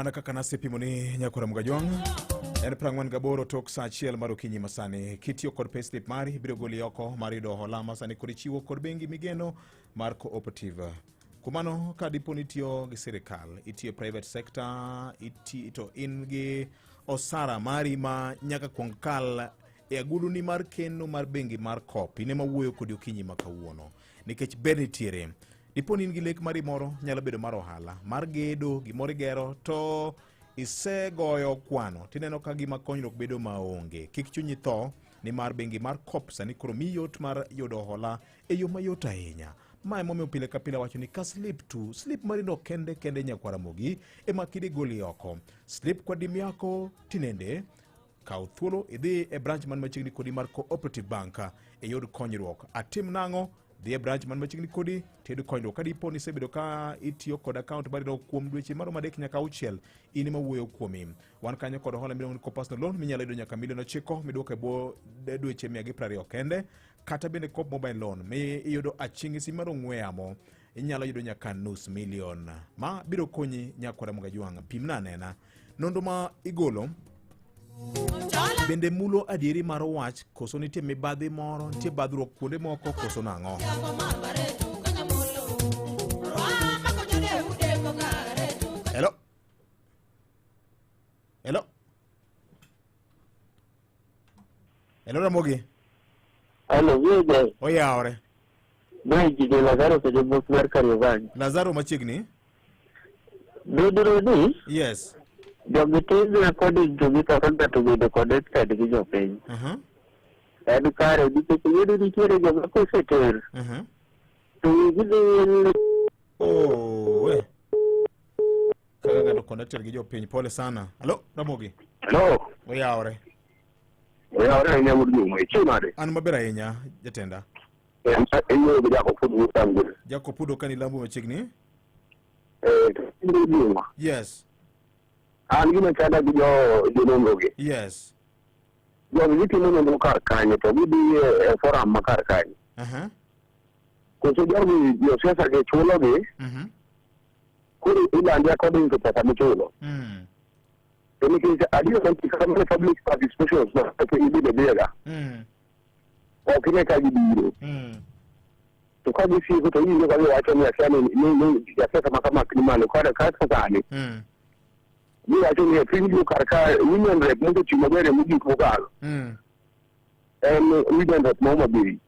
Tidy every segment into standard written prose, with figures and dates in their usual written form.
mana kaka nasepimo ni nyakora Mgajwang en prangwan gaboro tok sa achiel mar okinyi masani kitio kod payslip mari biro goli oko mar yudo hola masani kod chiwo kod bengi migeno mar cooperative. Kumano ka dipo nitio gi sirikal, itio private sector, to in gi osara mari ma nyaka kuong kal e agulu ni mar keno mar bengi mar COP ine mawuoyo kod okinyi makawuono nikech ber nitiere. Dipo ni in gi lek mari moro nyalo bedo mar ohala mar gedo gimoro igero to isegoyo kwano tineno ka gima konyruok bedo maonge. Kik chunyi tho ni mar bengi mar COP sani koro miyot mar yudo hola e yo mayot ahinya. Mae momiyo pile ka pile wacho ni ka slip mari no kende nyakwara mogi ema kidi goli oko. Slip kwa dimi yako tinende kaw thuolo idhi e branch man machiegni kodi mar Cooperative Bank e yod konyruok. Atim nango dhi e branch man machiegni kodi tedo konyruok. Kadipo ni sebedo ka itiyo kod account bari do kuom dweche maro madek nyaka auchiel in mawuoyo kuomi. Wan kanyo kod hola miluongo ni personal loan minyalo yudo nyaka $1,900,000 miduoko e bo dweche 120 kende. Kata bende COP mobile loan mi iyudo aching isi mar ong'we yamo inyalo yudo nyaka $500,000 ma biro konyi nyakwara Mgajwang. Pimna nena nondo ma igolo bende mulo adieri mar wach koso nitie mibadhi moro nitie badhruok kuonde moko koso nang'o. Hello Ramogi. Hello, Vide. Oyaore. Maji de Lazaro ke jebuk mar Kariobangi. Lazaro machiegni? Bidro ni? Yes. Jogitin recording to be talking to be the connected gi jopiny. Ed kare dike yudo nitiere joma koseter. To gidhi kaga ngado connected gi jopiny pole sana. Hello Ramogi. Hello. Oyaore. Oyaore nya mudni mo chimade. An mabera yenya jatenda. Enyo bi jako pudu tangu. Jako pudu kani lambu machiegni? Yes. Gima chada gi jo nongogi. Yes. Jo viti no kar kanyo to gidi forum makar kanyo. Koso jo siasa ke chulo gi. Kuri ilandi according to pesa michulo. Ini kisa adio kan kama public participation na kwa ibi de bega. Okine ka gidiro. To kwa bisi ko to yiyo ka wacho ni asani ni ya pesa kama kimano kwa kasa tani. Ni wacho ni pindu karka union rep mo chimogere mugi ko galo. Union rep mo mabiri.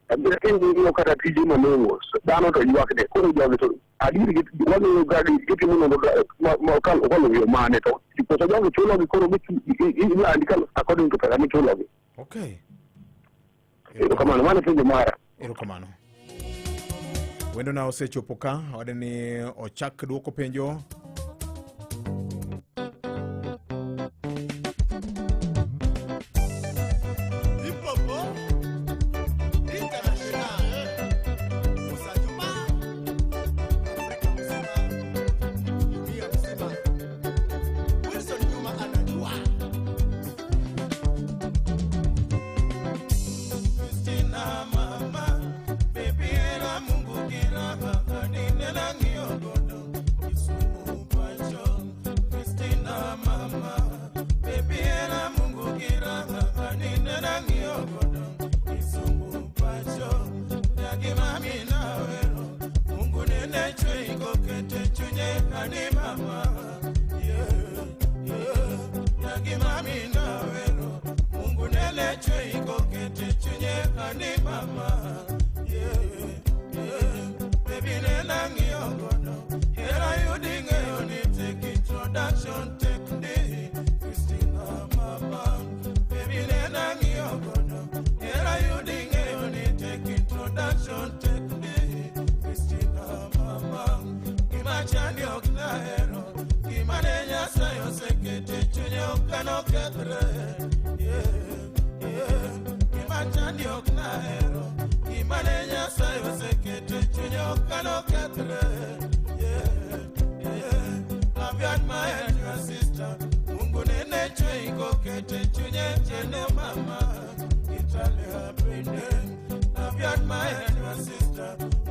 Abira kendi ni okara tiji manengo. Dano to yuak de ko jogo to adiri wani gadi giti muno mo kan ko yo mane to ko to jogo chulo gi ko gi andikal according to pesa chulo gi. Okay. Ero kamano mane pindu mara. Ero kamano. Wendo na osechopo ka wadeni ochak duoko penjo.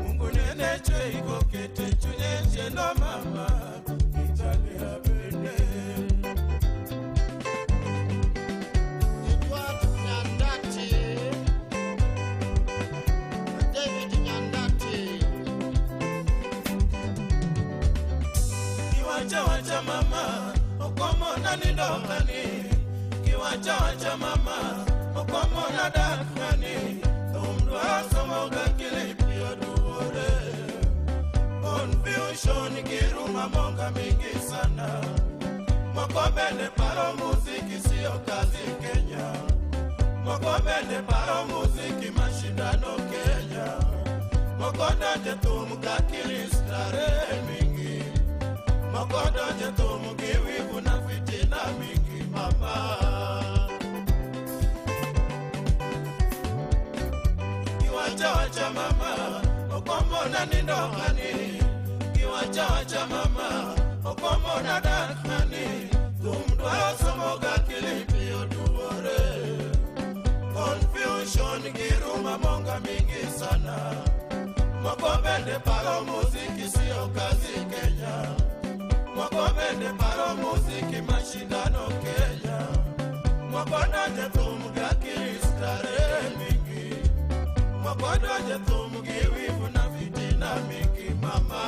Mungu nene chwe iko kete chunye chendo mama. kiwacha wacha mama okomona nindongani kiwacha wacha mama okomona dakani umdwa somoga kilipio duore confusion kiruma monga mingi sana mokobende paro muziki sio kazi Kenya mokobende paro muziki mashindano Kenya mokodoje tumuga kilistare mingi mokodoje tumugi wivu na fitina mingi mama kiwacha wacha mama okomona nindongani kiwacha wacha mama okomona dakani tumdwa somoga kilipio duore confusion kiruma monga mingi sana mokobende paro muziki sio kazi Kenya mokobende paro muziki mashindano Kenya mokodoje tumuga kilistare mingi mokodoje tumugi wivu na fitina mingi mama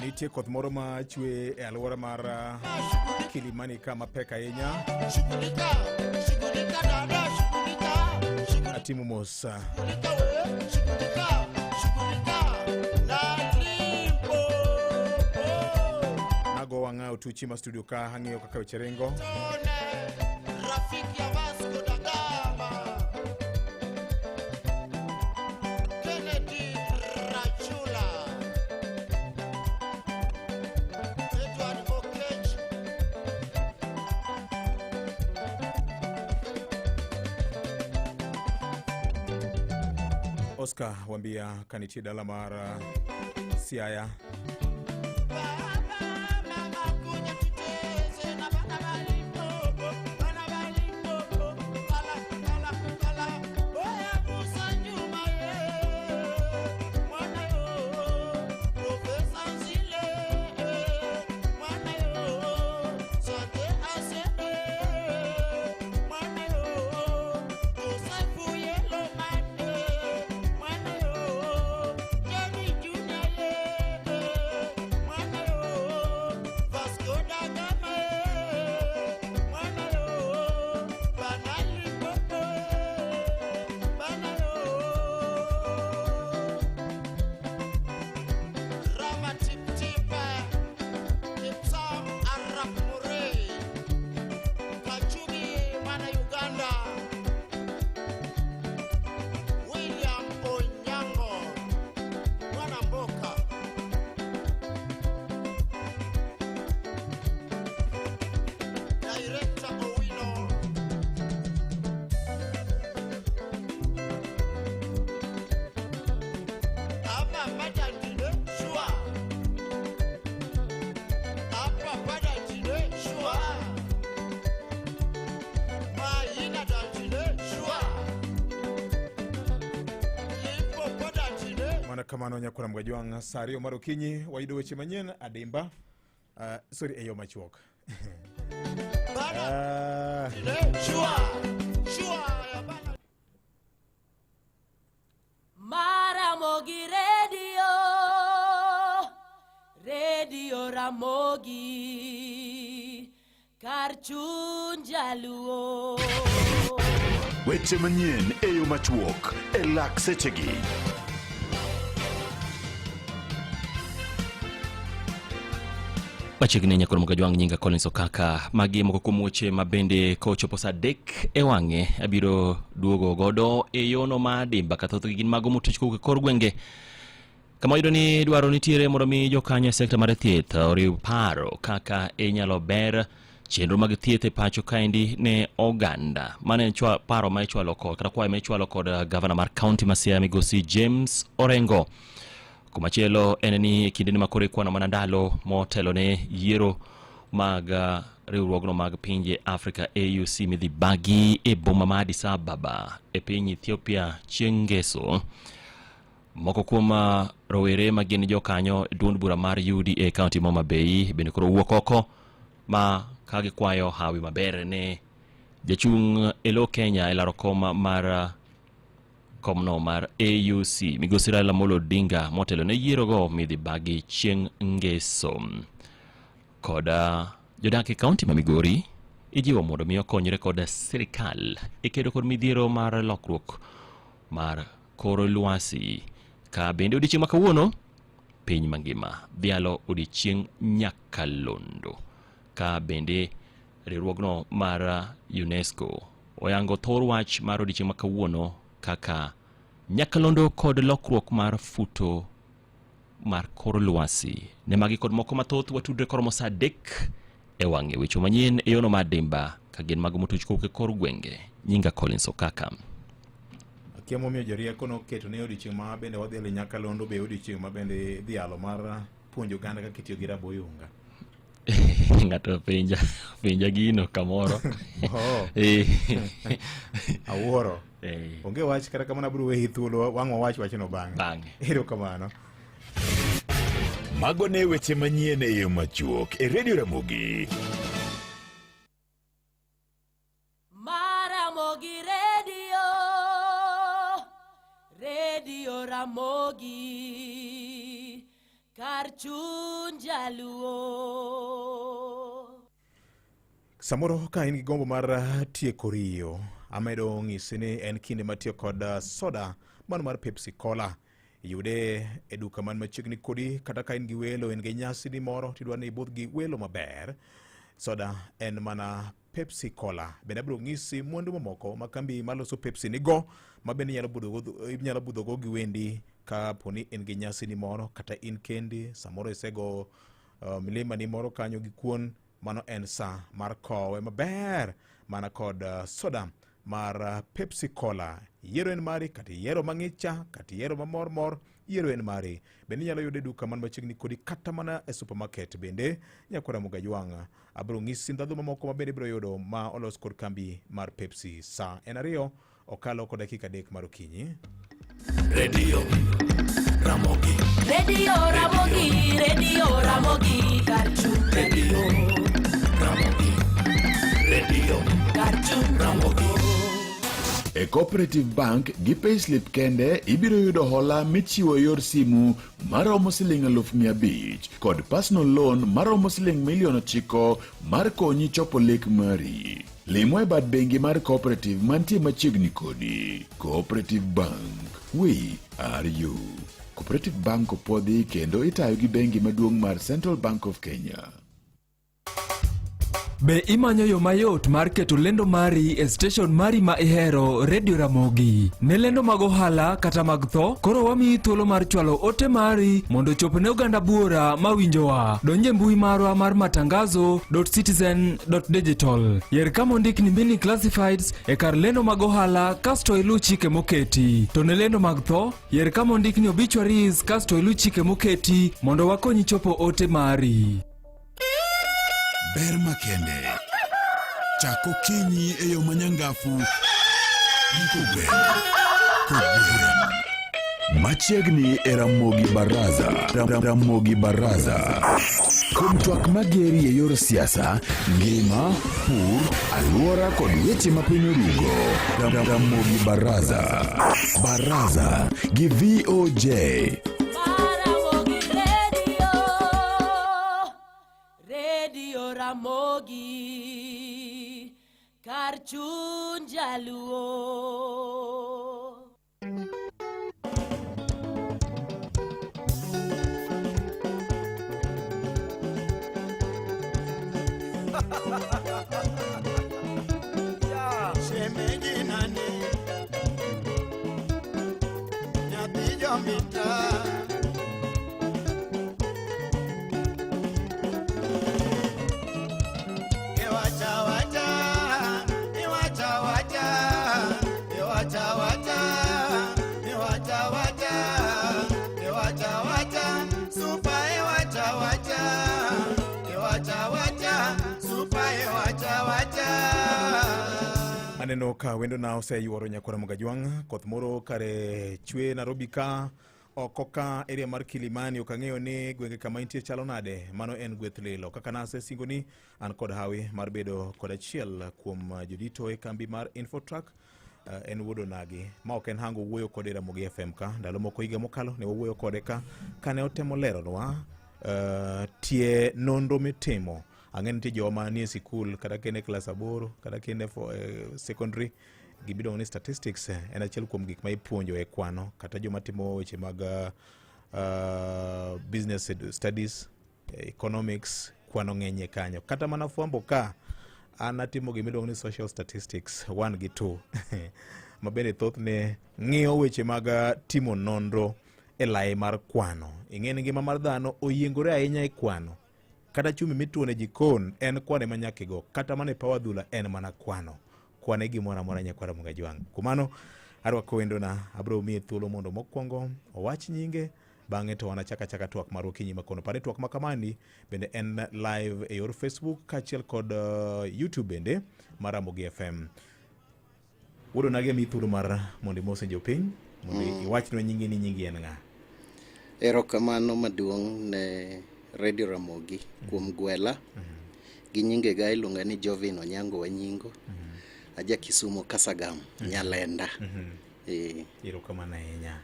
nitie koth moro ma chwe e alwora mar Kilimani kama peka yenya atimo mos nago wanga utuchi ma studio ka hang'iyo kaka weche ringo rafiki ya Vasco da Gama Kennedy Rachula Edward Okech Oscar wambia kanitie dala mar Siaya kamano Nyakora Mgajwang' Sario Marokinyi wayudo weche manyien adimba eyo machuok. Maramogi Radio Ramogi Karchun Jaluo. Weche manyien eyo machuok lak sechegi. Machiegni Nyakora Mgajwang' nyinga Collins Okaka magi moko kuom weche mabende kochopo saa 3 e wang'e abiro duogo godo e yono ma dimba kata thoth gin mago motich kowuok e kor gwenge. Kama yudo ni dwaro nitiere mondo mi jokanyo e sekta mar thieth oriw paro kaka inyalo ber chenro mag thieth e pacho kaendi ne oganda. Mane paro ma ichwalo kod kata kwayo ma ichwalo kod gavana mar kaunti ma Siaya Migosi James Orengo. Kumachielo en ni kinde ni makore kwano mana ndalo motelo ne yiero mag riwruogno mag pinje Afrika AUC midhi bagi e boma ma Addis Ababa e piny Ethiopia chieng' ngeso. Moko kuom rowere magin jokanyo duond bura mar UDA kaunti Homa Bay bende koro wuok oko ma kagi kwayo hawi maber ne jachung' elo Kenya e laro kom mar komno mar AUC Migosi Raila Amolo Odinga motelo ne yiero go midhi bagi chieng' ngeso. Koda jodak e kaunti ma Migori ijiwo mondo mi okonyre kod sirikal e kedo kod midhiero mar lokruok mar kor lwasi. Ka bende odiochieng' ma kawuono piny mangima dhialo odiochieng' nyakalondo. Ka bende riwruogno mar UNESCO oyango thor wach mar odiochieng' ma kawuono kaka nyakalondo kod lokruok mar futo mar kor lwasi. Ne magi kod moko mathoth watudre koromo saa 3 e wang'e weche manyien e yono mar dimba ka gin mago motuch kowuok e kor gwenge. Nyinga Collins Okaka. Kiamo miyo jorieko no keto ne odiochieng' ma bende wadhiale nyakalondo be odiochieng' ma bende dhialo mar puonjo oganda kaka itiyo gi raboyunga. Ng'ato pinja gino kamoro. Awuoro. Onge wach kata kamano abiro weyi thuolo wang'o wachno bang'e. Erokamano. Mago ne weche manyien eyo machuok e Radio Ramogi. Maramogi Radio Ramogi Karchun Jaluo. Samoro ka in gi gombo mar tieko riyo, amedo ng'isi ni en kinde matiyo kod soda mano mar Pepsi Cola. Yude e duka man machiegni kodi kata ka in gi welo en gi nyasi ni moro tidwa ni ibudh gi welo maber. Soda en mana Pepsi Cola. Bende abiro ng'isi mwandu mamoko ma kambi maloso Pepsi nigo ma bende inyalo budho go gi wendi ka poni in gi nyasi ni moro kata in kendi samoro isego milima ni moro kanyo gi kuon. Mano en sa mar kowe maber mana kod soda mar Pepsi Cola. Yiero en mari kata yiero mang'icha kata yiero mamor yiero en mari. Bende inyalo yude duka man machiegni kodi kata mana e supermarket. Bende Nyakora Mgajwang' abiro ng'isi ndhadhu mamoko ma bende ibiro yudo ma olos kod kambi mar Pepsi. Sa en 2 okalo kod dakika 3 mar okinyi. Radio Ramogi Karchun Radio Ramogi. E Cooperative Bank gi Payslip kende ibiro yudo hola michiwo yor simu maromo Sh500,000 kod personal loan maromo Sh1,900,000 mar konyi chopo lek mari. Limo e bad bengi mar Cooperative mantie machiegni kodi. Cooperative Bank, we are you. Cooperative Bank opodhi kendo itayo gi bengi maduong' mar Central Bank of Kenya. Be imanyo yo mayot mar keto lendo mari e station mari ma ihero Radio Ramogi. Ne lendo mag ohala kata mag tho, koro wamiyi thuolo mar chwalo ote mari mondo chopne oganda buora mawinjowa. Donje mbui marwa mar matangazo.citizen.digital. Yer kama ondik ni mini classifieds e kar lendo mag ohala kasto ilu chike moketi. To ne lendo mag tho, yer kama ondik ni obituaries kasto ilu chike moketi mondo wakonyi chopo ote mari. Ber makende. Chako kinyi eyo manyangafu. Giko gwen. Machiegni e Ramogi Baraza. Ramogi Baraza. Kuom twak mageri e yor siasa, ngima, pur, alwora kod weche ma piny orugo. Ramogi Baraza. Baraza gi VOJ. Ramogi Radio, Radio Ramogi, kar chuny jaluo. Shemeji nani nyathi jomita Iwacha wacha Iwacha wacha Iwacha wacha Iwacha wacha Iwacha wacha Super Iwacha wacha Iwacha wacha Super Iwacha wacha Aneno ka wendo na oseyuoro Nyakora Mugajwang', koth moro kare chwe Nairobi ka, oko ka area mar Kilimani, ok ang'eyo ni gwenge kama intie chalo nade. Mano en gweth lilo. Kaka nase singo ni an kod hawi mar bedo kod achiel kuom jodito e kambi mar Infotrack, en wuodo nagi ma ok en hango wuoyo kod Ramogi FM ka. Ndalo moko higa mokalo ne wawuoyo kode ka kane otemo leronwa tie nonro mitimo. Ang'en ti joma nie sikul kata kene klas 8 kata kene secondary gibido ni statistics en achiel kuom gik ma ipuonjo e kwano, kata joma timo weche mag business studies, economics, kwano ng'enye kanyo. Kata mana fwambo ka an atimo gimido ni social statistics 1 gi 2 mabende thothne ng'iyo weche mag timo nonro e lai mar kwano. Ing'eni ngima mar dhano oyiengore ahinya e kwano. Kata chumi mituone jikon en kwane manyakigo, kata mane pawa dhula en mana kwano. Kwane gimora mora Nyakora Mugajwang'. Kumano arwako wendo na abro miye thuolo mondo mokwongo owach nyinge, bang'e to wanachaka twak mar okinyi makono. Pare twak makamani bende en live e yor Facebook kachiel kod YouTube bende mar Ramogi FM. Wuodo nage mi thuolo mar mondo mose jopiny mondo iwachnwa nyingi ni nyingi en ng'a. Erokamano maduong' ne Radio Ramogi kuom gwela. Gi nyinge ga iluonga ni Jovin Onyango Wanyingo. Aja Kisumo Kasagam, Nyalenda. Erokamano ahinya.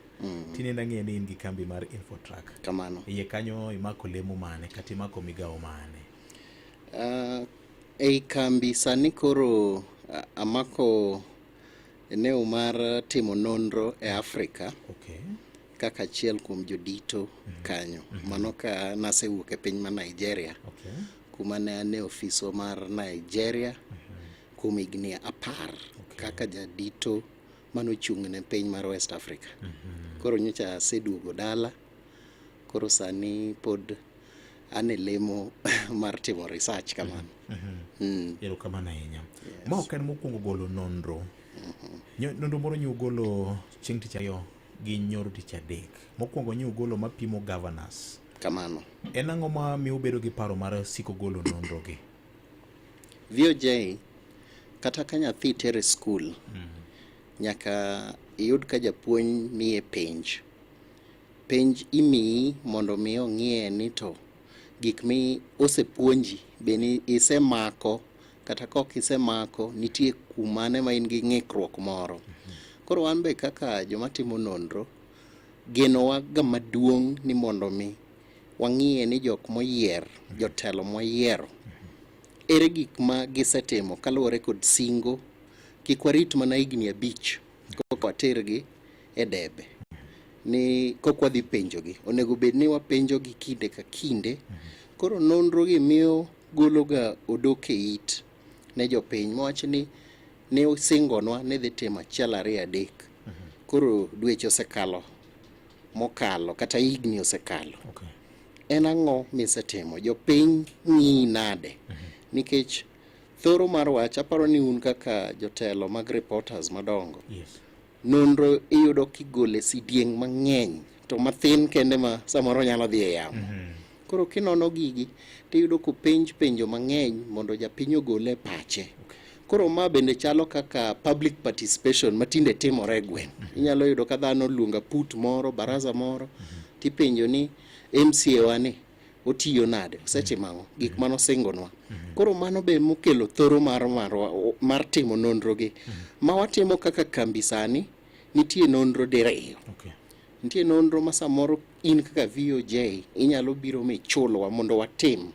Tine nang'e ni in gi kambi mar Infotrack. Kamano. Iye kanyo imako lemo mane kata imako migawo mane? Ei kambi sani koro amako eneo mar timo nonro e Afrika. Okay. Kaka achiel kuom jodito kanyo. Mano ka nasewuok e piny ma Nigeria. Okay. Kuma ne ane ofiso mar Nigeria kuom higni 10 kaka jadito manochung' ne piny mar West Africa. Koro nyocha aseduogo dala. Koro sani pod ane lemo mar timo research kamano. Erokamano ahinya. Ma ok en mokwongo golo nonro. Nonro moro nyugolo chieng' tich ariyo gi nyoro tich adek. Mokwongo nyugolo mapimo governance. Kamano. En ang'o ma miyo bedo gi paro mar siko golo nonro gi? VOJ kata ka nyathi tere skul nyaka iyud ka japuonj miye penj imiyi mondo mi ong'ie ni to gik mi osepuonji be ni isemako kata kok isemako nitie kumane ma in gi ng'ikruok moro. Koro wan be kaka joma timo nonro genowa ga maduong' ni mondo mi wang'ie ni jok moyier, jotelo moyiero ere gik ma gisetimo kaluwore kod singo. Kik warit mana higni 5 kok watergi e debe ni kok wadhi penjogi. Onego bed ni wapenjogi kinde ka kinde. Koro nonro gi miyo gologa odok e it ne jopiny mawach ni ne osingonwa ni dhi timo 1 2 3. Koro dweche osekalo mokalo kata higni osekalo. Okay. En ang'o misetimo? Jopiny ng'i nade? Nikech thoro mar wach aparo ni un kaka jotelo mag reporters madongo. Yes. Nonro iyudo kigole sidieng' mang'eny to mathin kende ma samoro nyalo dhi e yamo. Koro kinono gigi tiyudo ko penjo mang'eny mondo japiny ogole pache. Koro ma bende chalo kaka public participation matinde timore e gweng'. Inyalo yudo ka dhano luonga put moro, baraza moro, tipenjo ni MCA wani otiyo nade, osetimo ang'o, gik mano singonwa. Koro mano be mokelo thoro mar timo nonro gi. Ma watimo kaka kambi sani, nitie nonro diriyo. Nitie nonro ma samoro in kaka VOJ inyalo biro michulowa mondo watim.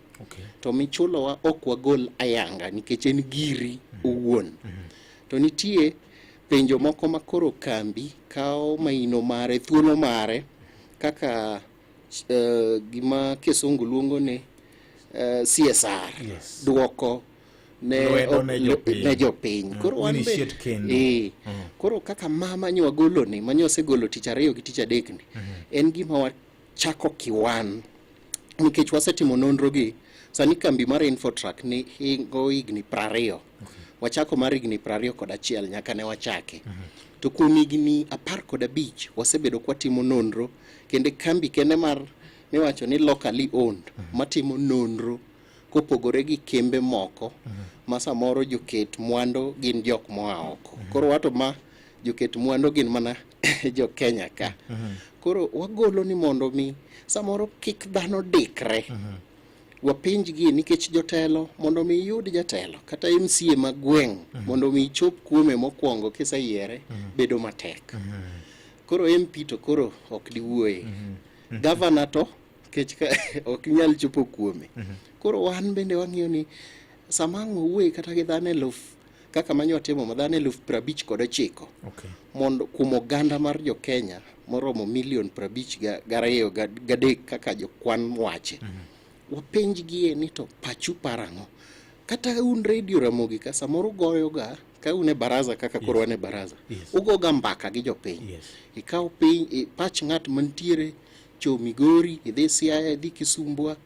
To michulowa ok wagol ayanga nikech en giri owuon. To nitie penjo moko makoro kambi kao maino mare, thuolo mare, kaka gima kisungu luongo ni CSR, duoko ne jopiny. Koro wan be koro kaka mama nywa golo ni manyosegolo tich ariyo gi tich adek ni, en gima wachako kiwan nikech wasetimo nonro gi. Sani kambi mar Infotrack ni hingo higni 20. Wachako mar higni 21 nyaka ne wachake. To kuom higni 15 wasebedo kwa timo nonro, kende kambi kende mar miwacho ni locally owned matimo nonro kopogore gi kembe moko ma samoro joket mwandu gin jok moa oko. Koro wato ma joket mwandu gin mana jo Kenya ka. Koro wagolo ni mondo mi samoro kik dhano dikre. Wapinj gi nikech jotelo mondo mi yud jatelo kata MCA magweng' mondo mi chop kuome mokwongo kiseyiere bedo matek. Koro MP to koro ok diwuoye. Governor to kech ok nyal chopo kuome. Koro wan bende wang'iyo ni samang'o wuoye kata gi dhane luf kaka manyo timo madhane 59,000 mondo kuom oganda mar jo Kenya moromo 52 gadek kaka jokwan wache. Wapenj gie ni to pachu parang'o. Kata un Radio Ramogi ka samoro goyo ga ka une baraza kaka koro wane baraza. Ugo ga mbaka gi jopiny. Ikaw piny pach ng'at mantiere cho Migori, idhi Siaya, idhi Kisumbwa,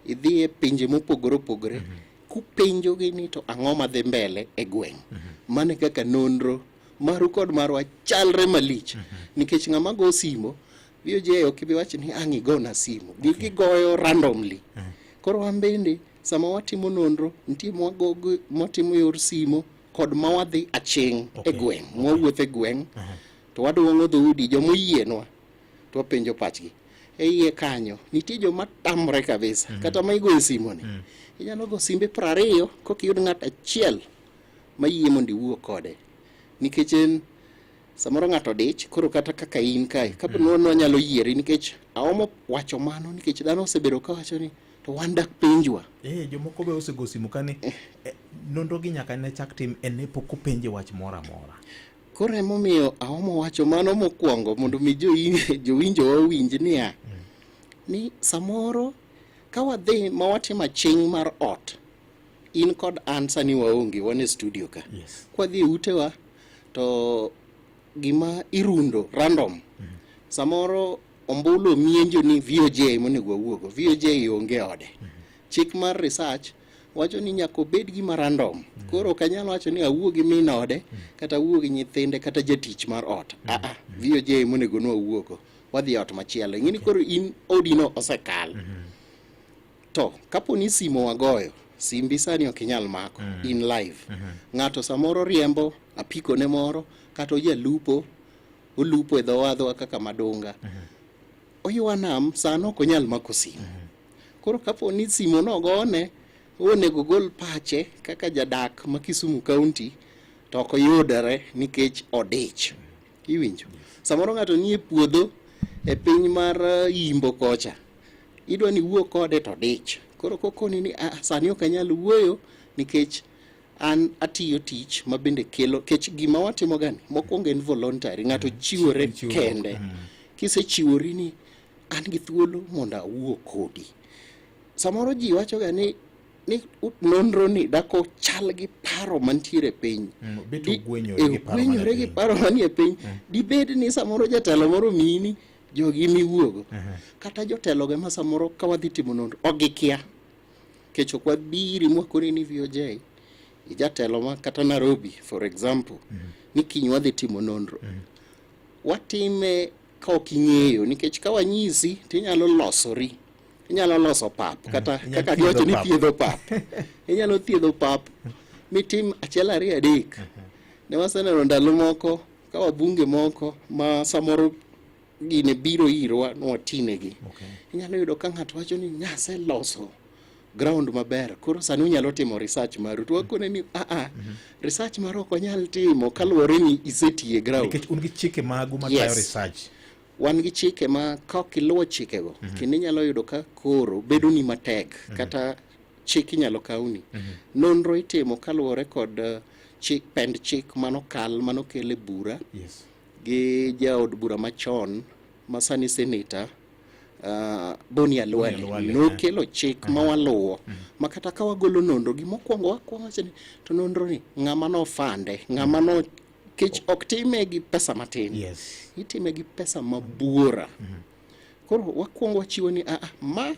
idhi e pinje mopogore opogore. Kupenjo gi ni to ang'o madhi mbele e gweng'. Mane kaka nonro maru kod marwa chalre malich. Nikech ng'ama go simo VOJ ok bi wacho ni ang' igona simu. Gigoyo randomly. Koro wambende sama watimo nonro nitie mwagogo matimo yor simo kod mawadhi aching' e gweng', mwawuotho e gweng', to waduong'o dhoudi jomoyienwa to wapenjo pachgi. E iye kanyo nitie joma tamre kabisa kata ma igoyo simo ni. Inyalo go simbe 20 kokiyud ng'at achiel mayie mondo iwuo kode. Nikech en samoro ng'ato dich, koro kata kaka in kae kapo nono nyalo yieri nikech aomo wacho mano nikech dhano osebedo ka wacho ni to wan dak penjwa. Jomoko be osego simu kani nonro gi nyaka ne chak tim ene pok openje wach mora mora. Koro emomiyo aomo wacho mano mokwongo mondo mi jowinjo wawinj niya ni samoro ka wadhi ma watimo aching' mar ot, in kod an sani waonge wan e studio ka. Kwa dhi utewa to gima irundo random. Samoro ombulu mienjo ni VOJ monego wawuogo. VOJ onge ode. Chik mar research wacho ni nyaka obed gima random. Koro kanyalo wacho ni awuogi min ode kata awuogi nyithinde kata jatich mar ot. VOJ monego no awuogo. Wadhi ot machielo. Ngini koro in odino osekal. To kapo ni simo wagoyo, simbi sani ok inyal mako in live. Ng'ato samoro riembo apiko ne moro kata ojalupo, olupo e dhowadho kaka madunga. Oywa nam sano ok onyal mako simu. Koro kapo ni simu no gone, onego gol pache kaka jadak ma Kisumu County to ok yudore nikech odich. Iwinjo? Samoro ng'ato nie puodho e piny mar Yimbo kocha. Idwa ni wuo kode to dich. Koro kokoni ni sani ok anyal wuoyo nikech an atiyo tich ma bende kelo kech gima watimo gani mokwongo en voluntary, ng'ato chiwore kende. Kisechiwori ni an gi thuolo mondo awuo kodi. Samoro ji wacho ga ni nonro ni dako chal gi paro mantiere piny. Gwenyore gi paro manie piny. Dibed ni samoro jatelo moro mini jogi miwuogo. Kata jotelo ge ma samoro ka wadhi timo nonro ogikia. Kech ok wadhiri mwakoni ni VOJ. Jatelo ma kata Nairobi for example ni kiny wadhi timo nonro. Watime ka ok ing'eyo nikech ka wanyisi tinyalo losori. Inyalo loso pap kata kaka giwacho ni thiedho pap. Inyalo thiedho pap mitim achiel ariyo adek. Ne waseneno ndalo moko ka wabunge moko ma samoro gine biro irwa nwatinegi. Inyalo yudo ka ng'ato wacho ni nyase loso ground maber, koro sani unyalo timo research maru, to wakone ni research maru ok onyal timo kaluwore ni isetiye ground. Nikech un gi chike magu matayo research. Wan gi chike ma ka ok iluwo chikego, kendo inyalo yudo ka koro bedo ni matek, kata chik inyalo kauni. Nonro itimo kaluwore kod pend chik manokele bura gi jaod bura machon masani senator Boni Alwale nokelo chik mawaluwo makata ka wagolo nonro gimokwongo wakwongo to nonro ni ng'ama no fande, ng'ama no kech ok time gi pesa matin, itime gi pesa mabuora. Koro wakwongo wachiwo ni ma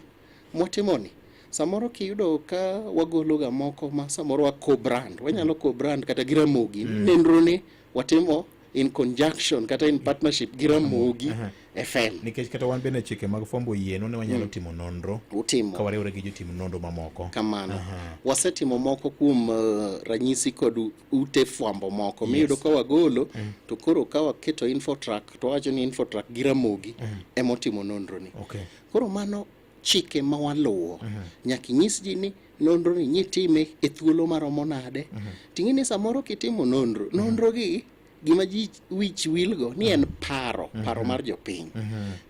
mwatimoni samoro kiyudo ka wagolo ga moko ma samoro wa co-brand, wanyalo co-brand kata gi Ramogi. Nonro ni watimo in conjunction kata in partnership gi Ramogi FM. Nikech kata wan bende chike mag fombo yieno ne wanyalo timo nonro ka wariwore gi jotim nonro mamoko kamano. Wasetimo moko kuom ranyisi kod ute fwambo moko miyudo ka wagolo to koro ka waketo Infotrack to wacho ni Infotrack gi Ramogi emotimo nonro ni. Koro mano chike mawaluwo. Nyaka nyis ji ni nonro ni nyitime e thuolo maromo nade. Ting'eni samoro kitimo nonro gi gima ji wich wilgo ni en paro mar jopiny.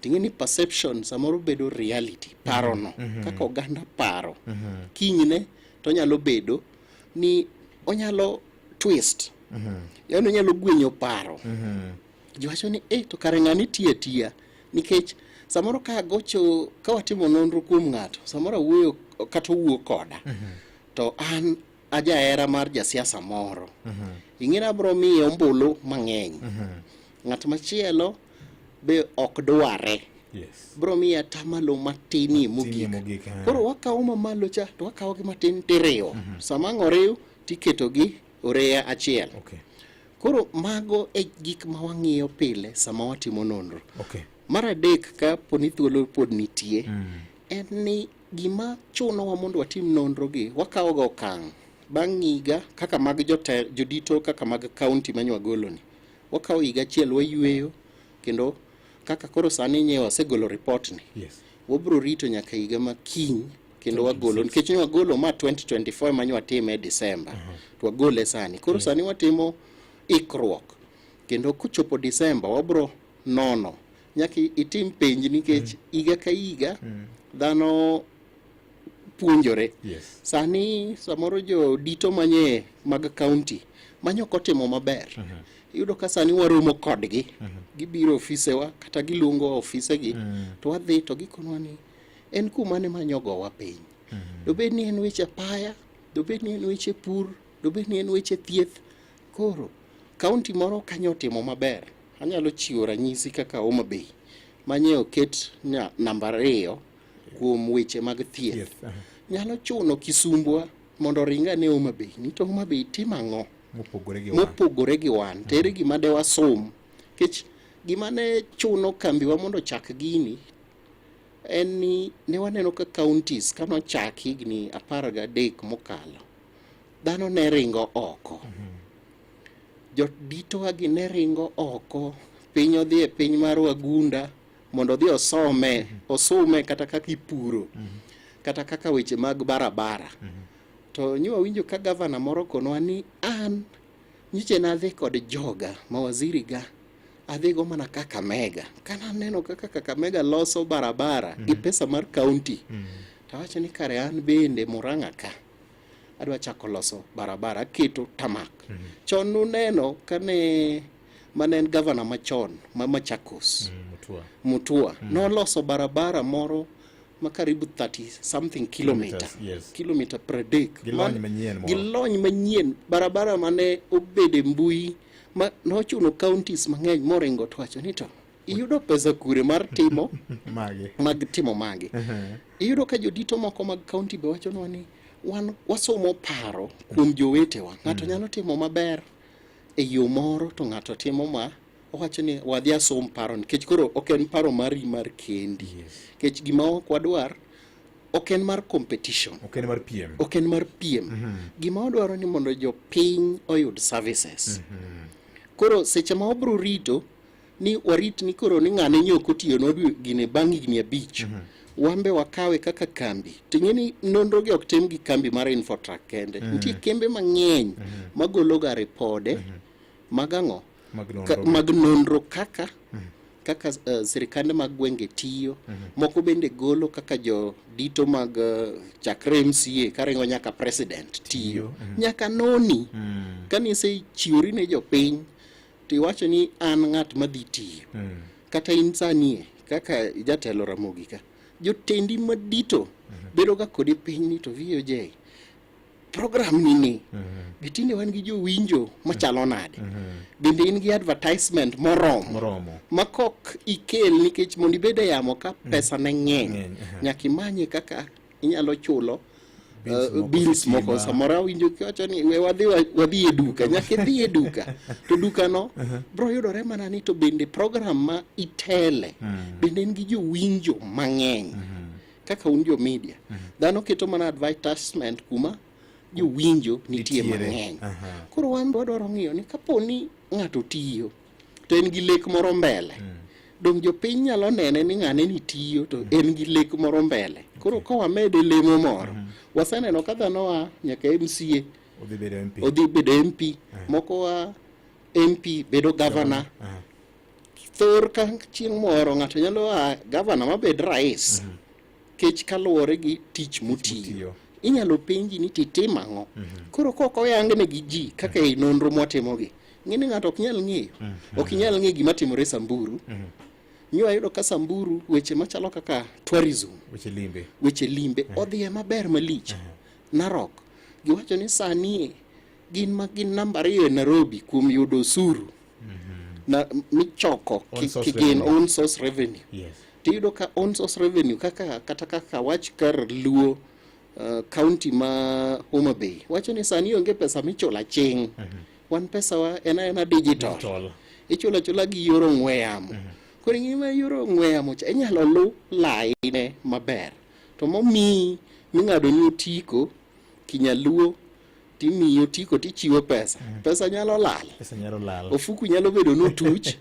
Ting'eni perception samoro bedo reality, paro no kaka oganda paro. Kinyne to nyalo bedo ni onyalo twist, yani onyalo gwenyo paro. Jiwacho ni to kare ng'ani tiya nikech samoro ka gocho ka watimo nonro kuom ng'ato, samoro wuoyo kata wuo koda to an ajaera mar jasiasa moro, ing'ina bro miye ombulu mang'eny, ng'at machielo be ok dware, bro miye atamalo matini mogik. Koro wakawo mamalo cha to wakawo gi matin tiriwo, sama ng'oriw tiketo gi oreya achiel. Koro mago e gik ma wang'iyo pile sama watimo nonro. Mar adek ka poni thuolo pod nitie, en ni gima chunowa mondo watim nonro gi wakawo go okang' bang' higa kaka mag jodito kaka mag kaunti manywagolo ni. Wakawo higa achiel wayueyo, kendo kaka koro sani nyewa wasegolo report ni. Wabro rito nyaka higa ma kiny kendo wagolo, nikech nwagolo ma 2024 manywatime e December. To wagole sani. Koro sani watimo ikruok. Kendo kuchopo December wabro nono. Nyaka itim penj nikech higa ka higa dhano puonjore. Sani samoro jo dito manye mag kaunti manyoko timo maber. Iyudo ka sani waromo kodgi, gibiro ofisewa kata giluongo ofisegi, to wadhi to gikonwa ni en kumane manyogo wa piny. Dobed ni en weche apaya, dobed ni en weche pur, dobed ni en weche thieth. Koro kaunti moro kanyo timo maber. Anyalo chiwo ranyisi kaka Homa Bay manye oket namba 2 kuom weche mag thieth. Nyalo chuno Kisumbwa mondo ringa ne Homa Bay, ni to Homa Bay timo ang'o mopogore gi wan. Tere gima de wasom, kech gima ne chuno kambiwa mondo chak gini en ni ne waneno ka counties kano chak higni 13 mokalo, dhano ne ringo oko. Jodito wagi ne ringo oko, piny odhi e piny mar wagunda mondo odhi osome kata kaka ipuro, kata kaka weche mag barabara. To nywa winjo ka gavana moro konwa ni an nyiche na adhi kod joga mawaziri ga adhi go mana Kakamega, kana neno kaka Kakamega loso barabara gi pesa mar county. Tawacho ni kare an bende Murang'a ka adwa chako loso barabara, keto tamak. Chon nuneno kane manen gavana machon Machakos Mutua no loso barabara moro makaribu 30 something kilometer per day. Gilony manyien barabara mane obede mbui ma nochuno counties mang'eny moringo. Twacho ni to iyudo pesa kure mar timo mag timo magi. Iyudo ka jodito moko mag county be wacho ni wan wasomo paro kuom jowetewa. Ng'ato nyalo timo maber e yo moro to ng'ato timo ma owacho ni wadhi asom paro, nikech koro ok en paro mari mar kendi. Nikech gima ok wadwar ok en mar competition, ok en mar piem, ok en mar piem. Gima wadwaro ni mondo jopiny oyud services. Koro seche ma wabro rito ni warit ni koro ni ng'ane nyok otiyo nodwe gine bang' higni 5, wambe wakawe kaka kambi. Ting'e ni nonro gi ok tim gi kambi mar Infotrack kende. Nitie kembe mang'eny magolo ga ripode magang'o mag nonro kaka sirikande mag gwenge tiyo. Moko bende golo kaka jo dito mag chakre MCA karingo nyaka president tiyo. Nyaka noni kanise chiwori ne jopiny tiwacho ni an ng'at madhi tiyo. Kata insanie kaka jatelo Ramogi ka jotendi madito bedo ga kodi piny ni to VOJ program ni bitinde wan gi jowinjo machalo nade, bende in gi advertisement moromo makok ikel nikech mondo ibed e yamo ka pesa ne ng'eny nyaka imanye kaka inyalo chulo bills moko. Samora winjo kiwacho ni we wadhi e duka, nyaka idhi e duka to duka no bro yudore mana ni to bende program ma itele bende in gi jowinjo mang'eny kaka un jo media. Dhano keto mana advertisement kuma jowinjo nitie mang'eny. Koro wan wadwaro ng'iyo ni kapo ni ng'ato tiyo to en gi lek moro mbele, dong jopiny nyalo nene ni ng'ane ni tiyo to en gi lek moro mbele. Koro ka wamede lemo moro, waseneno ka dhano wa nyaka MCA odhi bedo MP, moko wa MP bedo governor. Thor ka chieng' moro ng'ato nyalo wa governor mabed rais kech kaluwore gi tich mutiyo. Inyalo penji ni titim ang'o. Koro koko yangne gi ji kaka e nonro mwatimogi, ng'eni ng'ato ok nyal ng'eyo, ok nyal ng'eyo gima timore Samburu. Nyo ayudo ka Samburu weche machalo kaka tourism, weche limbe odhiye maber malich. Narok giwacho ni sani gin namba 2 e Nairobi kuom yudo osuru na michoko kigin own source revenue. Tiyudo ka own source revenue kata kaka wach kar Luo county ma Homa Bay wacho ni sani onge pesa michula ching. Wan pesa wa ena digital. Ichula chula gi yoro ng'we yamo. Koro ng'ima yoro ng'we yamo cha inyalo lu laine maber. To momi ming'ado ni otiko kinyaluo timiyo tiko tichiwo pesa. Pesa nyalo lal. Ofuku nyalo bedo notuch.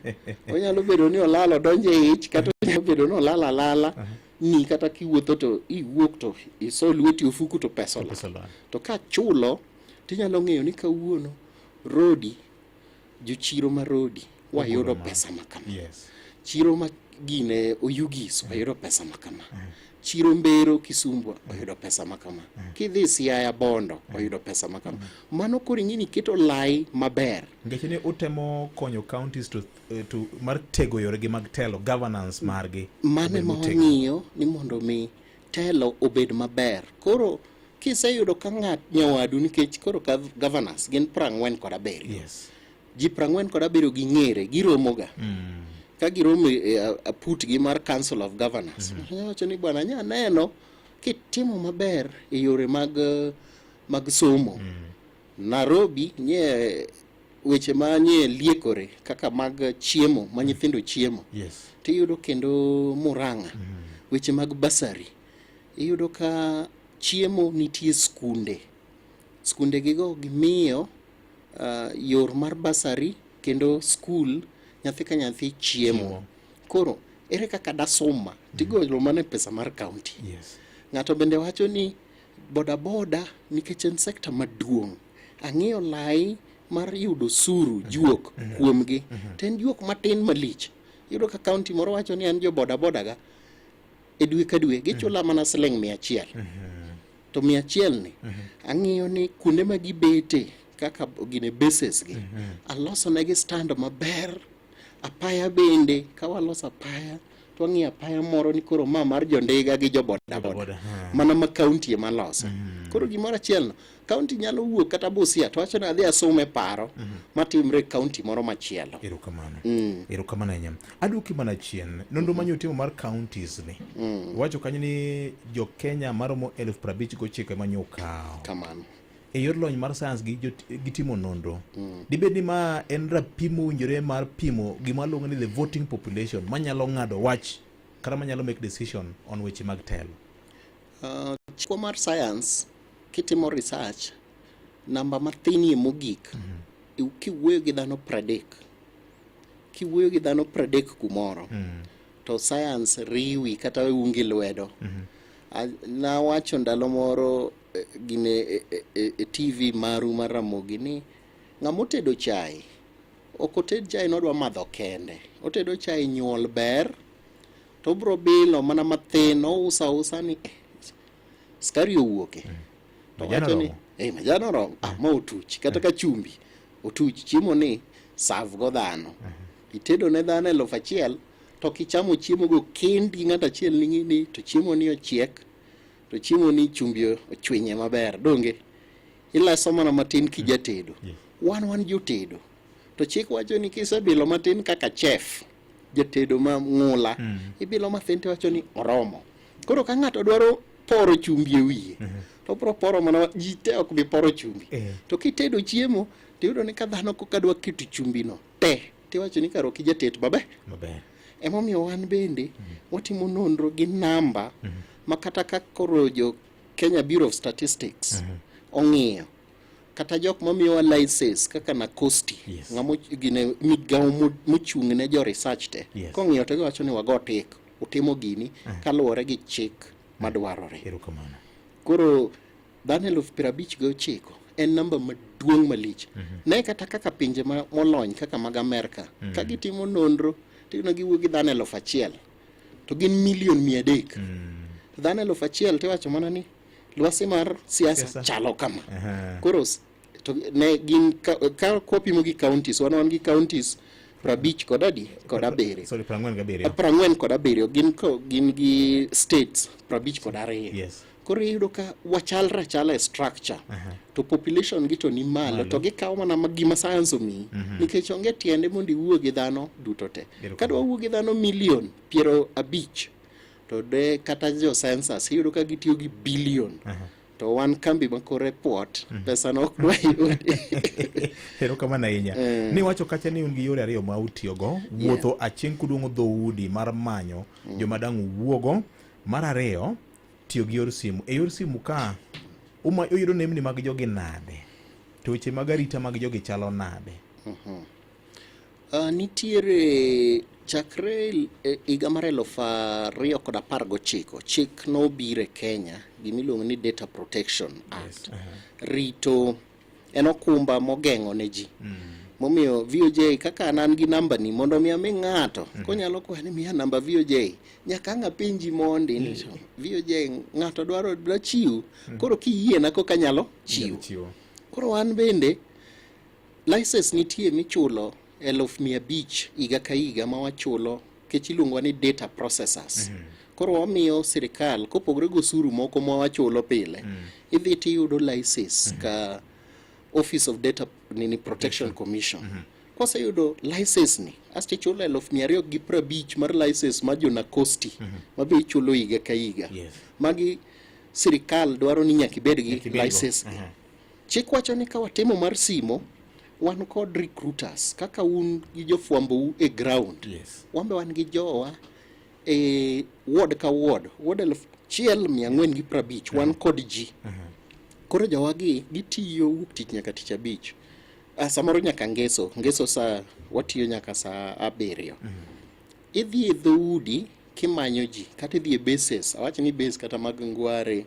Onyalo bedo ni olalo donje ich kata nyalo bedo no lala. Ni kata kiwuotho to iwuok to iso lweti ofuku to pesa la. To ka chulo tinyalo ng'eyo ni kawuono rodi jochiro ma rodi wayudo pesa makama. Chiro ma gine Oyugis wayudo pesa makama. Chiro Mbero Kisumbwa wayudo pesa makama. Kidhi Siaya Bondo wayudo pesa makama. Mano koro ing'ini keto lai maber. Ngeche ni utemo konyo counties to mar tego yoregi mag telo, governance margi. Mane ma wang'iyo ni mondo mi telo obed maber. Koro kiseyudo ka ng'at nyawadu nikech koro governance gin 47. Ji 47 gi ng'ere giromoga. Ka giromo putgi mar Council of Governors. Wacho ni bwana nya neno kitimo maber e yore mag somo. Nairobi nye weche manye liekore kaka mag chiemo, ma nyithindo chiemo. Tiyudo kendo Murang'a weche mag basari. Iyudo ka chiemo nitie skunde gigo gimiyo yor mar basari kendo school nyathi ka nyathi chiemo. Koro ere kaka dasoma tigolo mana pesa mar county. Ng'ato bende wacho ni boda nikech en sekta maduong'. Ang'iyo lai mar yudo suru juok kuomgi. Ten juok matin malich. Yudo ka county moro wacho ni an jo boda ga e dwe ka dwe gichula mana siling 100. To 100 ni ang'iyo ni kuonde ma gibete kaka gine bases gi aloso negi stand maber. Apaya bende kawaloso apaya to ang'iyo apaya moro ni koro mar jondiga gi jo boda mana ma county ema loso. Koro gimoro achiel no county nyalo wuok kata Busia to wacho ni adhi asome paro matimre county moro machielo. Erokamano nyam. Aduki mana chien nonro manyotimo mar counties ni. Wacho kanyo ni jo Kenya maromo 59,000 manyokao. Kamano. E yor lony mar science gitimo nonro. Dibed ni ma en rapimo winjore mar pimo gima luongo ni the voting population manyalo ng'ado wach kata manyalo make decision on weche mag telo. Chiko mar science kitimo research namba mathinie mogik kiwuoyo gi dhano 30 kiwuoyo gi dhano 30 kumoro to science riwi kata ungi lwedo. Nawacho ndalo moro gine TV maru mar Ramogi ni ng'amotedo chai ok oted chai nodwa madho kende, otedo chai nyuol ber to bro bilo mana mathin ousa ni skari owuoke to wacho ni majano rom ma otuch kata ka chumbi otuch chiemo ni serve go dhano itedo ne dhano 1,000 to kichamo chiemo go kendi ng'ata achiel ni to chiemo ni ochiek to chiemo ni chumbi ochwinye maber donge ilaso mana matin kijatedo wan jotedo to chik wacho ni kisebilo matin kaka chef jatedo ma ng'ula ibilo mathin to wacho ni oromo. Koro ka ng'ato dwaro poro chumbi e wiye to bro poro mana ji te ok bi poro chumbi to kitedo chiemo tiyudo ni ka dhano koka dwa keto chumbi no te tiwacho ni karo kijatet maber. Emomiyo wan bende watimo nonro gi namba makata ka korojo Kenya Bureau of Statistics ong'iyo kata jok mamiyowa license kaka na Costi ng'amo gine migawo mochung' ne jo research te kong'iyo to giwacho ni wago tik utimo gini kaluwore gi chik madwarore. Koro dhano 59,000 en namba maduong' malich. Ne kata kaka pinje molony kaka mag Amerika ka gitimo nonro tino giwuo gi dhano 1,000 to gin 1,300,000 dhano 1,000 tiwacho mana ni lwasi mar siasa chalo kama. Koro to ne gin ka kopimo gi counties wan gi counties 50 kod abiriyo. Sorry, 47. 47 gin gi states 52. Koro iyudo ka wachalre e structure to population gi to ni malo to gikawo mana gima science omi nikech onge tiende mondo iwuo gi dhano duto te. Kadwa wuo gi dhano 50,000,000 to de kata jo census iyudo ka gitiyo gi billion to wan kambi mako report pesa no ok dwa yudi. Hero kama na inya ni wacho kacha ni un gi yore ariyo ma utiyogo wuotho achieng' kudongo dhoudi mar manyo joma dang' wuogo mar ariyo tiyo gi yor simu e yor simu ka uyudo nembni mag jogi nade to weche mag arita mag jogi chalo nade? Nitiere chakre higa mar 2019 chik nobiro e Kenya gimiluongo ni Data Protection Act. Rito en okumba mogeng'o ne ji. Momiyo VOJ kaka an gi namba ni mondo mi ame ng'ato konyalo kwa ni miya namba VOJ nyaka ng'a pinji mondi ni VOJ ng'ato dwaro chiw koro kiyie na koka nyalo chiw. Koro wan bende license nitie michulo 1,500 higa ka higa ma wachulo kech iluongo ni data processors. Koro wamiyo sirikal kopogre go osuru moko ma wachulo pile idhi tiyudo license ka Office of Data Protection Commission. Kwase yudo license ni asti chulo 250 mar license ma jona Costi mabe chulo higa ka higa. Magi sirikal dwaro ni nyaka ibed gi license. Chik wacho ni ka watimo mar simo wan kod recruiters kaka un gi jofwambo e ground. Wambe wan gi jowa e ward ka ward 1,450 wan kod ji. Koro jawagi gitiyo wuok tich nyaka tich abich. Samoro nyaka ngeso sa watiyo nyaka sa 7. Idhi e dhoudi kimanyo ji kata idhi e bases awacho ni base kata mag Ngware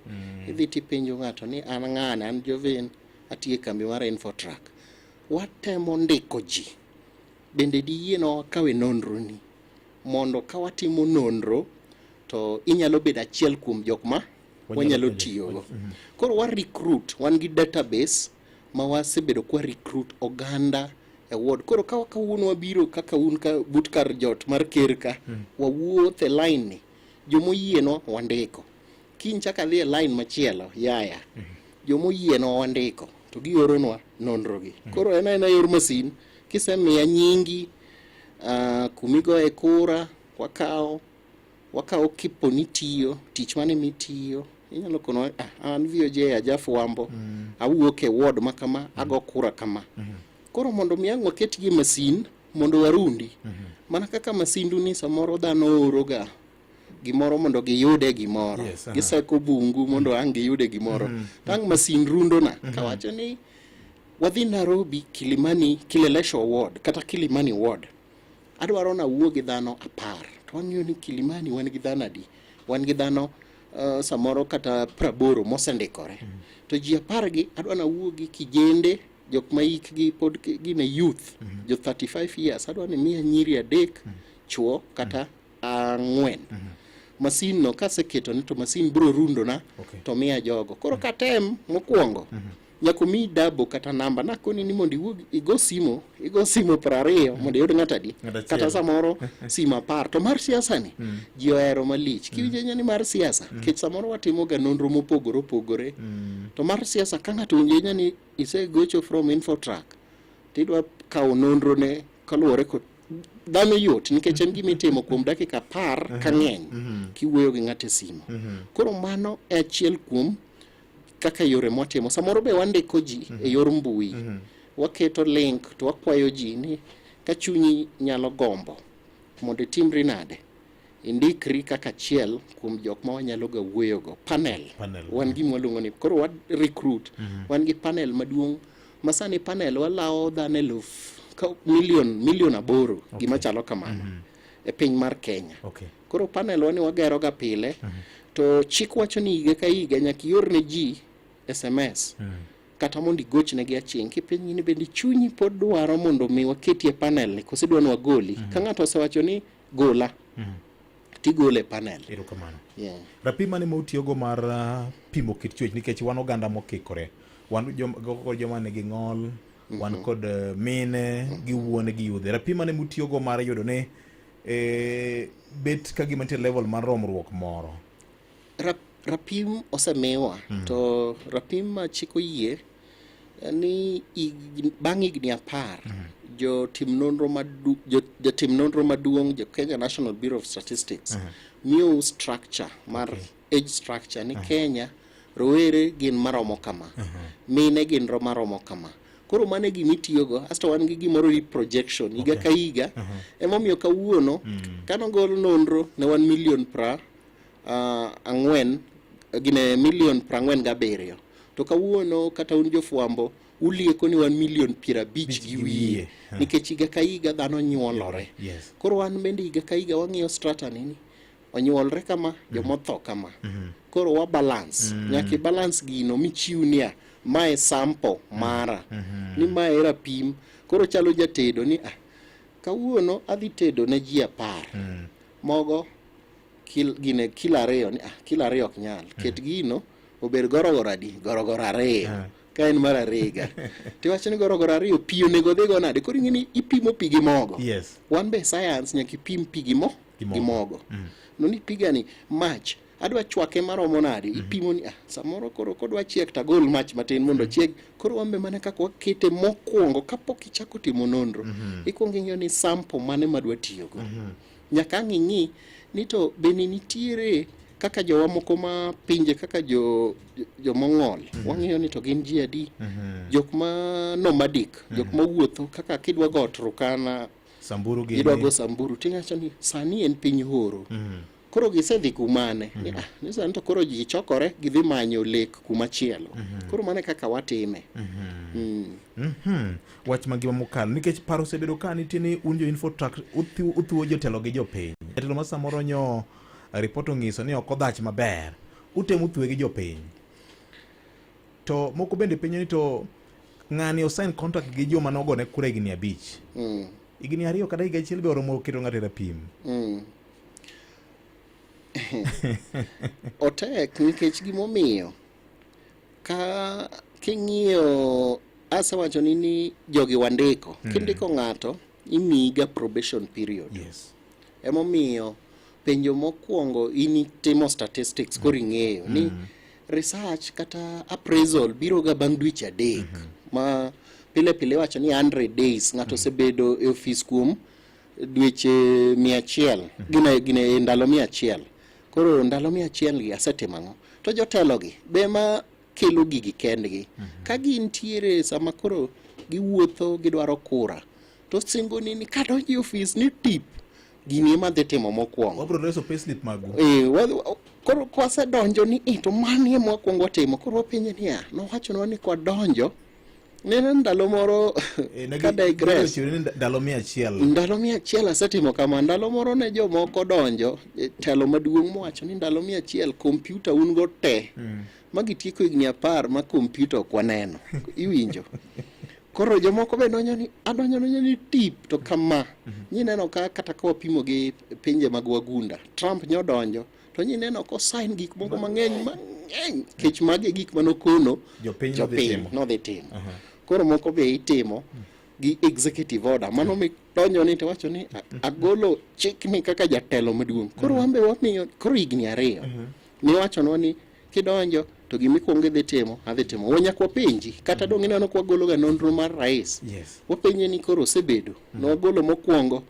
idhi tipenjo ng'ato ni an ng'ane an Joven atiye kambi mar Infotrack. Watemo ndiko ji bende diyieno kawe nonro ni mondo ka watimo nonro to inyalo bedo achiel kuom jok ma wanyalo tiyogo. Koro wa recruit wan gi database ma wasebedo kwa recruit oganda e ward. Koro ka kawuono wabiro kaka un ka but kar jot mar ker ka wawuothe line ni jomoyieno wandiko kiny chaka dhi e line machielo yaya jomoyieno wandiko to gioronwa nonro gi. Koro en yor masin kisemiya nyingi kumigo e kura wakao kipo nitiyo tich mane mitiyo inyalo kono an VOJ ajafwambo awuok e ward makama ago kura kama. Koro mondo miang' waket gi masin mondo warundi mana kaka masindu ni samoro dhano oroga gimoro mondo giyude gimoro. Giseko bungu mondo ang giyude gimoro. Tang masin rundo na kawacho ni wadhi Nairobi, Kilimani, Kileleshwa Ward kata Kilimani Ward. Adwaro na wuo gi dhano 10. To wang'iyo ni Kilimani wan gi dhano adi? Wan gi dhano samoro kata 80 mosendikore. To ji 10 gi adwa na wuo gi kijende, jok ma hikgi pod gin youth, jo 35 years. Adwa ni miya nyiri 3 chuo kata 4. Masin no kaseketo ni to masin bro rundo na to miya jogo. Koro katem mokwongo nyako mi dabo kata namba na koni ni mondi wuog igo simo 20 mondo yud ng'atadi kata samoro simo 10 to mar siasa ni ji ohero malich kiwinjo ni mar siasa kech samoro watimo ga nonro mopogore to mar siasa ka ng'ato winjo ni isegocho from Infotrack tidwa kawo nonro ne kaluwore kod dhano yot nikech en gima itimo kuom dakika 10 ka ng'eny kiwuoyo gi ng'ate simo. Koro mano e achiel kuom kaka yore motimo. Samoro be wandiko ji e yor mbui. Waketo link to wakwayo ji ni ka chunyi nyalo gombo mondo timri nade. Indikri kaka achiel kuom jok ma wanyalo ga wuoyogo. Panel. Wan gi mwaluongo ni koro wa recruit. Wan gi panel maduong'. Masani panel walao dhano milion 8 gima chalo kamano e piny mar Kenya. Koro panel wani wagero ga pile to chik wacho ni higa ka higa nyaka ior ne ji SMS kata mondo igochne gi aching kipenji ni bende chunyi pod dwaro mondo mi waketie panel ni koso dwano wagoli ka ng'ato osewacho ni gola tigole panel. Erokamano. Rapim mane mautiyogo mar pimo kit chuech nikech wan oganda mokikore, wan joma nigi ng'ol, wan kod mine gi wuone gi yudhe. Rapim mane mutiyogo mar yudo ne bet ka gima nitie level mar romruok moro. Rapim osemiwa to rapim ma chik oyie ni bang' higni 10 jotim nonro maduong' jo Kenya National Bureau of Statistics miyo structure mar age structure ni Kenya rowere gin maromo kama, mine gin maromo kama. Koro mane gima itiyogo, asto wan gi gimoro ni projection higa ka higa. Emomiyo kawuono kanogol nonro ne 1 million 4 gine million 47 to kawuono kata un jofwambo ulieko ni 1 million 50 gi wiye nikech higa ka higa dhano nyuolore. Koro wan bende higa ka higa wang'iyo strata nini onyuolre kama jomotho kama. Koro wa balance nyaki balance gino michiwnia mae sample mara ni mae rapim. Koro chalo jatedo ni kawuono adhi tedo ne ji 10 mogo gine kila 2 ni kila 2 ok nyal ket gino obed gorogoro adi gorogoro 2 ka en mar 2 tiwacho ni gorogoro 2 pi onego dhi go nade. Koro ing'eni ipimo pi gi mogo. Wan be science nyaka ipim pi gi mogo. No ni pigani mach adwa chwake maromo nade ipimo ni samoro koro kodwa chiek ta gol mach matin mondo chieg. Koro wambe mane kaka wakete mokwongo kapok ichako timo nonro ikwongo ing'iyo ni sample mane madwa tiyogo. Nyaka ng'ing'i ni to bende nitiere kaka jowa moko ma pinje kaka jo mong'ol wang'iyo ni to gin ji adi, jok ma nomadic, jok ma wuotho kaka kidwa go Turkana Samburu gidwa go Samburu ting'acho ni sani en piny horo. Koro gisedhi kumane ni sani to koro ji chokore gidhi manyo lek kumachielo. Koro mane kaka watime. Wach magima mokalo nikech paro osebedo ka nitie ni un jo Infotrack uthuo jotelo gi jopiny. Jatelo ma samoro nyo ripot ong'iso ni ok odhach maber, utemo thuwe gi jopiny. To moko bende penyo ni to ng'ani osign contract gi joma nogone kura higni 5. Higni 2 kata higa 1 be oromo keto ng'ato rapim. Otek nikech gimomiyo ka king'iyo asewacho ni jogi wandiko kindiko ng'ato imiga probation period. Emomiyo penjo mokwongo timo statistics koro ing'eyo ni research kata appraisal biro ga bang' dweche 3 ma pile wacho ni 100 days ng'ato osebedo e office kuom dweche 100 gine ndalo 100. Koro ndalo 100 gi asetimo ang'o to jotelo gi be ma kelo gigi kendgi ka gintiere sama koro giwuotho gidwaro kura to singo ni kadonjo e office ni tip gini ema dhi timo mokwongo. Wabro loso payslip magu. Koro kwase donjo ni to manie mokwongo timo, koro wapenje niya, nowachonwa ni kwa donjo nene ndalo moro ka digress ndalo 100 ndalo 100 asetimo kama. Ndalo moro ne jomoko donjo telo maduong' mowacho ni ndalo 100 kompyuta un go te magitieko higni 10 ma kompyuta ok waneno. Iwinjo? Koro jomoko be adonjo ni tip to kama nyineno kata ka wapimo gi pinje mag wagunda, Trump nyodonjo to nyineno ko sign gik moko mang'eny kech mage gik manokono jopiny no dhi timo. Koro moko be itimo gi executive order mano mi donjo ni to wacho ni agolo chik ni kaka jatelo maduong'. Koro wambe wamiyo koro higni 2 ni wachonwa ni kidonjo to gimikwongo dhi timo adhi timo wanyakwa penji kata dong' ineno kwa golo ga nonro mar rais. Wapenje ni koro osebedo nogolo mokwongo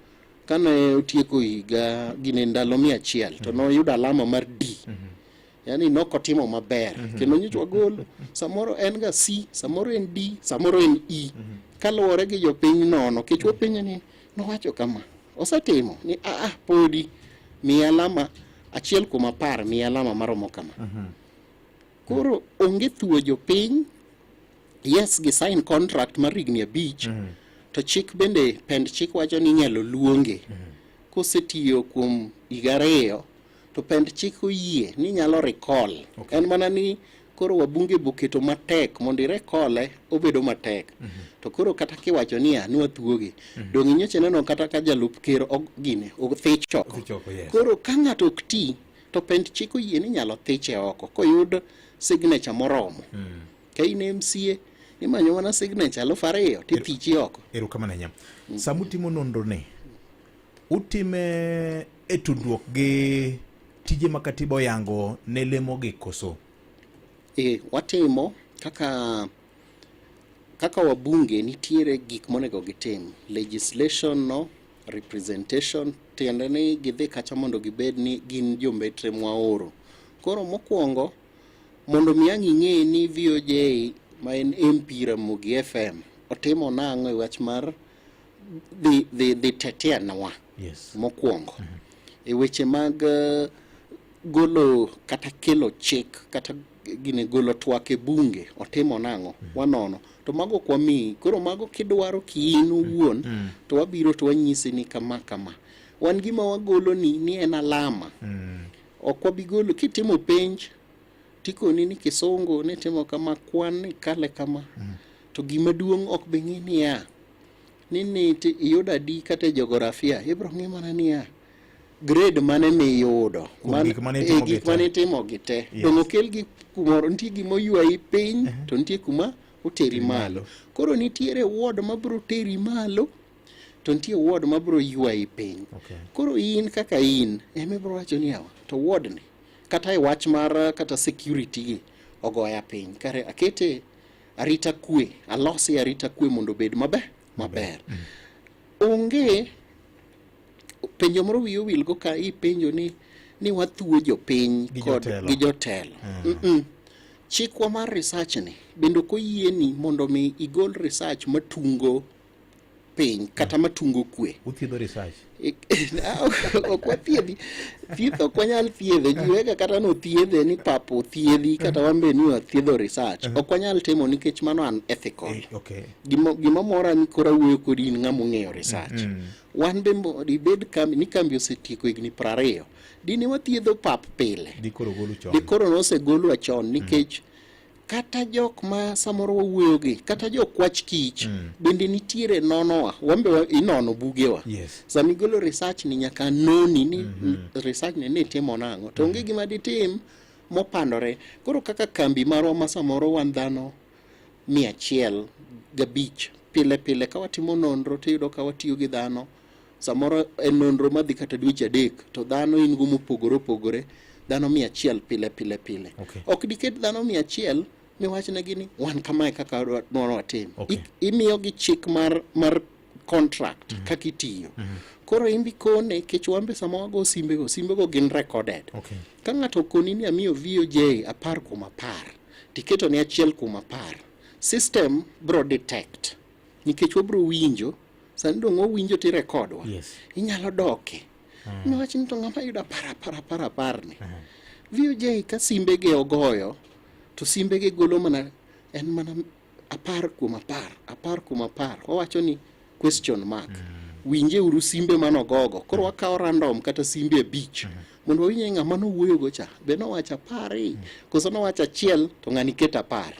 kane otieko higa gine ndalo 100 to noyudo alama mar D. Yani nokotimo maber kendo nyochwa golo samoro en ga C, samoro en D, samoro en E kaluwore gi jopiny nono. Kech wapenje ni nowacho kama osetimo ni podi mi alama 1/10 mi alama maromo kama. Koro onge thuo jopiny yes gi sign contract mar higni 5 to chik bende pend chik wacho ni inyalo luonge kosetiyo kuom higa 2 to pend chik oyie ni nyalo recall. En mana ni koro wabunge boketo matek mondo irekole obedo matek. To koro kata kiwacho ni nwathuoge dong' inyoche neno kata ka jalup ker gine othich oko. Koro ka ng'ato ok ti to pend chik oyie ni nyalo thiche oko koyud signature moromo. Ka in MCA imanyo mana signature 2,000 tithichi oko. Erokamano nyam. Samutimo nonro ne utime tudruok gi tije makatiba yango ne lemo gi koso? Watimo kaka wabunge nitiere gik monego gitim. Legislation no, representation, tiende ni gidhi kacha mondo gibed ni gin jombetre mwaoro. Koro mokwongo mondo miyang' ing'e ni VOJ ma en MP Ramogi FM otimo nang'o e wach mar dhi teteanwa mokwongo e weche mag golo kata kelo chik kata gine golo twak e bunge otimo nang'o wanono. To mago kwa mi koro mago kidwaro kiin owuon to wabiro to wanyisi ni kama wan gima wagolo ni en alama. Ok wabigolo kitimo penj tikoni ni Kisungu ni timo kama, kwan ni kale kama. To gima duong' ok bing'i niya ni iyudo adi kata geografia ibro ng'i mana niya grade mane miyudo gik mane timo gite. Dong' okel gi kumoro nitie gima oywayi piny to nitie kuma oteri malo. Koro nitiere ward mabro teri malo to nitie ward mabro ywayi piny. Koro in kaka in emibro wacho ni yawa to ward ni kata e wach mar kata security gi ogoya piny kare akete arita kwe, alosi arita kwe mondo bed maber. Onge penjo moro wiyo wil go ka ipenjo ni wathuo jopiny gi jotelo. Chikwa mar research ni bendo koyieni mondo mi igol research matungo piny kata matungo kwe. Uthiedho research? Ok wathiedhi. Thieth ok wanyal thiedhe. Jiwega kata no thiedhe ni papo thiedhi kata wambe ni wathiedho research. Ok wanyal timo nikech mano unethical. Gima mora ni kora wuoyo kodi ng'amo ng'eyo research. Wan bembo dibed ni kambi osetieko higni 20. Dine wathiedho pap pile. Dikoro nosegolo chon nikech kata jok ma samoro wawuoyogi kata jok wach kich bende nitiere nonowa wambe inono bugewa. Samigolo research ni nyaka noni ni research ni timo nang'o to onge gima ditim mopandore. Koro kaka kambi marwa ma samoro wan dhano 105 pile ka watimo nonro tiyudo ka watiyo gi dhano samoro en nonro madhi kata dweche 3 to dhano in go mopogore dhano 100 pile. Ok diket dhano 100 miwachne gini wan kamae kaka nono watim. Imiyo gi chik mar contract kakitiyo. Koro imbi kone kech wambe sama wago simbego gin recorded. Ka ng'ato koni ni amiyo VOJ 10/10 tiketo ni 1/10 system bro detect nikech wabro winjo sani dong' owinjo ti rekodwa. Inyalo doke Niwach ni to ng'ama yudo apar ni. VOJ ka simbe ge ogoyo, to simbe ge golo mana, en mana apar kuom apar. Wawacho ni question mark. Winje uru simbe manogogo. Koro wakao random kata simbe 5. Mondo winje ng'ama nowuoyo go cha. Be nowacho 10. Koso nowacho 1 to ng'ani keto 10.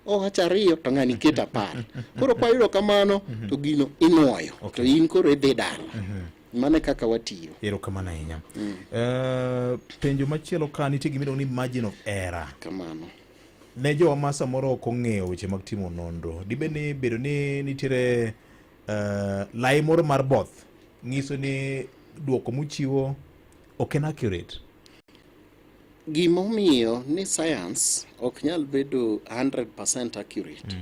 Owacho 2 to ng'ani keto 10. Koro kwayudo kamano to gino inuoyo. To in koro idhi dala. Mane kaka watiyo. Erokamano ahinya. Penjo machielo ka nitie gimiluongo ni margin of error. Kamano. Ne jowa ma samoro ok ong'eyo weche mag timo nonro, dibeni bedo ni nitiere lai moro mar both ng'iso ni duoko mochiwo ok en accurate. Gimomiyo ni science ok nyal bedo 100% accurate.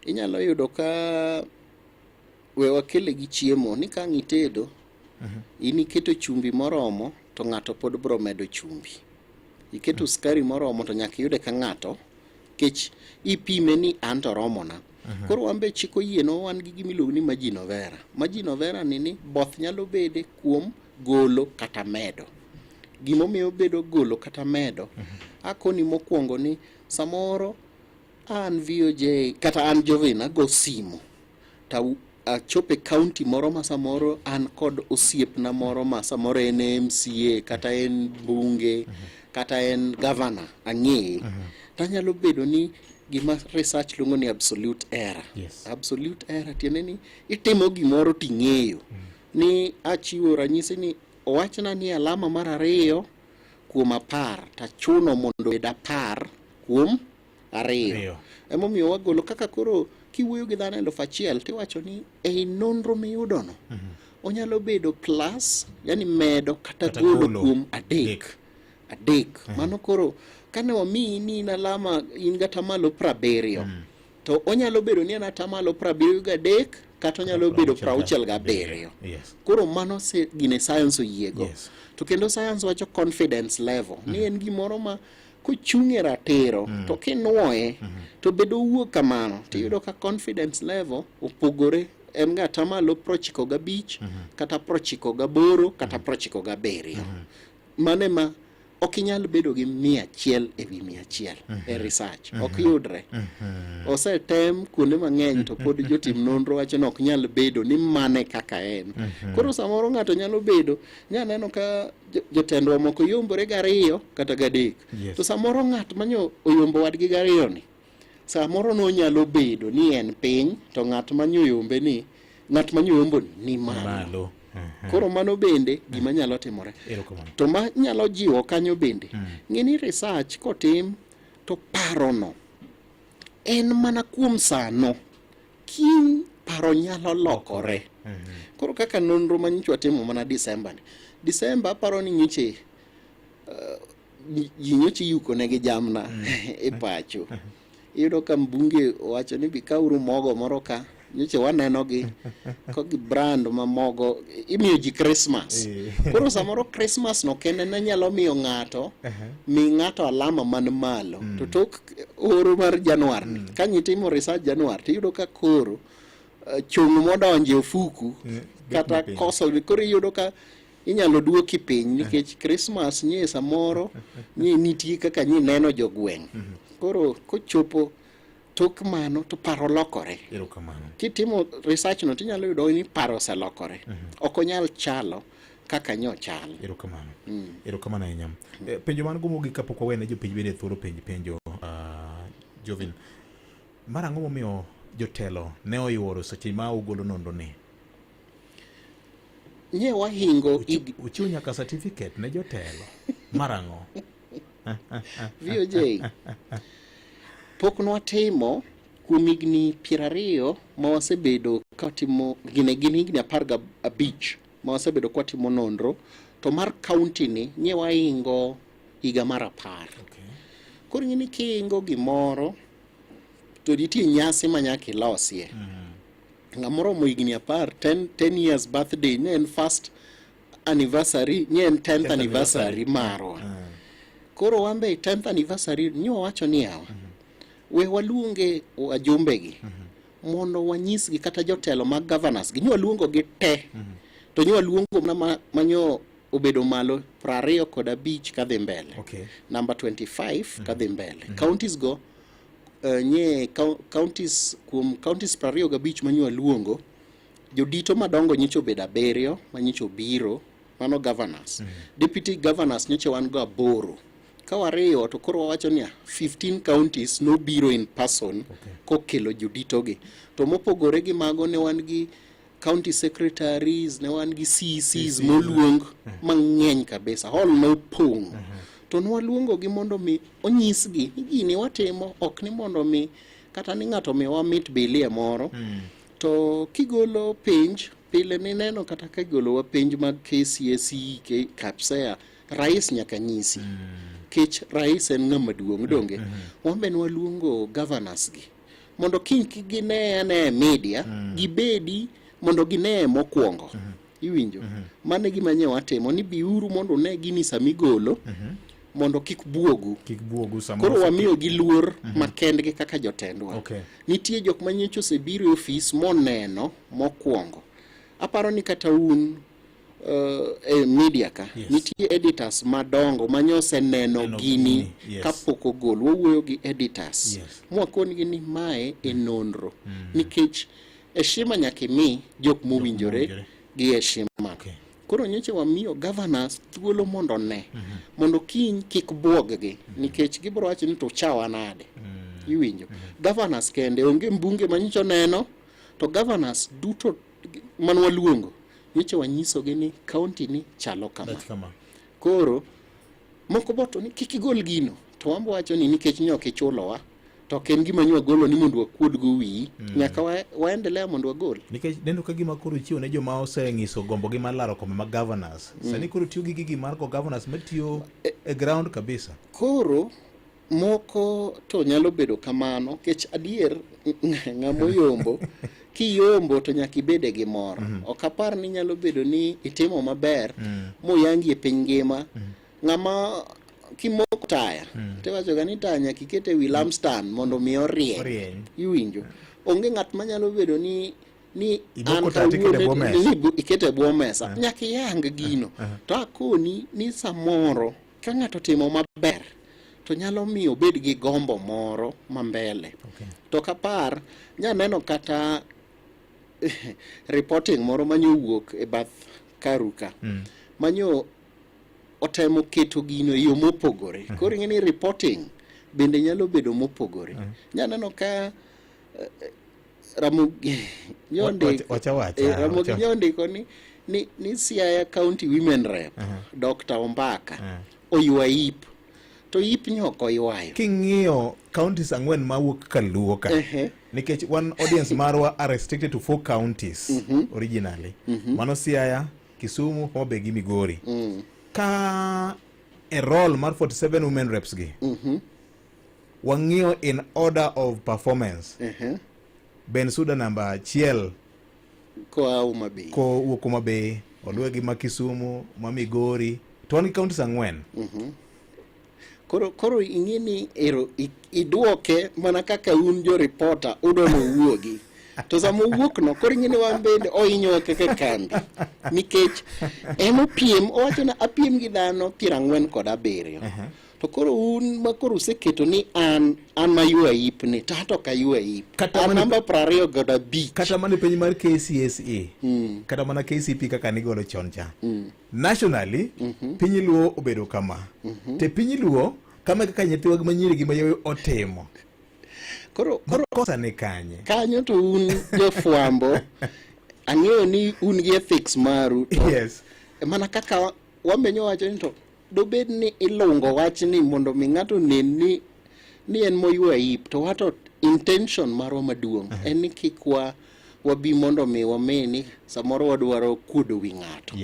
Inyalo yudo ka we wakele gi chiemo ni ka ng'itedo ini keto chumbi moromo to ng'ato pod bro medo chumbi. Iketo skari moromo to nyaka yude ka ng'ato kech ipime ni anto romona. Koro wambe chiko yieno wan gi gimiluongo ni margin of error. Margin of error ni both nyalo bede kuom golo kata medo. Gimomiyo bedo golo kata medo akoni mokwongo ni samoro an VOJ kata an Jovin ago simu ta chope county moro ma samoro an kod osiepna moro ma samoro en MCA kata en bunge kata en governor ang'e tanyalo bedo ni gima research luongo ni absolute error. Absolute error tiende ni itimo gimoro ting'eyo ni achiwo ranyisi ni owachna ni alama mar 2 kuom 10 tachuno mondo bed 10 kuom 2. Emomiyo wagolo kaka koro kiwuoyo gi dhano 1,000 tiwacho ni ei nonro miyudo no onyalo bedo plus yani medo kata golo kuom 3. Mano koro kane wamiyi ni in alama in gata malo 70 to onyalo bedo ni en atamalo 73 kata onyalo bedo 67. Koro mano se gine science oyiego. To kendo science wacho confidence level ni en gimoro ma kochung'e ratiro to kinuoye to bedo wuok kamano tiyudo ka confidence level opogore en ga atamalo 95 kata 98 kata 97. Mane ma ok inyal bedo gi 100 ewi 100 e research ok yudre. Osetem kuonde mang'eny to pod jotim nonro wacho ni ok nyal bedo ni mane kaka en. Koro samoro ng'ato nyalo bedo nyaneno ka jotendwa moko yombore gi 2 kata gi 3 to samoro ng'at manyo oyombo wadgi gi 2 ni samoro no nyalo bedo ni en piny to ng'at manyo yombe ni ng'at manyo yombo ni malo. Koro mano bende gima nyalo timore. To ma nyalo jiwo kanyo bende ng'eni research kotim to paro no en mana kuom sano kin paro nyalo lokore. Koro kaka nonro manyichwa timo mana December paro ni nyiche nyochi yuko ne gi jamna e pacho. Iyudo ka mbunge wacho ni bikauru mogo moro ka nyoche waneno gi ko gi brand ma mogo imiyo ji Christmas. Koro samoro Christmas no kende ne nyalo miyo ng'ato mi ng'ato alama man malo to tok oro mar Januar ka nyitimo research Januar tiyudo ka koro chung modonje ofuku kata koso koro iyudo ka inyalo duoki piny nikech Christmas nye samoro nye nitie kaka nye neno jogweng'. Koro kochopo tok mano to paro lokore. Kitimo research no tinyalo yudo ni paro oselokore. Ok onyal chalo kaka nyo chalo. Erokamano ahinya. Penjo man gomo gi kapok wawene jopiny bende thuolo penjo Jovin. Marang'o momiyo jotelo ne oyuoro seche ma ugolo nonro ni? Nye wahingo uchiwo nyaka certificate ne jotelo. Marang'o? VOJ pok nwatimo kuom higni 20 ma wasebedo katimo gine higni 15 ma wasebedo kwatimo nonro to mar county ni nye wahingo higa mar 10. Koro ng'ini kihingo gimoro to nitie nyasi ma nyaka ilosie. Ng'amoro mo higni 10 years birthday ne en first anniversary nye en 10th anniversary marwa. Koro wambe 10th anniversary nyo wacho ni yawa we waluonge wajumbe gi mondo wanyisgi kata jotelo mag governors gi nyo waluongo gi te to nyo waluongo mana manyo obedo malo 25 kadhi mbele. Okay. Number 25 kadhi mbele. Counties go counties 25 manyo waluongo jodito madongo nyicho obedo 7 manyicho biro, mano governors. Deputy governors nyicho wan go 8. Ka wariyo to koro wawacho ni 15 counties no biro in person kokelo jodito gi. To mopogore gi mago ne wan gi county secretaries, ne wan gi CCs moluong mang'eny kabisa, hall no pong. To nwaluongo gi mondo mi onyisgi ni gini watimo, ok ni mondo mi kata ni ng'ato miwa mit bilie moro. To kigolo penj pile ni neno kata kigolo wa penj mag KCSE, KPSEA, rais nyaka nyisi. Kech rais en ng'ama duong' donge. Wambe nwaluongo governors gi mondo kiny gine ne media gibedi mondo gine mokwongo. Iwinjo? Mano e gima nyewa timo ni biuru mondo ne gini samigolo mondo kik buogu. Koro wamiyo gi luor makendgi kaka jotendwa. Nitie jok manyicho osebiro e ofis moneno mokwongo. Aparo ni kata un media ka nitie editors madongo manyose neno gini kapok ogol. Wawuoyo gi editors mwakonigi ni mae e nonro nikech heshima nyaka mi jok mowinjore gi heshima. Koro nyoche wamiyo governors thuolo mondo ne mondo kiny kik buog-gi nikech gibro wacho ni to chawa nade. Iwinjo? Governors kende onge mbunge manyicho neno, to governors duto manwaluongo nyoche wanyisogi ni county ni chalo kama. Koro moko boto ni kik igol gino, to wambo wacho ni nikech nyoke ichulowa to ken gima nywa golo ni mondo wakuod go wi nyaka waendelea mondo wagol. Nikech nendo ka gima koro chiwo ne joma oseng'iso gombo gi malaro kombe mag governors. Sani koro tiyo gi gigi mar governors matiyo e ground kabisa. Koro moko to nyalo bedo kamano kech adier ng'amo yombo kiyombo to nyaka ibede gi moro. Ok apar ni nyalo bedo ni itimo maber moyangi e piny ngima. Ng'ama kimoko taya tewacho ga ni taya nyaka ikete wi lampstand mondo mi orieny. Iwinjo? Onge ng'at manyalo bedo ni an ikete bwo mesa. Nyaka iyang gino. To akoni ni samoro ka ng'ato timo maber to nyalo miyo bed gi gombo moro mambele. To kapar nyaneno kata reporting moro manyo wuok e bath Karuka manyo otemo keto gino yo mopogore. Koro ng'eni reporting bende nyalo bedo mopogore. Nyaneno ka Ramogi Nyondiko ni Siaya County Women Rep Dr. Ombaka oywa ip to ip nyoko oywayo. King'iyo counties 4 mawuok Kaluo ka nikech one audience marwa are restricted to 4 counties originally. Mano Siaya, Kisumu, Homa Bay gi Migori. Ka a role mar 47 women reps gi wang'iyo in order of performance. Bensuda namba 1 ko Homa Bay, ko Homa Bay, oluwe gi ma Kisumu, ma Migori, to wan gi counties 4. Koro ing'ini iduoke mana kaka un jo reporter udono wuogi. To samo wuok no koro ing'ini wan bende ohinyowa kaka kambi nikech emopiem owacho na apiem gi dhano 47. To koro un makoro useketo ni an ma yua ip ni tato ka yua ip an namba 25 kata mana penj mar KCSE kata mana KCP kaka nigolo chon cha nationally piny Luo obedo kama te piny Luo kama kaka nyithiwa gi manyiri gi mayowe otimo. Koro kosa ne kanyo to un jofwambo ang'eyo ni un gi ethics maru to mana kaka wamenyo wacho ni to dobed ni ilungo wach ni mondo mi ng'ato nen ni en moywa ip to wato intention marwa maduong' en ni kik wabi mondo mi wameni samoro wadwaro kuodo wi ng'ato.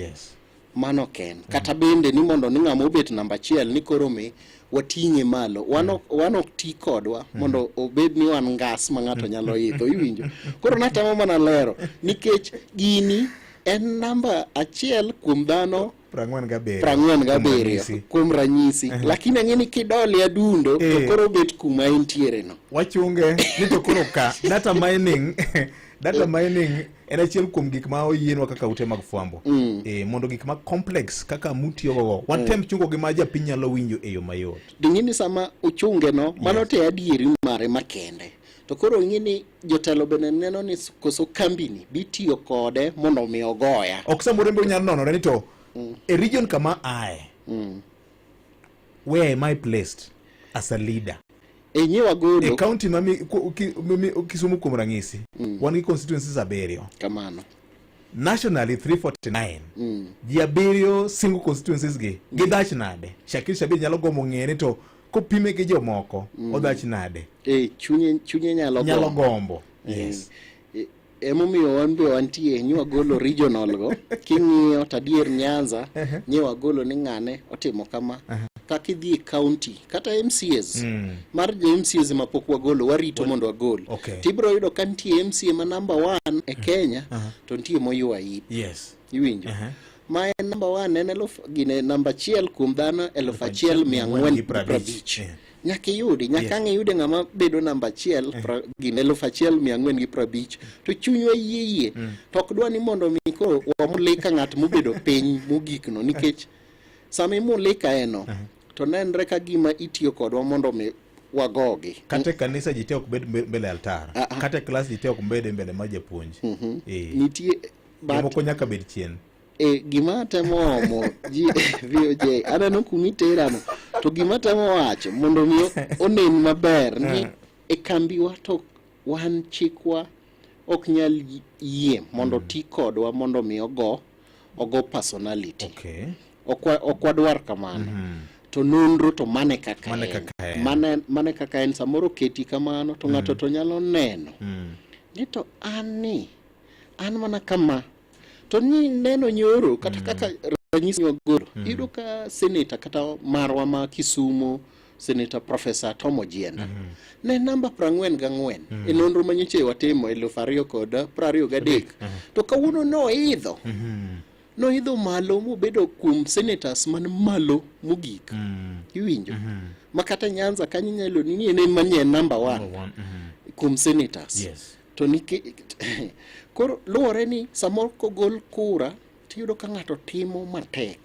Mano ken kata bende ni mondo ni ng'ama obet namba 1 ni koro mi wating'e malo wan ok ti kodwa mondo obed ni wan ngas ma ng'ato nyalo idho. Iwinjo? Koro natemo mana lero nikech gini en namba 1 kuom dhano 47 kuom ranyisi lakini ang'eni kidole adundo to koro bet kuma entiere no wachunge ni to koro ka data mining en achiel kuom gik ma oyienwa kaka ute mag fwambo mondo gik ma complex kaka mutiyogo watem chungo gi ma japiny nyalo winjo e yo mayot. Ding'ini sama uchunge no mano te adieri mare makende to koro ing'ini jotelo bende neno ni koso kambini bitiyo kode mondo mi ogoya ok samorembe unyalo nono ni to a region kama where am I placed as a leader enyewa golo e county Kisumu kuom ranyisi wan gi constituencies 7 kamano nationally 349 ji 7 single constituencies gi gidach nade Shakir Shabir nyalo gomo ng'ere to kopime gi jomoko odach nade chunye nyalo gombo yes emomiyo wan be wantie nyiwa golo regional go king'iyo tadier Nyanza nyiwa golo ni ng'ane otimo kama kaka idhi county kata MCAs mar MCAs mapok wagolo warito mondo wagol tibro yudo ka nitie MCA ma number 1 e Kenya to nitie moyua iwinjo ma number 1 en gine number 1 kuom dhano 1450 nyaka yudi nyaka ng'iyude ng'ama bedo namba 1 gine 1450 to chunywa yie to ok dwa ni mondo mi koro wamulika ng'at mobedo piny mogik no nikech sama imulika eno to nenre ka gima itiyo kodwa mondo mi wagogi kata kanisa jite ok bed mbele altar kata class jite ok bed mbele ma japuonj nitie moko nyaka bed chien gima temo mo VOJ aneno kumitera no to gima temo wacho mondo mi onen maber ni e kambiwa to wan chikwa ok nyal yie mondo ti kodwa mondo mi ogo personality ok wadwar kamano to nonro to mane kaka en samoro keti kamano to ng'ato to nyalo neno ni to an mana kama to ni neno nyoro kata kaka ranyisi nyogoro iyudo ka senator kata marwa ma Kisumu senator Professor Tom Ojienda ne namba 44 e nonro manyiche watimo 2023 to kawuono noidho malo mobedo kuom senators man malo mogik iwinjo makata Nyanza kanyo nyalo ni en manye number 1 kuom senators to koro luore ni samoro kogol kura tiyudo ka ng'ato timo matek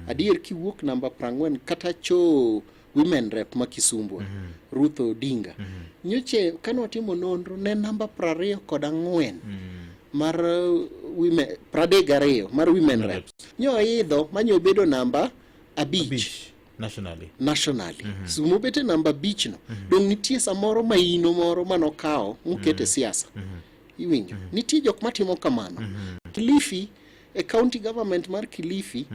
adier kiwuok namba 40 kata cho women rep ma Kisumbwa Ruth Odinga nyoche kano timo nonro ne namba 24 mar women 32 mar women reps nyo idho manyo bedo namba 5 nationally sumo bete namba 5 no dong nitie samoro maino moro manokao mukete siasa iwinjo nitie jok matimo kamano Kilifi e county government mar Kilifi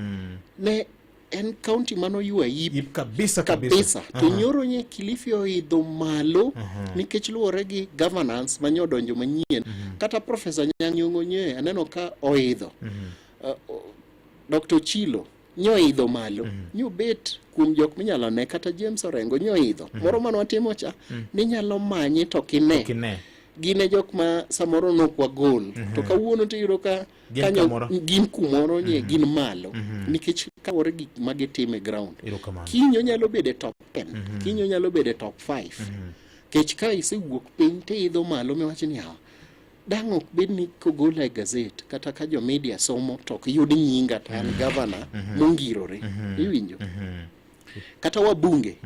ne en county mano yua yip kabisa to nyoro nye Kilifi oidho malo nikech luore gi governance manyodonjo manyien kata Professor Nyang'yongo nye aneno ka oidho Dr. Chilo nyoidho malo nyobet kuom jok minyalo ne kata James Orengo nyoidho moro mano watimo cha ni nyalo manye to kine gine jok ma samoro nokwa gol to kawuono tiyudo ka kanyo gin kumoro nye gin malo nikech kawore gik magitime ground kinyo nyalo bede top 10 kinyo nyalo bede top 5 kech ka isewuok piny teidho malo miwacho ni dang' ok bed ni kogola e gazet kata ka jo media somo to ok yud nyinga tan governor mongirore iwinjo kata wabunge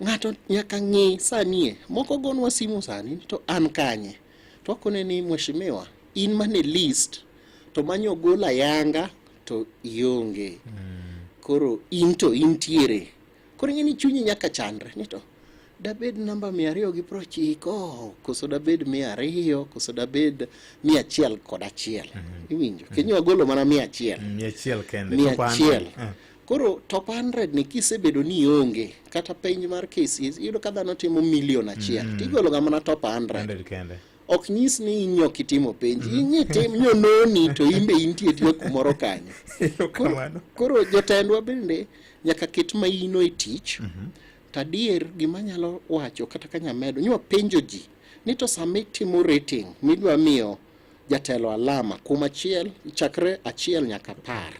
ng'ato nyaka ng'i sanie moko gonwa simu sani to an kanye to akone ni mheshimiwa in mane list to manyo gola yanga to ionge koro intiere koro ng'eni chunyi nyaka chandre ni to dabed namba 290 koso dabed 200 koso dabed 101 iwinjo kenyo golo mana 100 kende 100 koro top 100 ni kisebedo ni onge kata penj mar cases iyudo ka dhano timo 1,000,000 tigolo ga mana top 100 kende ok nyis ni inyo kitimo penj inyitim nyononi to imbe intie tiyo kumoro kanyo koro jotendwa bende nyaka ket maino e tich tadier gima nyalo wacho kata kanyamedo nywa penjo ji ni to sami timo rating midwa miyo jatelo alama kuma chiel chakre achiel nyaka 10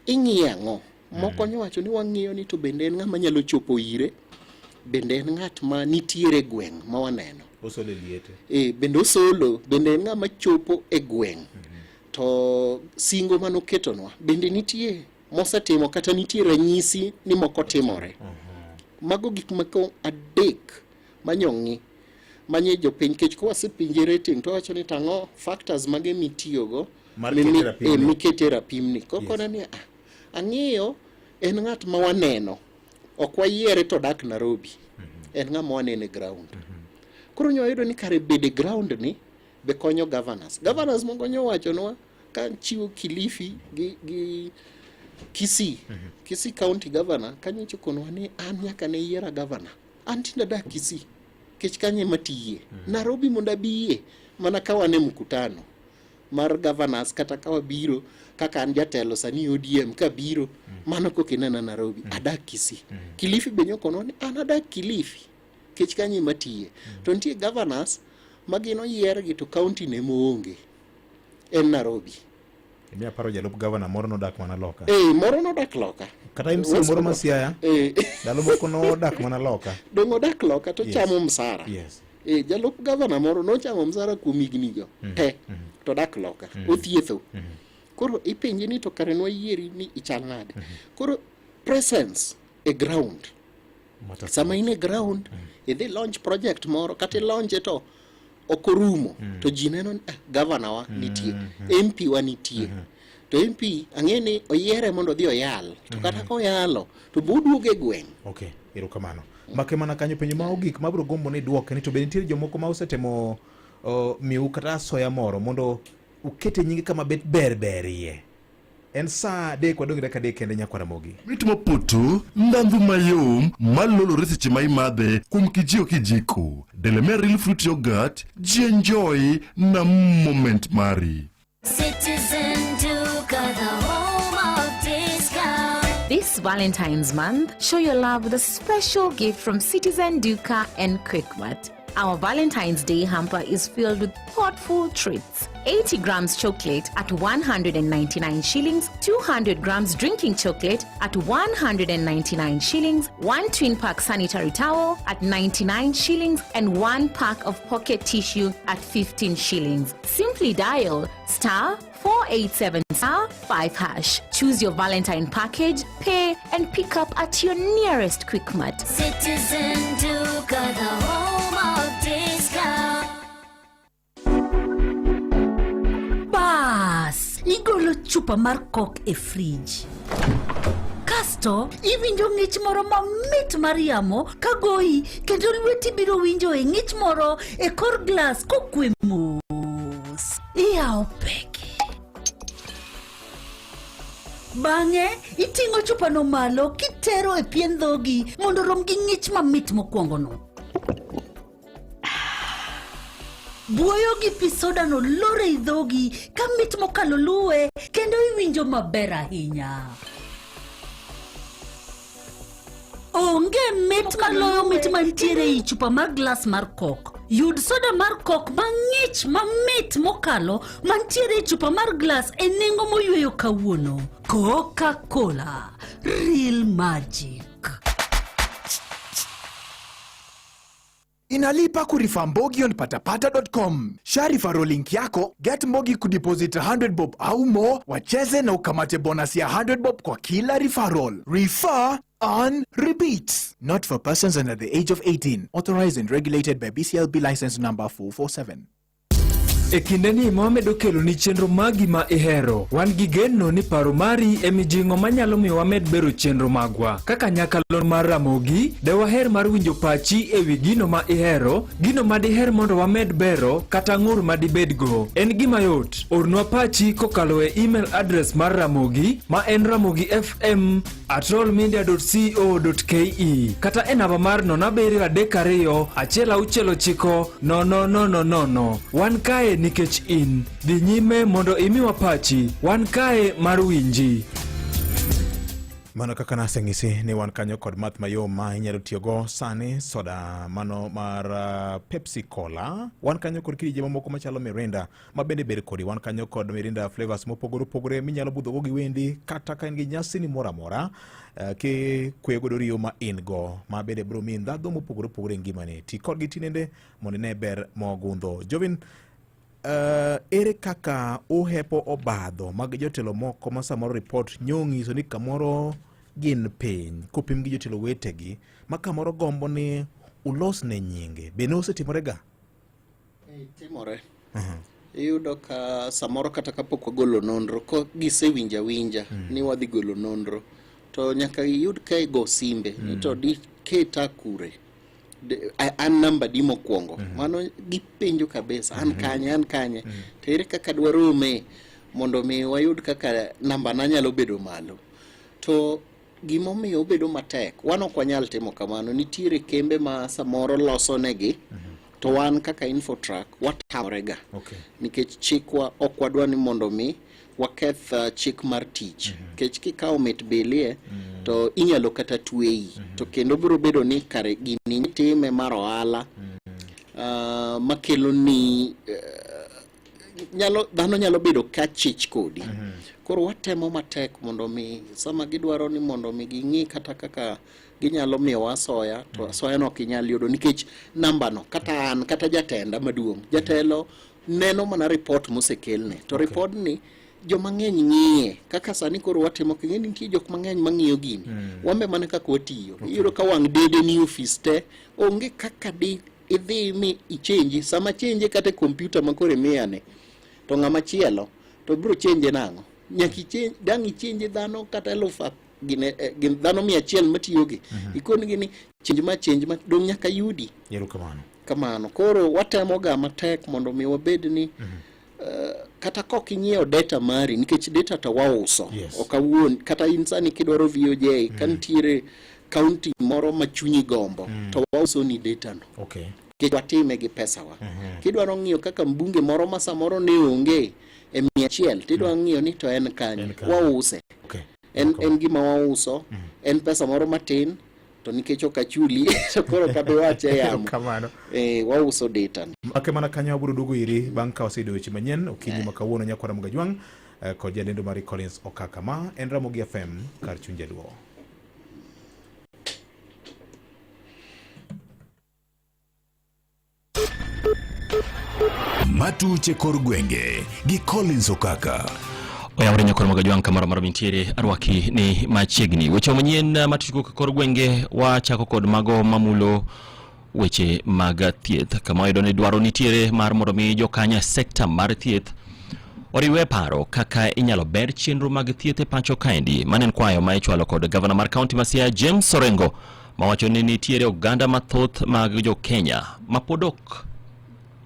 ing'iyo ang'o? Moko nyowacho ni wang'iyo ni to bende en ng'ama nyalo chopo ire, bende en ng'at ma nitiere gweng' ma waneno. Osolo liete. Bende osolo, bende en ng'ama chopo e gweng'. To singo manoketonwa bende nitie mosetimo kata nitie ranyisi ni moko timore. Mago gik moko adek manyong'i manye jopiny kech kwa sepinje rating to wacho ni tang'o factors mage mitiyogo mikete rapimni. Koko ni ang'iyo en ng'at ma waneno, ok wayiere to dak Nairobi, en ng'ama waneno e ground. Koro nyoyudo ni kare bede ground ni be konyo governors moko nyowachonwa ka chiwo Kilifi gi Kisii Kisii County Governor kanyicho konwa ni an nyaka ne yiera governor, an tinda dak Kisii kech kanye matiye Nairobi mondo abiye mana ka wane mkutano mar governors kata ka wabiro kaka an jatelo sani ODM ka biro mano kokinena Nairobi adak Kisii. Kilifi be nyokonwa ni an adak Kilifi kech kanye matiye. To nitie governors magino yier gi to county ne moonge en Nairobi. Mia paro jalup governor moro no dak mana Loka. Moro no dak Loka. Kata imse moro ma Siaya. Dalo moko no dak mana Loka. Dongo dak Loka to chamo msara. Yes. Jalup governor moro no chamo msara kuom higni go. To dak Loka. Othietho. Koro ipenje ni to kare no yieri ni ichal nade. Koro presence e ground. Sama in e ground, idhi launch project moro kata launch to okorumo to ji neno governor wa nitie, MP wa nitie. To MP ang'eni oyiere mondo dhi oyal, to kata ko yalo to boduoge gweng'. Okay, erokamano. Make mana kanyo penjo ma ogik mabro gombo ni duoke ni to be nitie jomoko ma osetemo miu kata soya moro mondo ukete nyingi kama bet berberie. En saa dek wadongi daka dek kende Nyakwara Mogi. Mitmo putu, ndandhu mayom, malolo resiche maimadhe, kum kijio kijiko. Delamere real fruit yogurt, enjoy na moment mari. Citizen Duka, the home of discount. This Valentine's month, show your love with a special gift from Citizen Duka and Quickmart. Our Valentine's Day hamper is filled with thoughtful treats. 80 grams chocolate at 199 shillings, 200 grams drinking chocolate at 199 shillings, 1 twin pack sanitary towel at 99 shillings, and 1 pack of pocket tissue at 15 shillings. Simply dial star 487 star 5 hash. Choose your Valentine package, pay, and pick up at your nearest Quickmart. Citizen Duka, the home of discount. Bas, igolo chupa mar Coke e fridge. Kasto, iwinjo ng'ich moro mamit mar yamo kagoi kendo lweti biro winjo e ng'ich moro e kor glass kokwe mos. Iyao peke. Bang'e, iting'o chupa no malo kitero e pien dhogi mondo rom gi ng'ich mamit mokwongo no. Buoyo gi pi soda no lore i dhogi ka mit mokalo luwe kendo iwinjo maber ahinya. Onge mit maloyo mit mantiere i chupa mar glass mar Coke. Yud soda mar Coke mang'ich mamit mokalo mantiere i chupa mar glass e nengo moyweyo kawuono. Coca-Cola, real magic. Inalipa kurifa Mbogi on patapata.com. Sharifa link yako, get Mbogi kudeposit 100 bob au more, wacheze na ukamate bonus ya 100 bob kwa kila referral. Refer on repeat. Not for persons under the age of 18. Authorized and regulated by BCLB license number 447. E kindeni Mohamed okelo ni chenro magi ma ihero. Wan gi geno ni paro mari e mijingo manyalo miyo wamed bero chenro magwa. Kaka nyakalon mar Ramogi, de waher mar winjo pachi e wi gino ma ihero, gino ma diher mondo wamed bero, kata ng'ur ma dibedgo. En gima yot. Ornwa pachi kokalo e email address mar Ramogi, ma en ramogifm@rollmedia.co.ke, kata e namba mar 0732169000. Wan kae nikech in. Dhi nyime mondo imiwa pachi. Wan kae mar winji. Mano kaka naseng'isi ni wan kanyo kod math mayom ma inyalo tiyogo sani, soda mano mar Pepsi Cola. Wan kanyo kod kidije mamoko machalo Mirinda ma bende ber kodi. Wan kanyo kod Mirinda flavors mopogore opogore minyalo budhogo gi wendi kata ka in gi nyasi ni moro amora. Ki kwegodo riyo ma in go ma bende bro mi ndhadho mopogore opogore ngimani. Ti kodgi tinende mondo ne ber mogundho. Jovin, ere kaka uhepo obadho mag jotelo moko ma samoro report nyong'iso ni kamoro gin piny kopim gi jotelo wetegi ma kamoro gombo ni ulos ne nyinge. Bende osetimore ga? Timore. Iyudo ka samoro kata kapok wagolo nonro ko gisewinja ni wadhi golo nonro to nyaka iyud ka igo simbe ni to di keta kure an namba di mokwongo mano gipenjo kabisa an kanye to ere kaka dwarome mondo mi wayud kaka namba na nyalo bedo malo. To gimomiyo obedo matek wan ok wanyal timo kamano. Nitiere kembe ma samoro loso negi to wan kaka Infotrack watamorega nikech chikwa ok wadwa ni mondo mi waketh chik mar tich. Kech kikawo mit bilie to inyalo kata tweyi to kendo biro bedo ni kare gini time mar ohala makelo ni dhano nyalo bedo ka chich kodi. Koro watemo matek mondo mi sama gidwaro ni mondo mi ging'i kata kaka ginyalo miyo asoya to asoya no kinyal yudo nikech namba no kata an kata jatenda maduong' jatelo neno mana report mosekelne to report ni joma ng'eny ng'iye kaka sani koro watemo king'eni ki jok mang'eny mang'iyo gini wambe mana kaka watiyo. Iyudo ka wang' dede ni office te onge kaka di idhi mi ichenji sama chenje kata kompyuta makore miyane to ng'ama chielo to biro chenje nang'o nyaki chenje dang' ichenje dhano kata elufa gin dhano 100 matiyogi ikoni gini change ma dong' nyaka yudi. Yero kamano koro watemo ga matek mondo mi wabed ni kata kok inyiewo data mari nikech data to wauso okawuon kata insani kidwaro VOJ kantiere county moro machunyi gombo to wauso ni data no watime gi pesa wa. Kidwaro ng'iyo kaka mbunge moro ma samoro ne onge 100 tidwaro ng'iyo ni to en kanye wause en gima wauso en pesa moro matin to nikech okachuli to koro kabiwache yamo wauso data ake mana kanyo wabiro duogo iri bang' ka wasedo weche manyien okinyi ma kawuono nyakwa Ramogi Ajwang' kod jalendo mari Collins Okaka. Ma en Ramogi FM kar chuny jaluo. Matuche kor gwenge gi Collins Okaka. Oyawre nyakwa Ramogi Ajwang' kamaro maro mintiere arwaki ni machiegni. Weche manyien matuche kor gwenge wachako kod mago mamulo weche mag thieth. Kama oyudo ni dwaro nitiere mar mondo mi jokanya sekta mar thieth oriwe paro kaka inyalo ber chenro mag thieth e pacho kaendi. Manen kwayo ma ichwalo kod Governor mar County ma Siaya James Orengo mawacho ni nitiere oganda mathoth mag jo Kenya mapodok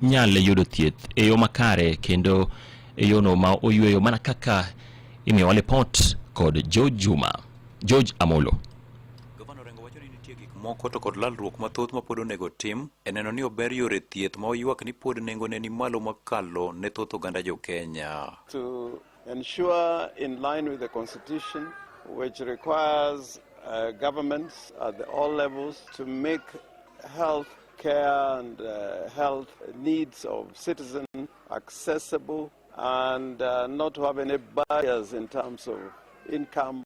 nyalo yudo thieth e yo makare kendo e yono ma oyueyo mana kaka imiyo report kod George Amolo. Moko to kod lalruok mathoth ma pod onego tim eneno ni ober yore thieth ma oyuak ni pod nengone ni malo makalo ne thoth oganda jo Kenya. To ensure in line with the constitution which requires governments at all levels to make health care and health needs of citizens accessible and not to have any barriers in terms of income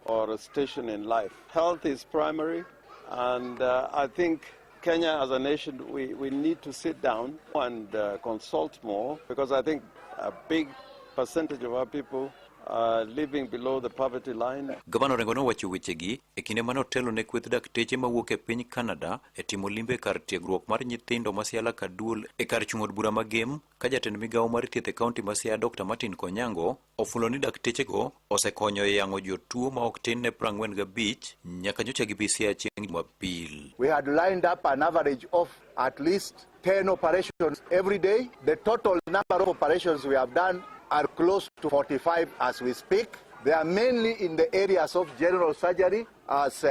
or a station in life. Health is primary. And I think Kenya as a nation, we need to sit down and consult more because I think a big percentage of our people are living below the poverty line. Governor Orengo nowacho wechegi e kinde mane otelo ne kweth dakteche mawuok e piny Canada e timo limbe kar tiegruok mar nyithindo ma Siaya Kaduol e kar chung od bura magem ka jatend migawo mar thieth e kaunti ma Siaya Dr. Martin Konyango ofulo ni daktechego osekonyo e yango jotuo ma ok tin ne 45 nyaka nyocha gibi Siaya chieng' Jumapil. We had lined up an average of at least 10 operations every day. The total number of operations we have done are close to 45 as we speak. They are mainly in the areas of general surgery, as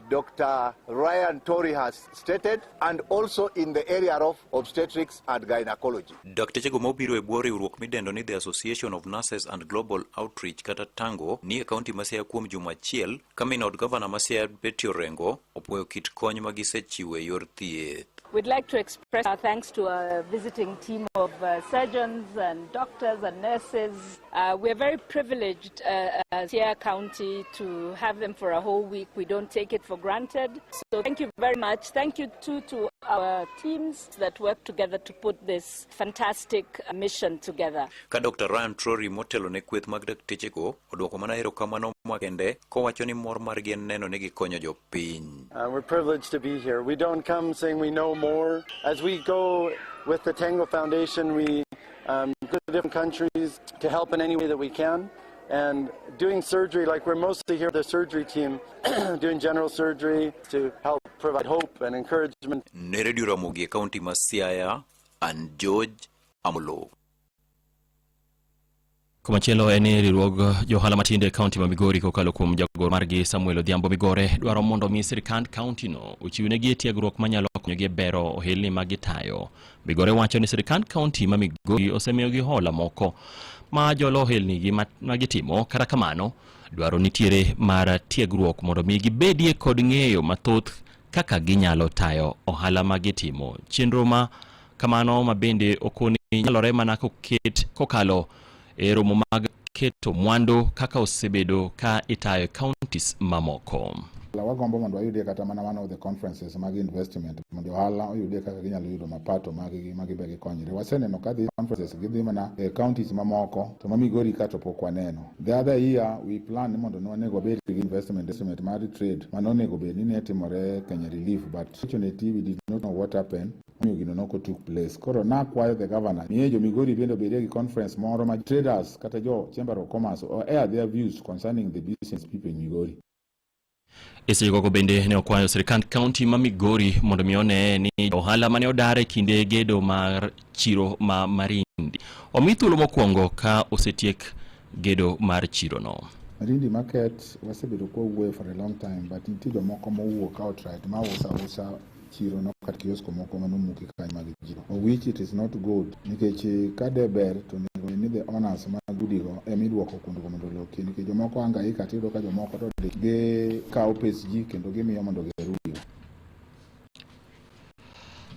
Dr. Ryan Tory has stated, and also in the area of obstetrics and gynecology. Dr. Chego mobiro e bwo riwruok midendo ni the Association of Nurses and Global Outreach kata Tango ni e kaunti ma Siaya kuom juma achiel ka Minot Governor ma Siaya Betty Orengo opuoyo kit kony ma gisechiwo e yor thieth. We'd like to express our thanks to our visiting team of surgeons and doctors and nurses. We're very privileged as Siaya County to have them for a whole week. We don't take it for granted. So thank you very much. Thank you too to our teams that work together to put this fantastic mission together. Ka Dr. Ryan Tory motelo ne kweth mag daktechego odwoko mana erokamano makende kowacho ni mor margi en neno ni gikonyo jopiny. We're privileged to be here. We don't come saying we know more. As we go with the Tango Foundation, we go to different countries to help in any way that we can. And doing surgery, like we're mostly here, the surgery team, doing general surgery to help provide hope and encouragement. Ne Radio Ramogi County ma Siaya, and George Amulo. Komachielo en riwruog johala matinde kaunti ma Migori kokalo kuom jagoro margi Samuel Odhiambo Migore dwaro mondo mi sirkand kaunti no ochiwnegi tiegruok manyalo konyogi bero ohelni magitayo. Migore wacho ni sirkand kaunti ma Migori osemiyogi hola moko ma jolo ohelni magitimo, kata kamano dwaro nitiere mar tiegruok mondo mi gibedie kod ng'eyo mathoth kaka ginyalo tayo ohala magitimo. Chenro ma kamano mabende okoni nyalore mana kokalo romo mag keto mwandu kaka osebedo ka itayo counties mamoko. Wagombo mondo ayudie kata mana one of the conferences mag investment mondo ohala oyudie kaka ginyalo yudo mapato magibe gikonyre. Waseneno ka dhi conferences gidhi mana counties mamoko to ma Migori kato pok waneno. The other year we plan mondo nonego bed gi investment mar trade manonego bed ni timore Kenya Relief, but fortunately we did not know what happened. Noko took place. Koro na kwayo the governor miye jo Migori bendo bede gi conference moro ma traders kata jo Chamber of Commerce or air their views concerning the business people in Migori. Isego bende ne okwayo sirkand kaunti ma Migori mondo mione ni ohala mane odare kinde gedo mar chiro ma Marindi omithulo mokwongo ka osetiek gedo mar chiro no. Marindi market wasebedo kwa uwe for a long time, but nitido moko mowuok outright ma usa chiro no kat kiosko moko manumuki kany mag jiro, of which it is not good nikech kadeber to ni the owners ma gudigo emidwoko kundo mondo loki nikech jomoko angaika tido ka jomoko to ge kawo PSG kendo gimiyo mondo geruyo.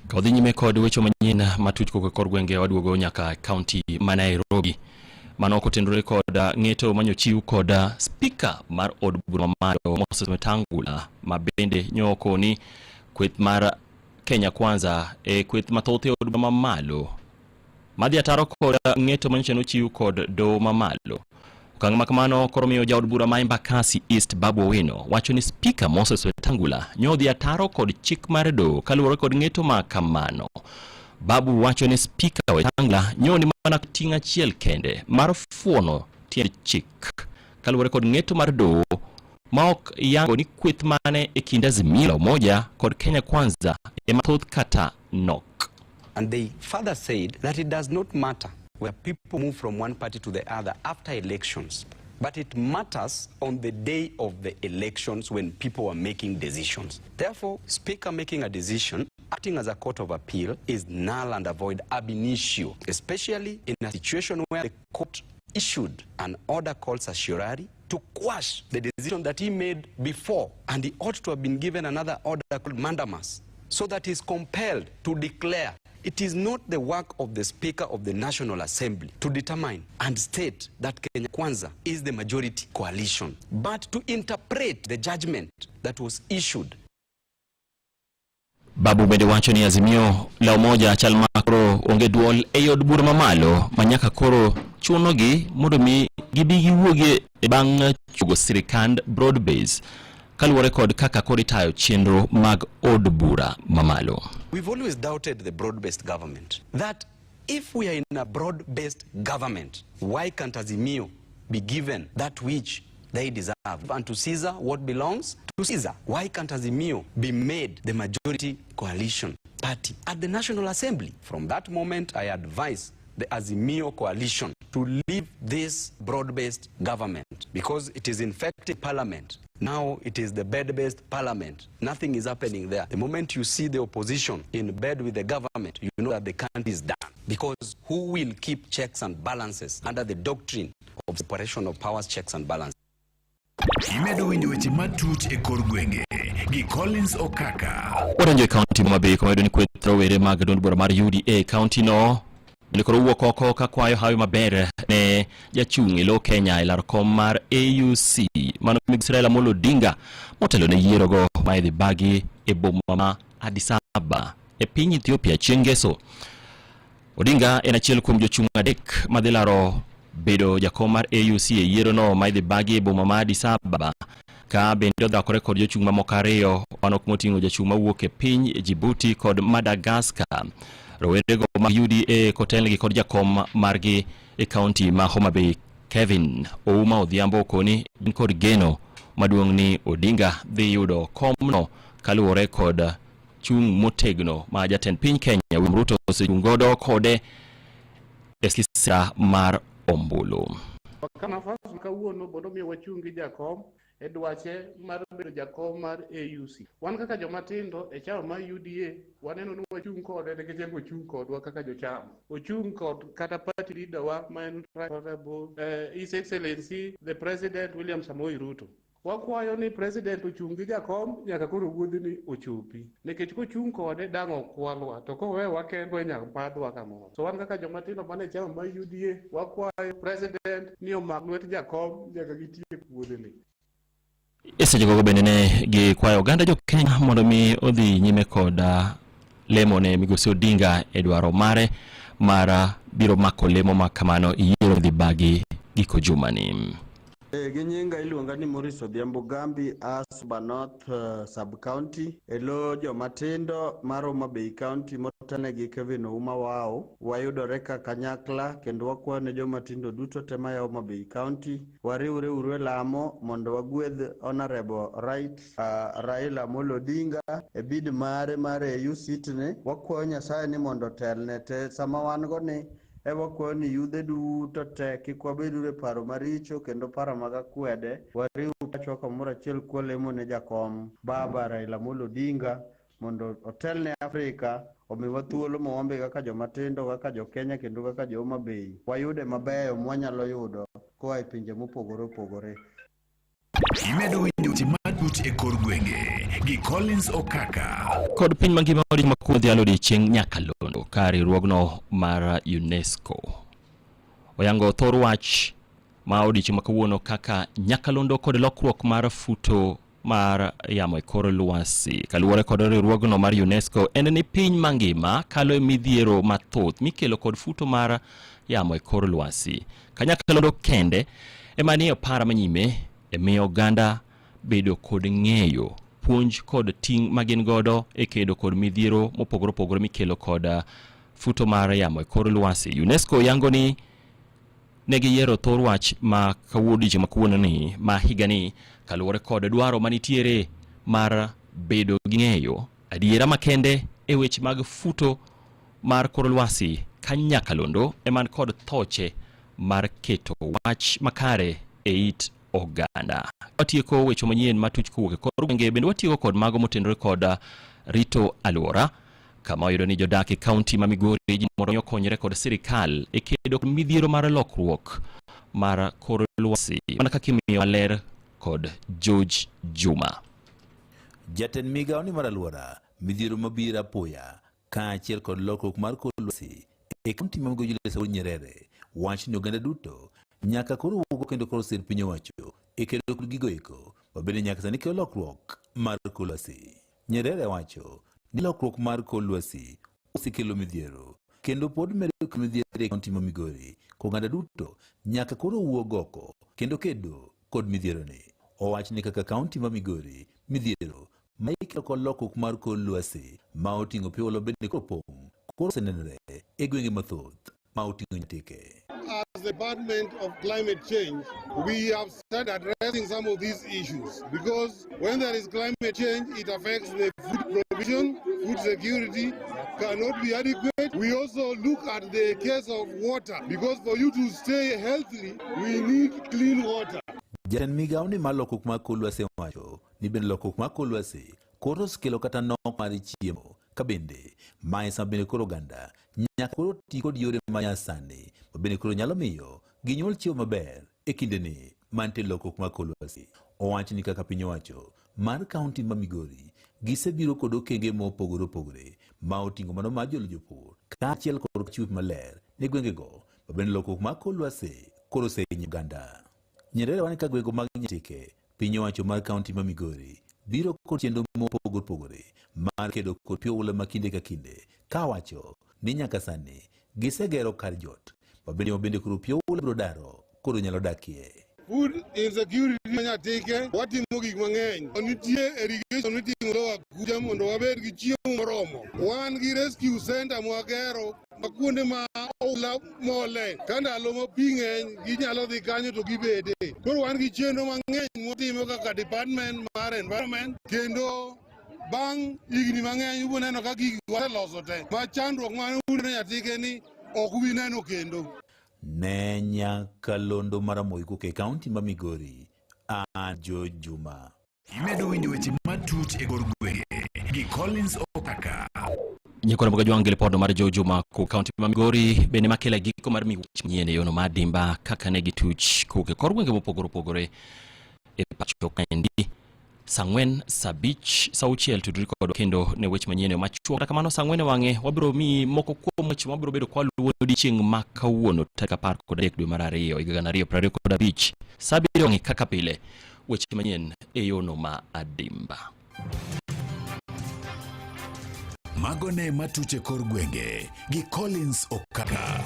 Kodhi nyime kod wecho manyien matut koko kor gwenge waduogo nyaka county ma Nairobi. Mano kotendore kod ng'eto manyochiw kod speaker mar od bura mamalo Moses Wetangula mabende nyoko ni kweth mar Kenya Kwanza kweth mathoth e od bura mamalo madhi ataro kod ng'eto manyocheno chiw kod do mamalo. Okang' makamano koro miyo jaod bura ma Embakasi East Babu Owino wacho ni speaker Moses Wetangula nyodhi ataro kod chik mar do kaluwore kod ng'eto ma kamano. Babu wacho ni speaker Wetangula nyoni mana tinga chiel kende mar fuono tiend chik kaluwore kod ng'eto mar do maok yango ni kweth mane e kind Azimio moja kod Kenya Kwanza mathoth kata nok. And they further said that it does not matter where people move from one party to the other after elections, but it matters on the day of the elections when people are making decisions. Therefore, Speaker making a decision, acting as a court of appeal, is null and void ab initio, especially in a situation where the court issued an order called certiorari to quash the decision that he made before, and he ought to have been given another order called mandamus, so that he is compelled to declare. It is not the work of the Speaker of the National Assembly to determine and state that Kenya Kwanza is the majority coalition, but to interpret the judgment that was issued. Babu bende wacho ni Azimio la umoja chal makoro onge duol e od bura mamalo manyaka koro chuno gi mondo mi gibi giwuogie bang' chugo sirikand broad base kaluwore kod kaka koro itayo chenro mag od bura mamalo. We've always doubted the broad-based government, that if we are in a broad-based government, why can't Azimio be given that which they deserve? And to Caesar, what belongs to Caesar? Why can't Azimio be made the majority coalition party at the National Assembly? From that moment, I advise the Azimio coalition to leave this broad-based government because it is infecting parliament. Now it is the bed-based parliament. Nothing is happening there. The moment you see the opposition in bed with the government, you know that the country is done. Because who will keep checks and balances under the doctrine of separation of powers, checks and balances? Imedo winjo weche matut e kor gwenge gi Collins Okaka. Waranjo e kaunti ma Mabei kuma ni kweth rowere mag duond bura mar UDA kaunti no likoro wuok oko ka kwayo hawi maber ne jachung' e lo Kenya e lar kom mar AUC mano Israel Amolo Odinga motelo ne yiero go ma idhi bagi e boma ma Addis Ababa e piny Ethiopia chieng' ngeso. Odinga en achiel kuom jochung' adek madhi laro bedo jakom mar AUC e yiero no ma idhi bagi e boma ma Addis Ababa ka bende odhakore kod jochung' mamoko ariyo mano kumoting'o jochung' mawuok e piny Djibouti kod Madagascar. Rowerego ma UDA kotelnegi kod jakom margi e kaunti ma Homa Bay Kevin Ouma Odhiambo koni kod geno maduong' ni Odinga dhi yudo komno kaluwore kod chung' motegno ma jatend piny Kenya William Ruto osechung' godo kode e siasa mar ombulu. Kama fasi kawuono bodo mi wachungi jakom e dwache mar bedo jakom mar AUC. Wan kaka jomatindo e chama mar UDA waneno ni wachung' kode nikech ochung' kodwa kaka jochama. Ochung' kod kata party leader wa man honorable His Excellency the President William Samoei Ruto. Wakwayo ni president ochungi jakom nyaka koro wuodhni ochopi nikech kochung' kode dang' okwalwa to kowe wakendwa nyaka padwa kamoro. So wan kaka jomatindo mane chama mar UDA wakwayo president ni omak lwet jakom nyaka gitiek wuodhni. Eseche gogo bende ne gi kwayo oganda jo Kenya mondo mi odhi nyime kod lemo ne migosi Odinga e dwaro mare mar biro mako lemo ma kamano yiero dhi bagi giko juma ni. Ginyinga iluonga ni Maurice Odhiambo Gambi Asuba North Sub-County elo jomatindo mar Homa Bay County motene gi Kevin Ouma wao wayudore ka kanyakla kendo wakwayo ne jomatindo duto tema ya Homa Bay County wariwre urwe lamo mondo wagwedh Honorable Right Raila Amolo Odinga e bid mare mar AUC ne wakwayo Nyasaye ni mondo telne te sama wan go ni ewa kwa ni yudhe duto te kikwabedure paro maricho kendo paro maga kwede wariu pachoka mura chiel kwa lemo ne jakom baba Raila Amolo Odinga mondo otelne Afrika omiwa thuolo mwombe kaka jomatindo kaka jo Kenya kendo kaka jo Homa Bay wayude mabeyo mwanyalo yudo koa e pinje mopogore opogore. Imedo winjo weche matut e kor gwenge gi Collins Okaka. Kod piny mangima odi makudhi alodi chieng' Nyakalondo ka riwruogno mar UNESCO oyango thor wach ma odichieng' makawuono kaka Nyakalondo kod lokruok mar futo mar yamo e kor lwasi. Kaluwore kod riwruogno mar UNESCO en ni piny mangima kalo e midhiero mathoth mikelo kod futo mar yamo e kor lwasi. Ka Nyakalondo kende ema ni opara manyime e miyo oganda bedo kod ng'eyo puonj kod ting' magin godo e kedo kod midhiero mopogore opogore mikelo kod futo mar yamo e kor lwasi. UNESCO yango ni negi yiero thor wach ma kawuodi makawuono ni ma higani kaluwore kod dwaro manitiere mar bedo gi ng'eyo adiera makende e weche mag futo mar kor lwasi ka Nyakalondo eman kod thoche mar keto wach makare e it oganda. Watieko weche manyien matuch kowuok e kor gwenge bende watieko kod mago motenore kod rito alwora kama oyudo ni jodak e kaunti ma Migori mondo okonyre kod sirikal e kedo kod midhiero mar lokruok mar kor lwasi mana kaka imiyo maler kod George Juma. Jatend migawo ni mar alwora midhiero mabiro apoya kaachiel kod lokruok mar kor lwasi e kaunti ma Migori Nyerere wach ni oganda duto nyaka koro wugo kendo koro sir piny owacho e kedo kod gigo eko mabende nyaka sani kelo lokruok mar kor lwasi. Nyerere wacho ni lokruok mar kor lwasi osekelo midhiero kendo pod medo midhiero e kaunti ma Migori koganda duto nyaka koro wuog oko kendo kedo kod midhiero ni. Owach ni kaka kaunti ma Migori midhiero ma ikelo kod lokruok mar kor lwasi ma oting'o piolo bende kopong' koro senenore e gwenge mathoth ma oting'o nyatike. As the Department of Climate Change, we have started addressing some of these issues because when there is climate change, it affects the food provision, food security, cannot be adequate. We also look at the case of water, because for you to stay healthy, we need clean water. Jatend migao ni mar lokruok mar kor lwasi wacho ni bende lokruok mar kor lwasi koro osekelo kata nok mar chiemo ka bende mae sama bende koro oganda nyaka koro ti kod yore manyasani ma bende koro nyalo miyo ginyuol chiemo maber e kindeni mantie lokruok mar kor lwasi. Owacho ni kaka piny owacho mar kaunti ma Migori gisebiro kod okenge mopogore opogore ma oting'o mano mar jolo jopur kaachiel kod chuth maler ne gwengego ma bende lokruok mar kor lwasi koro osehinyo oganda. Nyerere wani ka gwego mag Nyatike piny owacho mar kaunti ma Migori biro kod chenro mopogore opogore mar kedo kod pioula ma kinde ka kinde ka wacho ni nyaka sani gisegero kar jot ma bende koro pioula biro daro koro nyalo dakie. Food insecurity Nyatike watimo gik mang'eny. Nitie irrigation mitimo lowa kuja mondo wabed gi chiemo moromo. Wan gi rescue center mwagero kuonde ma oula mole ka ndalo ma pi ng'eny ginyalo dhi kanyo to gibede. Koro wan gi chenro mang'eny motimo kaka department mar environment, kendo bang' higni mang'eny ubiro neno ka gigi waseloso te ma chandruok mane uyudo Nyatike ni ok ubi neno kendo. Ne Nyakalondo Maramogi kuke kaunti ma Migori, an George Juma. Imedo winjo weche matut e gor gwenge gi Collins Okaka. Nyakora mga juang gilipodo mar George Juma ku kaunti ma Migori bende makela giko mar miwuoch manyien e yono mar dimba kaka ne gituch kuke kor gwenge mopogore opogore e pacho kaendi. Sang'wen Sabich Sauchiel tudri kod kendo ne weche manyien machuok. Kata kamano Sang'wen wang'e wabiro mi moko kuom weche mabiro bedo kwa luwo odiechieng' ma kawuono tarik 13 dwe mar 2 higa 2025. Sabiro wang'e kaka pile weche manyien e yono ma adimba. Magone matuche kor gwenge gi Collins Okaka.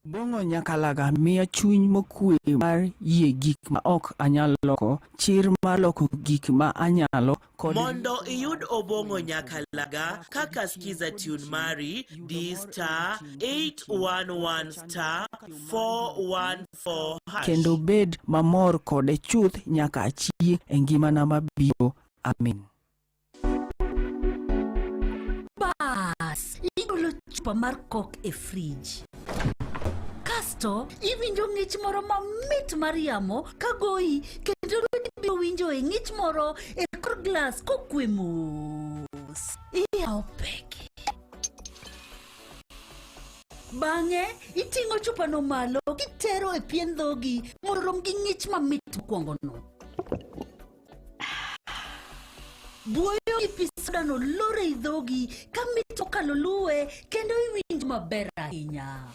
Bongo Nyakalaga miya chuny mokwe mar yie gik ma ok anyalo loko, chir mar loko gik ma anyalo kod mondo iyud obongo Nyakalaga kaka skiza tune mari *811*414#. kendo bed mamor kode chuth nyaka achie e ngimana mabiro. Amen. Bas, igolo chupa mar kok e fridge. Kasto, iwinjo ng'ich moro mamit mar yamo kagoyi kendo ibiro winjo e ng'ich moro e kor glas kokwe mos. Iyawo peke. Bang'e, iting'o chupano malo kitero e pien dhogi mondo rom gi ng'ich mamit mokwongono. Buoyo gi pi sodano lore i dhogi ka mit okalo luwe kendo iwinjo maber ahinya.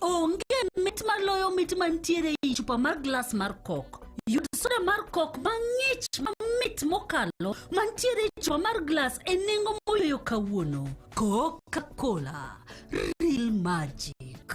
Onge mit maloyo mit mantiere i chupa mar glas mar kok. Yud soda mar kok mang'ich mamit mokalo mantiere i chupa mar glas e nengo moyoyo kawuono. Coca-Cola, real magic.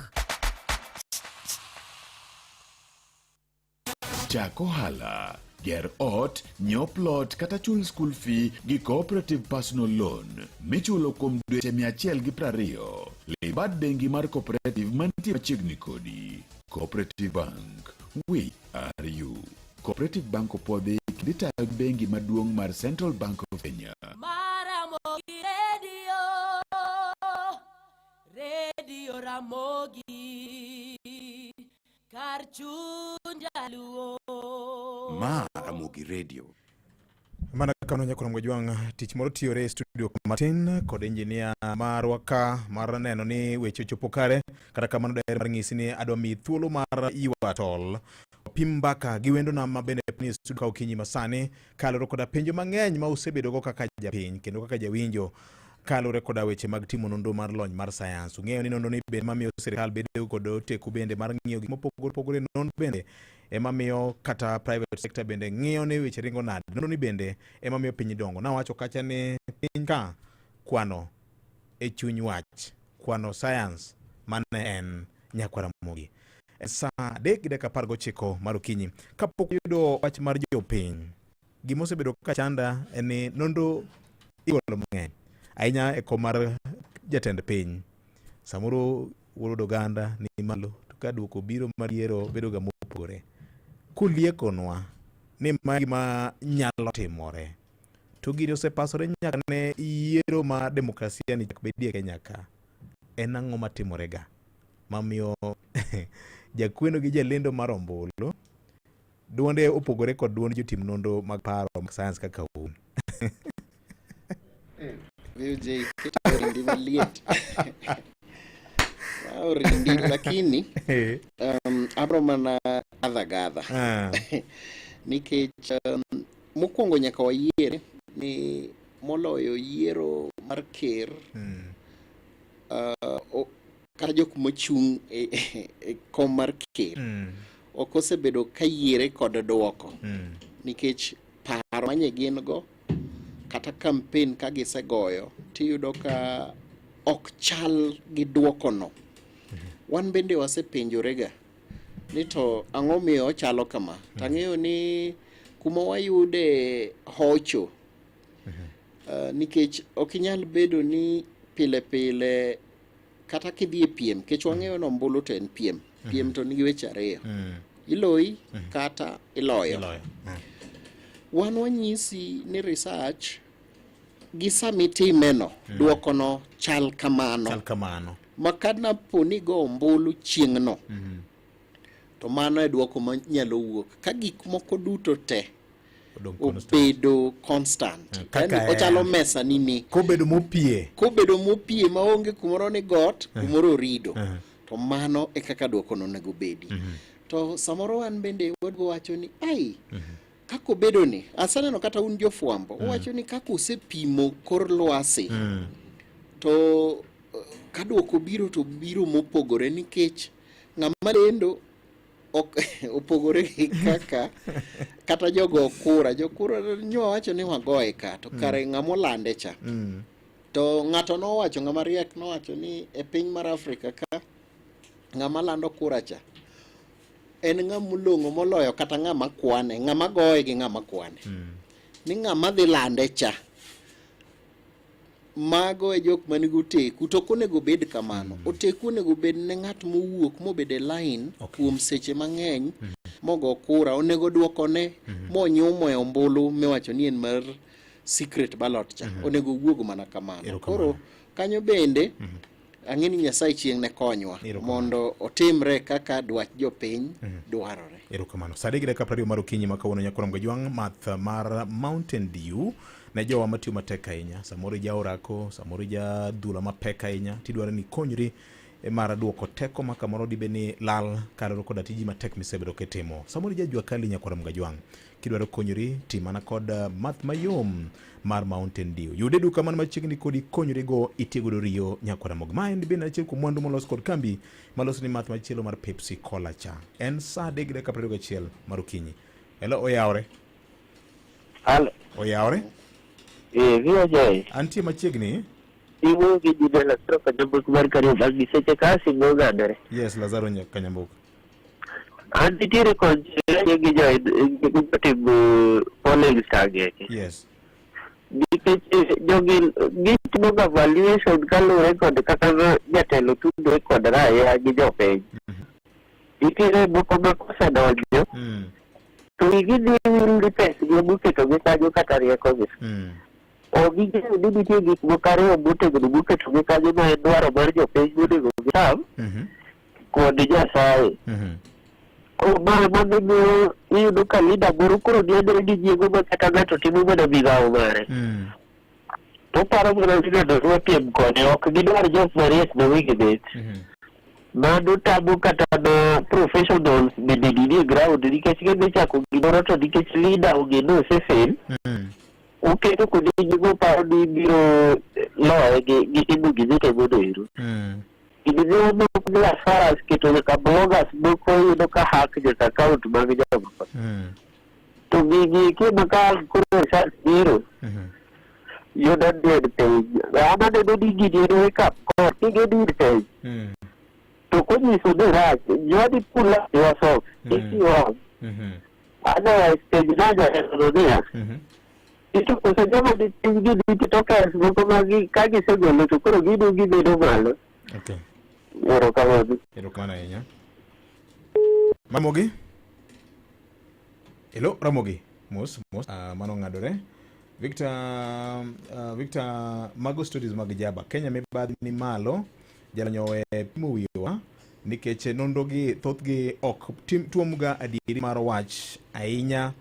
Chako hala, ger ot, nyiew plot kata chul school fee gi cooperative personal loan michulo kuom dweche 120. Libad bengi mar cooperative mantie machiegni kodi. Cooperative Bank, we are you. Cooperative Bank opodhi kendo itayo gi bengi maduong' mar Central Bank of Kenya. Ramogi Radio Ramogi kar chuny jaluo. Ramogi Radio. Mana kano Nyakora Mgojwang tich moro tiyore e studio Martin kod engineer marwa ka mar neno ni weche chopo kare kata kamano daher mar ng'isi ni adwa mi thuolo mar Iwatol pimbaka gi wendo na mabende ni studio ka okinyi masani kaloro koda penjo mang'eny ma usebedo go kaka japiny kendo kaka jawinjo kalore koda weche mag timo nonro mar lony mar science. Ung'eyo ni nonro ni bende mamiyo sirkal bedo kod teku bende mar ng'iyo gik mopogore opogore. Non bende emamiyo kata private sector bende ng'iyo ni weche ringo nade. Nonro ni bende emamiyo piny dongo. Nawacho kacha ni piny ka kwano e chuny wach, kwano science mane en Nyakora Ramogi. Sa 3:19 mar okinyi kapok yudo wach mar jopiny. Gimosebedo ka chanda en ni nonro igolo mang'eny ahinya e komar jatend piny. Samoro wuod oganda ni malo to ka duoko biro mar yiero bedo ga mopogore. Kuliekonwa ni ma gima nyalo timore. To giri osepasore nyaka ne yiero ma demokrasia ni chak bedie Kenya ka. En ang'o matimore ga mamiyo jakweno gi jalendo mar ombulu duonde opogore kod duond jotim nonro mag paro mag sayans kaka un. VJ kitarindi maliet. Orindi lakini abro mana gadha. Nikech mokwongo nyaka wayiere ni moloyo yiero mar ker kata jok mochung' e kom mar ker ok osebedo ka yiere kod dwoko nikech paro manye gin go kata kampen ka gisegoyo tiyudo ka ok chal gi dwoko no. Wan bende wasepenjorega ni to ang'o miyo ochalo kama. Tang'eyo ni kuma wayude hocho nikech ok inyal bedo ni pile pile kata kidhi e piem kech wang'eyo no ombulu to en piem. Piem to nigi weche ariyo. Iloyi kata iloyo. Wan wanyisi ni research gi samitime no dwoko no chal kamano. Makadna poni go ombulu chieng' no to mano e dwoko ma nyalo wuok ka gik moko duto te obedo constant. Yani ochalo mesa nini kobedo mopie maonge kumoro ni got kumoro rido to mano e kaka dwoko no nego bedi. To samoro wan bende wacho ni ai kako bedo ni asaneno kata un jofwambo wacho ni kako usepimo kor lwasi to kadwoko biro to biro mopogore nikech ng'ama lendo opogore gi kaka kata jogo kura nyo wacho ni wagoye ka to kare ng'amo lande cha to ng'ato nowacho ng'ama riek nowacho ni e piny mar Afrika ka ng'ama lando kura cha en ng'amulongo moloyo kata ng'ama kwane ng'ama goye gi ng'ama kwane ni ng'ama dhi lande cha mago e jok manigo teku to konego bed kamano oteku onego bed ne ng'at mowuok mobed e line kuom seche mang'eny mogo kura onego dwoko ne monyumo e ombulu miwacho ni en mar secret ballot cha onego wuog mana kamano. Koro kanyo bende ang'eni Nyasaye chieng' ne konywa mondo otimre kaka dwach jopiny dwarore. Erokamano. Sadi gida kapra mar okinyi makawuono Nyakwaro Mgajwang' math mar Mountain Dew ne jowa matiyo matek ahinya. Samoro jaorako, samoro jadhula mapek ahinya tidwaro ni konyri mar dwoko teko ma kamoro dibe ni lal karero koda tiji matek misebedo kitimo. Samoro jajwa kali Nyakwaro Mgajwang' kidwaro konyri timana kod math mayom mar Mountain Dew. Yude duka man machiegni kodi konyri go itigodo riyo Nyakwaro Mgajwang'. En bende achiel kuom mwandu molos kod kambi malos ni math machielo mar Pepsi Cola cha. En saa 3:21 mar okinyi. Hello oyawre. Halo. Oyawre? VJ. Antie machiegni? Iwo gi jide la stroka jambuk mar kariyo bag giseche kasi ng'ogandore. Yes, Lazaro Kanyambuk. Antitiere kod gi jotim polling target. Yes. Nikech jogi gitimo ga valuation kaluwore kod kaka jatelo tudore kod raya gi jopiny. Nitiere moko ma kosedonjo to gidhi gi pesa gi buketo gi kanyo kata rieko gi. Gigeno ni nitie gik moko ariyo motegno moketo gi kanyo ma en dwaro mar jopiny monego gitam kod Nyasaye. Mano iyudo ka leader moro koro niendore ni nyiego ma kata ng'ato timo mana migawo mare. Toparo mana ni ng'ato dwa piem kode ok gidwar jok mariek ma wigi bit. Mano tamo kata na professionals bende ninie ground nikech gidhi chako gimoro to nikech leader ogeno osefail. Oketo kode nyiego paro ni biro loye gi timo gizete mondo ero. Gidhiwa moko ni as far as keto nyaka bloggers moko yudo ka hack nyaka account mag jomoko. To gigi kima ka koro research biro yudo dead page. Ama neno ni gini en wake up call kige dir page. To konyiso ni rach, jwadi pull up yourself if you want. Otherwise page naja economia. Ito kose joma di piny gini tokens moko magi ka gisegolo to koro gidu gibedo malo. Okay. Erokamano ahinya. Ramogi? Hello, Ramogi. mos mano ng'adore. Victor mago stories mag jaba. Kenya mibadhi ni malo jalonyo pimo wiwa nikech nonrogi thothgi ok tuomga adieri mar wach ahinya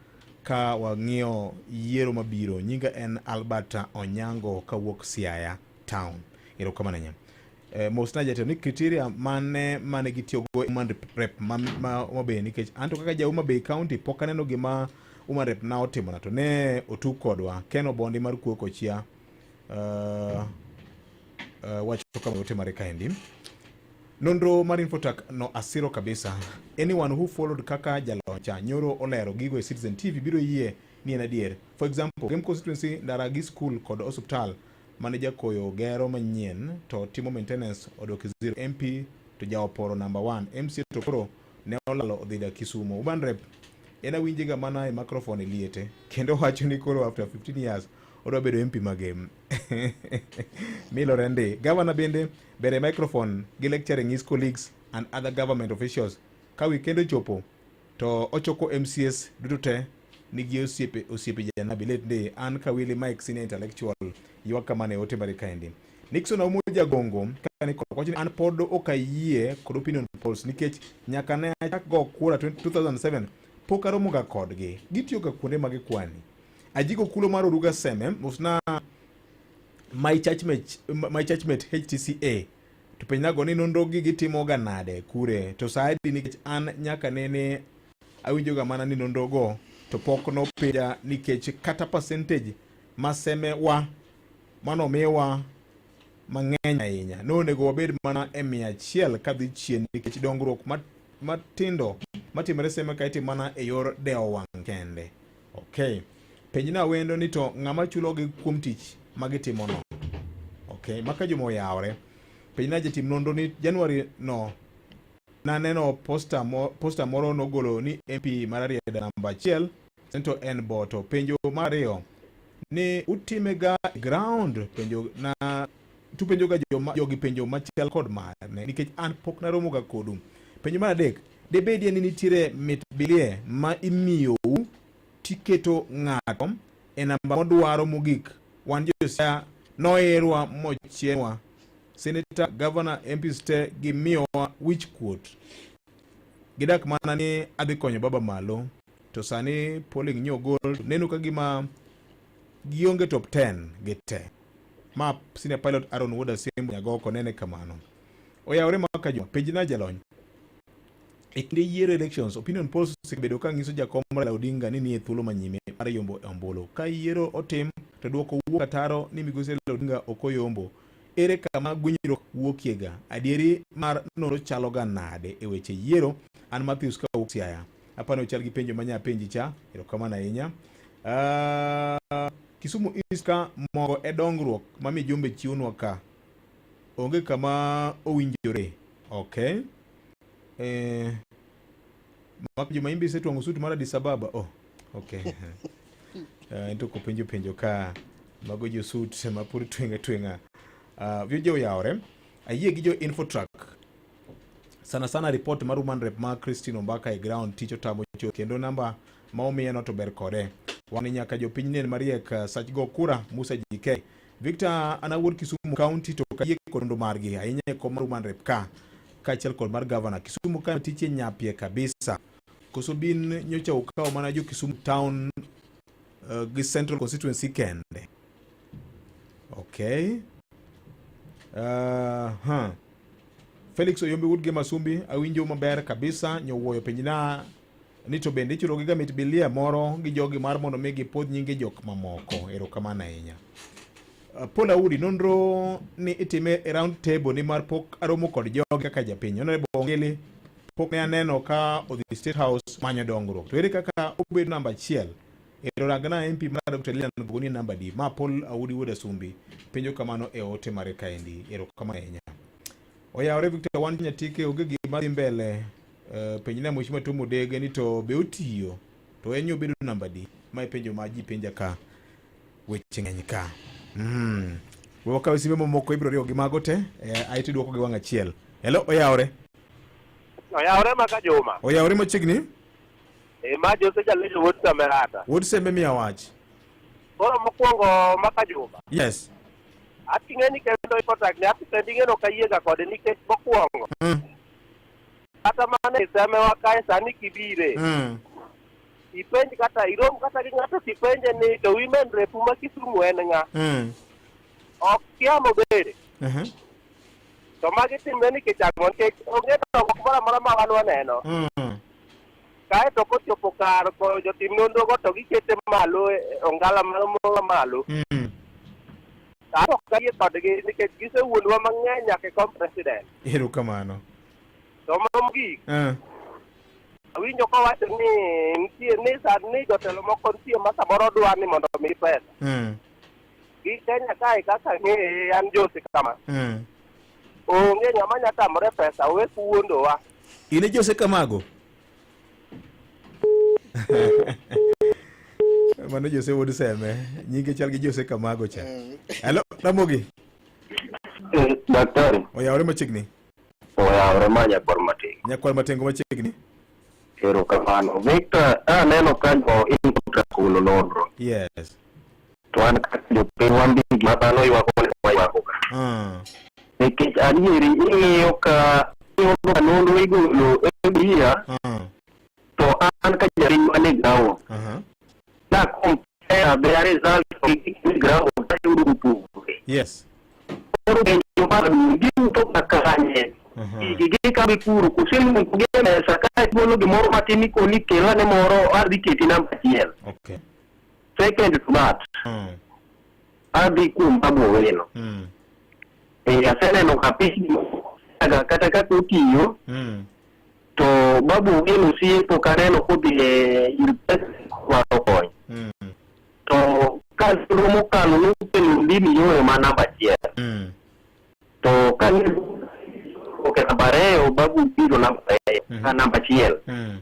ka wang'iyo yiero mabiro. Nyinga en Albert Onyango kawuok Siaya town. Erokamano nya. Mosna jatelo ni criteria mane gitiyogo human rep mabe nikech anto kaka ja Homa Bay County pok aneno gima human rep na otimona to ne otug kodwa Ken Obondi mar Kuoko Chia wacho kama otimore kaendi. Nonro mar Infotrack no asiro kabisa. Anyone who followed kaka jaloncha nyoro olero gigo e Citizen TV biro yie ni en adier. For example, Game Constituency Ndaragi School kod Hospital manager koyo gero manyien to timo maintenance odoki 0 MP to jaoporo number 1 MC to koro ne olalo dhida Kisumu. Urban rep ena winjiga mana e microphone liete kendo wacho ni koro after 15 years odwa bedo MP magem. Milo Rende governor bende bere microphone gi lecturing his colleagues and other government officials ka weekend chopo to ochoko MCS duto te nigi osiepe jana bilet de an ka Willy Mike senior intellectual yuaka mane ote bari kaendi. Nixon Omuja Gongo kani kwachi an pod okayie kod opinion polls nikech nyaka ne achak go kura 2007 pok aromo ga kodgi. Gitiyo ga kuonde mag kwani. Ajigo kulo mar Oruga Seme musna my churchmate HTCA to penyago ni nonrogi gitimo ga nade kure to saidi nikech an nyaka nene awinjo ga mana ni nonrogo to pok no penja nikech kata percentage maseme wa mano mewa mang'eny ahinya no nego wabed mana e 100 kadhi chien nikech dongruok matindo matimore seme kaiti mana e yor deo wang' kende. Okay, penjina wendo ni to ng'ama chulogi kuom tich magitimo no. Okay, maka jumo yawre penjina jatim nonro ni January no naneno posta moro nogolo ni MP Mararieda namba 1 sento en boto penjo Mario ni utimega ground penjo na tu penjo ga jogi penjo machiel kod mane nikech an pok naromo ga kodum. Penjo mar adek debedi ni nitire mitbilie ma imiyo tiketo ng'ato e namba modwaro mogik wan josia noerwa mochienwa senator governor MPs te gimiyowa wich kuot gidak mana ni adhi konyo baba malo to sani polling nyogol neno ka gima gionge top 10 gite ma senior pilot Aaron Woda Sembo nyagoko nene kamano oyawre maka juma penjina jalony ekinde yiero elections opinion polls sebedo ka ngiso jakom Raila Odinga ni nie thuolo manyime mar yombo e ombolo ka yiero otim to duoko wuok ataro ni migosi Raila Odinga okoyombo ere kama gwinyiro wuokiega adieri mar noro chalo ga nade e weche yiero. An Matthews ka wuok Siaya apano chal gi penjo manya penji cha erokamano ahinya. Kisumu East ka mogo e dongruok mami jombe chiunwa ka onge kama owinjore. Okay, mak juma imbi setwango suit mar Addis Ababa. Oh, okay. Into ko penjo ka mago jo suit mapur twenga video yaore ayie gi jo Infotrack sana report mar human rep ma Christine Ombaka e ground ticho tamo cho kendo namba ma omiye no to ber kode wani nyaka jo piny nen mariek sach go kura Musa JK Victor Anawuod Kisumu County to kayie kondo margi ahinya ko mar human rep ka achiel kod mar governor Kisumu ka tiche nyapie kabisa koso bin nyocha ukaw mana jo Kisumu town gi Central Constituency kende. Okay, Felix Oyombe Woodge Masumbi awinjo maber kabisa nyowuoyo penjina ni to bende ichulo gi gamit bilia moro gi jogi mar mondo migi pod nyinge jok mamoko. Erokamano ahinya. Paula Udi nonro ni itime round table ni mar pok aromo kod jogi kaka japiny onore bongili pok ne aneno ka odhi State House manyo dongruok to ere kaka obedo namba 1 eroragna MP mar Dr. Lilian Nguni namba D ma Paul Audi Woda Sumbi penjo kamano e ote mare kaendi. Erokamano ahinya. Oyawre Victor wan nyatike oge gima dhi mbele penjina Mheshimiwa Tom Dege ni to be otiyo to enyo bedo namba D ma penjo ma ji penja ka weche ng'eny ka. Wakawe sime momoko ibro riyo gimago te aiti duoko gi wang' achiel. Hello oyawre. Oyawre maka juma. Oyawre machiegni. Ma Jose Jalejo Wood Samerata. Wood Sembe mi awach. Koro mokwongo Makajuma. Yes. Ating'e ni kendo ipotag ni apisending'e no kayiega kode nikech mokwongo. Kata mana iseme wakae sani kibire. Ipenj kata irom kata gi ng'ato tipenje ni to women rep ma Kisumu en ng'a. Ok kiamo bere. To magi timbe ni kichamo nikech onge dongruok moro amora ma wan waneno. Kae to kochopo kar ko jotim nonro go to gikete malo ongala moro malo. Ako kayie kodgi nikech gisewuondwa mang'eny nyaka kom president. Erokamano. To mogik. Awinjo kowacho ni nitie ni sani jotelo moko nitie ma samoro dwa ni mondo omi pesa. Gi Kenya kae kaka ng'eye an Jose kama. Onge ng'ama nya tamore pesa we kuondowa. In Jose Kamago? Mano Jose Wood Sembe. Nyinge chal gi Jose Kamago cha. Hello, Ramogi. Daktari. Oyawre machiegni. Oyawre ma Nyakwar Matengo. Nyakwar Matengo machiegni. Erokamano. Victor, aneno kanyo inputa kuno nonro. Yes. To an kaka jopiny wan gi gik ma dhano ywako ka. Nikech adieri ing'iyo ka nonro igolo ebiya to an ka jaring mane gawo. Na compare their results of ground tayudo pugre. Yes. Koro benjo mar gin to kakanye. Gigi ka bikuru kusimu kugene saka bono gimoro matini koni kela ne moro adhi keti namba 1. Okay. Second to that. Adhi kumba boweno. Asene no kapisi kata kaka otiyo. To babu wenu si pokareno kodhi waro kony. To kalromo kalo nukelo ndini yoe ma namba 1. To kanyo namba 2 babu biro namba 1.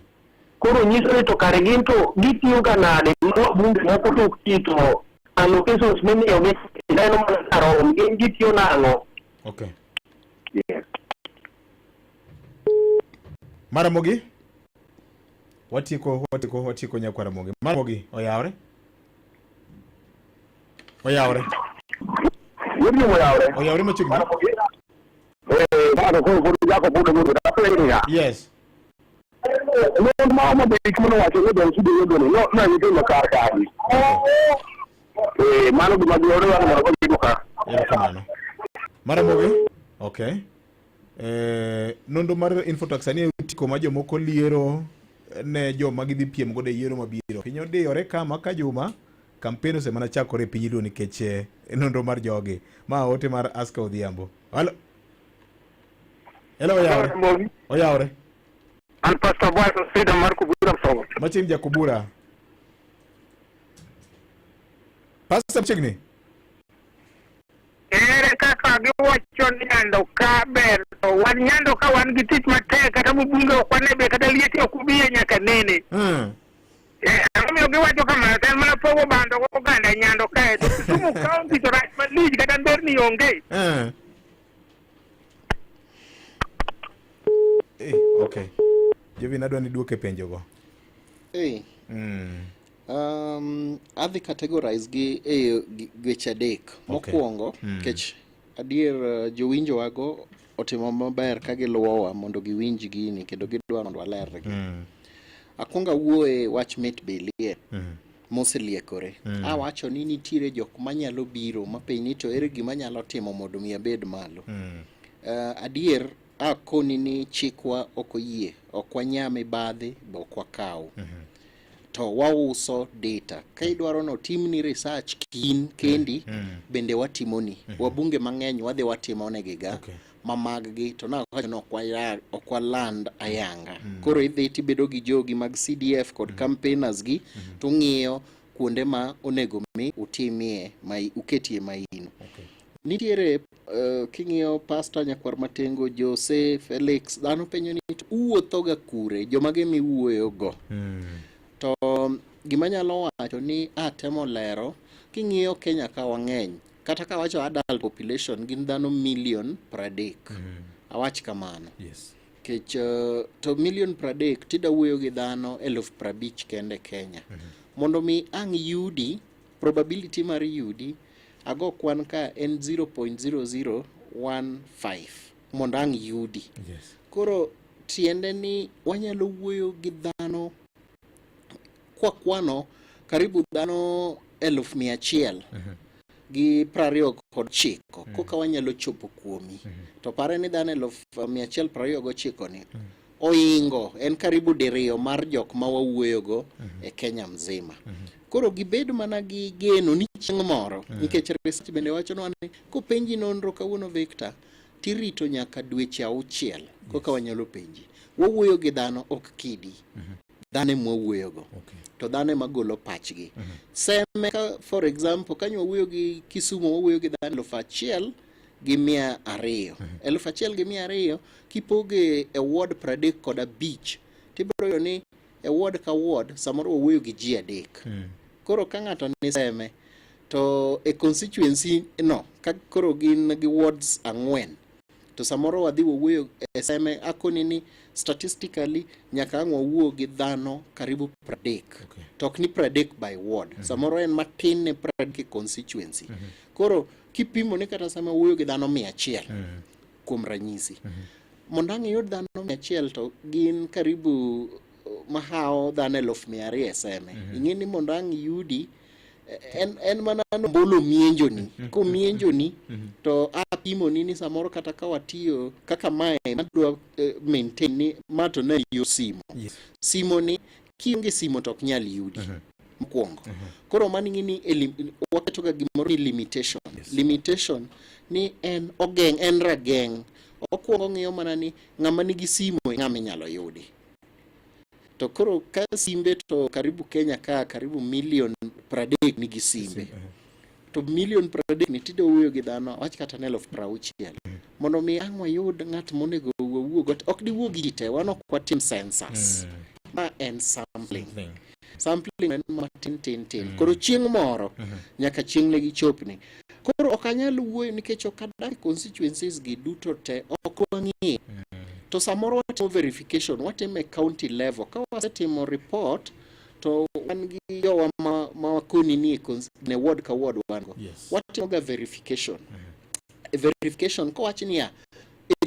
Koro nyiso ni to kare gin to gitiyo ga nade bunge moko to kito allocations mimiyo gi neno mana karo gin gitiyo nang'o. Okay. Yeah. Maramogi? Watiko Nyakwar Ramogi. Maramogi, oyawre? Oyawre machiegni. Yes. Maramogi? Okay. Nondo mar Infotax ani tiko ma jomoko liero ne joma gidhi piem godo e yiero mabiro. Piny odiyore kama ka juma kampeni osemana chakore piny iluo nikech nondo mar jogi. Ma ote mar Aska Odhiambo. Hello oyawre. An Pastor Boy Sida mar Kubura Songo. Machim ja Kubura. Pastor Chigni. Ere kaka giwacho ni nyando ka ber to wan nyando ka wan gi tich matek kata bunge ok wanebe kata lieti ok ubiye nyaka nene. Amiyo giwacho kamano en mana pogo bando go ganda nyando ka to Kisumu County to rach malich kata nderni onge. Okay. Jovi nadwa ni duoke penjo go. Adhi categorize gi gweche adek. Mokwongo, kech adier jowinjo wago otimo maber ka giluwowa mondo giwinj gini kendo gidwa mondo walergi. Akwonga wuoye wach mit bilie moseliekore. Awacho ni nitiere jok manyalo biro mapeni to ere gima nyalo timo mondo mi abed malo. Adier akoni ni chikwa okoyie, okwanyame badhe, bokwakaw. To wauso data. Ka idwaro no timni research kendi bende watimoni. Wabunge mang'eny wadhi watimonegi ma mag-gi to nawacho no okwaland ayanga. Koro idhi tibedo gi jogi mag CDF kod campaigners gi to ng'iyo kuonde ma onego mi utimie uketie maino. Nitiere king'iyo Pastor Nyakwar Matengo, Jose, Felix, dhano penyo ni uwuothoga kure, jomage miwuoyo go. To gima nyalo wacho ni atemo lero king'iyo Kenya ka wang'eny kata ka wacho adult population gin dhano 30 million. Awach kamano. Yes. kech to milion 30 tida wuoyo gi dhano 50,000 kende Kenya. Mondo mi ang yudi, probability mar yudi ago kwan ka en 0.0015 mondo ang yudi. Koro tiende ni wanyalo wuoyo gi dhano kwa kwano karibu dhano 100,000 gi 29 koka wanyalo chopo kuomi. To pare ni dhano 129 ni oingo en karibu diriyo mar jok ma wawuoyogo e Kenya mzima. Koro gibed mana gi geno ni chieng' moro, nikech research bende wacho ni kopenji nonro kawuono Victor, tirito nyaka dweche 6 koka wanyalo penji. Wawuoyo gi dhano ok kidi. Dhano mwawuoyogo. To dhano magolo pachgi. Seme ka for example kanyo wawuoyo gi Kisumu, wawuoyo gi dhano 1,200 1,200 kipoge e ward 35 tibiro yo ni e ward ka ward samoro wawuoyo gi ji 3. Koro ka ng'ato ni seme to e constituency no ka koro gin gi wards 4 to samoro wadhi wawuoyo e seme akoni ni statistically nyaka ang wawuo gi dhano karibu 30. Tok ni 30 by ward. Samoro en matin ne 30 constituency. Koro kipimo ni kata sama wuoyo gi dhano 100 kuom ranyisi. Mondo ang yud dhano 100 to gin karibu mahao dhano 200,000 seme. Ing'eni mondo ang yudi en mana mbolo mienjoni. Ko mienjoni to apimo ni samoro kata ka watiyo kaka mae madwa maintain ni mato na yo simo. Simo ni kionge simo tok nyal yudi. Mkwongo. Koro maning'i ni wakato ga gimoro ni limitation. Limitation ni en ogeng, en rageng. Okwongo ng'iyo mana ni ng'ama nigi simo ng'ama nyalo yudi. To koro ka simbe to karibu Kenya ka karibu milion 30 nigi simbe. To milion 30 ni tido wuoyo gi dhano wach kata 60,000. Mondo mi ang wayud ng'at monego wuogo ok di wuogi gite wan ok watim census. Ma en sampling. Sampling en matin. Koro chieng' moro nyaka chieng' ne gichopni. Koro ok anyal wuoyo nikech ok adak constituencies gi duto te ok wang'e. To samoro watimo verification, watimo county level. Ka wasetimo report to wan gi jowa ma wakoni ni ne ward ka ward wango. Watimo ga verification. Verification ko wach ni ya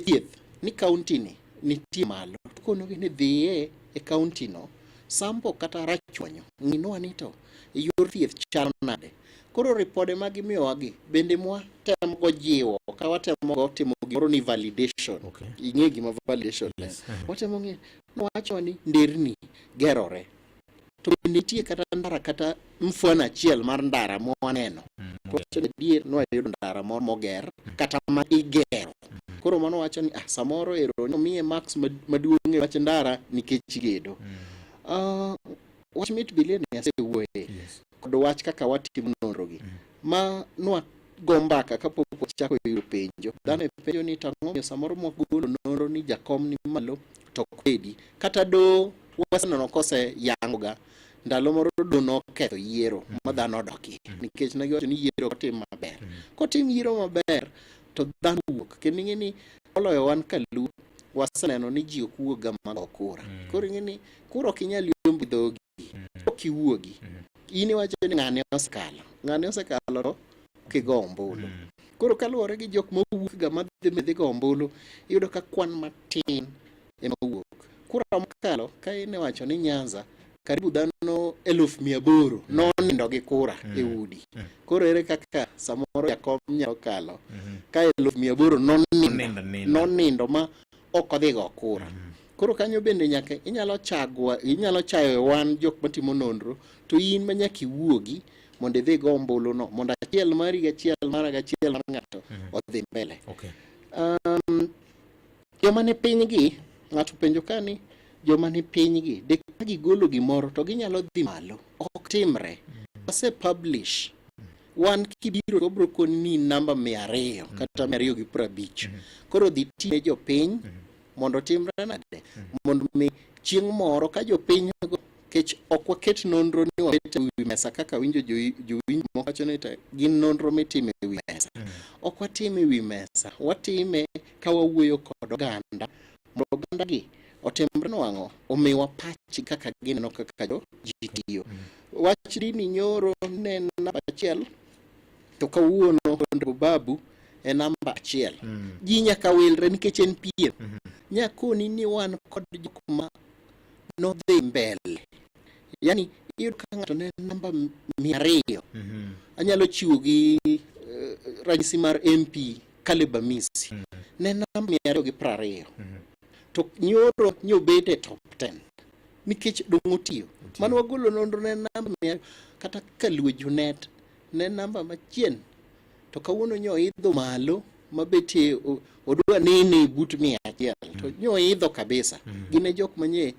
thieth ni county ni nitie malo. Kono ni dhiye e county no sample kata rachwanyo ng'ino anito yor thieth chal nade. Koro ripode magimiyowa gi bende mwa temo go jiwo ka watemo go timo gimoro ni validation. Ing'e gima validation watemo ng'e no wacho ni nderni gerore to nitie kata ndara kata mfano achiel mar ndara mwaneno to wacho ni dier no ayudo ndara moro moger kata ma igero. Koro mano wacho ni samoro ero no miye max maduong' wacho ndara nikech gedo. Wach mit billion yase wuoye kod wach kaka watimo nonro gi ma nwa gombaka kapok chako yudo penjo dhano penjo ni tang'o samoro mwagolo nonro ni jakom ni malo to kwedi kata do wasenono kose yangoga ndalo moro do no ketho yiero ma dhano odoki nikech ne giwacho ni yiero kotim maber. Kotim yiero maber to dhano wuok kendo ing'e ni oloyo wan kalu waseneno ni ji ok wuoga mag kura. Koro ing'e ni kura ok inyal yombi dhogi ok iwuogi. In iwacho ni ng'ane osekalo to kigo ombulu. Koro kaluwore gi jok mawuok ga madhi go ombulu iyudo ka kwan matin ema wuok. Kura mokalo ka iwacho ni Nyanza karibu dhano 800,000 nonindo gi kura e udi. Koro ere kaka samoro jakom nyalo kalo ka 800,000 nonindo ma ok odhi go kura. Koro kanyo bende nyaka inyalo chayo wan jok matimo nonro to in ma nyaka iwuogi mondo idhi go ombulu no mondo achiel mari gi achiel mar ng'ato odhi mbele. Joma ni pinygi ng'ato penjo kani joma ni pinygi de ka gigolo gimoro to ginyalo dhi malo ok timre. Wase publish wan kibiro to bro koni ni namba 200 kata 250. Koro dhi tine jopiny mondo timre nade mondo mi chieng' moro ka jopiny go kech ok waket nonro ni wabete wi mesa kaka winjo jowinjo moko wacho ni gin nonro mitime e wi mesa. Ok watime wi mesa, watime ka wawuoyo kod oganda oganda gi otemre nowang'o omiwa pachi kaka gineno kaka ji tiyo. Wachni ni nyoro ne en namba achiel to kawuono Honorable Babu e namba achiel. Ji nyaka wilre nikech en piem. Nyakoni ni wan kod jok ma nodhi mbele. Yani iyudo ka ng'ato ne namba 200. Anyalo chiwo gi ranyisi mar MP Caleb Amisi. Ne namba 220. To nyoro nyobede top 10. Nikech dong' otiyo. Mano wagolo nonro ne namba 100 kata Kaluo Junet ne namba machien. To kawuono nyoidho malo mabetie odwa nene but 100 to nyoidho kabisa. Gine jok manye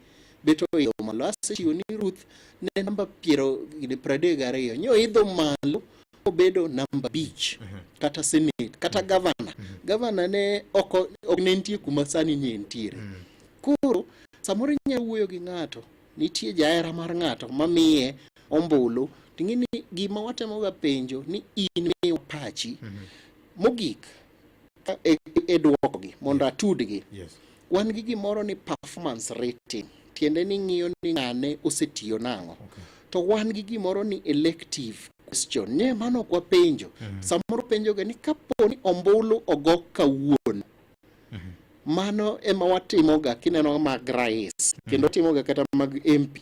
beto idho malo. Asetiyo ni Ruth ne namba 32 nyoidho malo obedo namba 5 kata Senate kata Governor. Governor ne ok nentie kuma sani nentiere. Koro samoro nyalo wuoyo gi ng'ato, nitie jahera mar ng'ato mamiye ombulu, ting'eni gima watemoga penjo ni in miyo pachi mogik e duokogi mondo atudgi. Wan gi gimoro ni performance rating, tiende ni ng'iyo ni ng'ane osetiyo nang'o. To wan gi gimoro ni elective question, nye mano kwa penjo. Samoro penjo ga ni kapo ni ombulu ogo kawuono, mano ema watimoga kineno mag rais kendo timoga kata mag MP.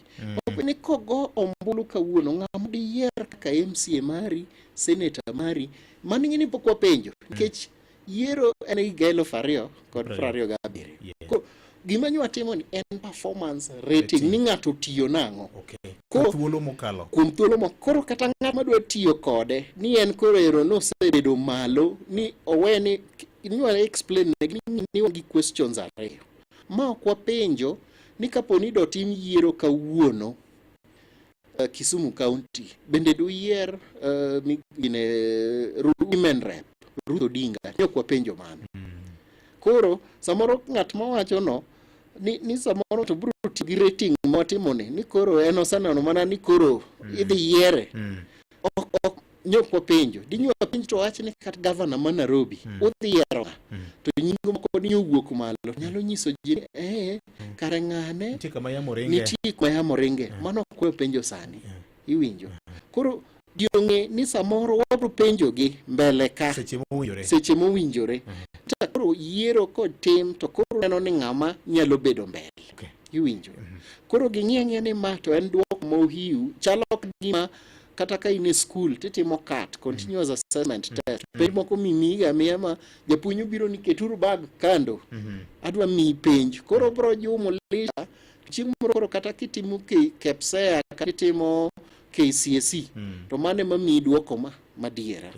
Ni kogo ombulu kawuono ng'ama diyier kaka MCA mari, senator mari, mano ng'ini pok wapenjo nikech yiero en higa 2027. Gima nyo watimo ni en performance rating ni ng'ato tiyo nang'o. Kuom thuolo mokalo. Kuom thuolo mokoro kata ng'ama dwa tiyo kode ni en koro ero nosebedo malo ni oweni inyalo explain ni wagi questions ariyo. Ma ok wapenjo ni kapo ni do tim yiero kawuono Kisumu County bende do yier women rep Ruth Odinga, ok wapenjo mano. Koro samoro ng'at mawacho no ni samoro to bro gi rating motimone ni koro en osanano mana ni koro idhi yiere. Ok nyok wapenjo. Dinyo wapenjo to wach ni kat governor ma Nairobi udhi yiero. To nyingo moko ni owuok malo nyalo nyiso ji kare ng'ane nitie kama yamo ringe. Mano ok wapenjo sani. Iwinjo. Koro dionge ni samoro wabro penjo gi mbele ka seche mowinjore. Koro yiero kod tim to koro neno ni ng'ama nyalo bedo mbele. Iwinjo. Koro ging'eng'e ni ma to en duoko mohiu chalo gima kata ka in e school titimo CAT, continuous assessment test. Penj moko mimiga miyama japuonj biro ni keturu bag kando. Adwa mi penj. Koro bro jumo lisha chieng' moro koro kata kitimo KPSEA kata kitimo KCSE to mane mami duoko madiera.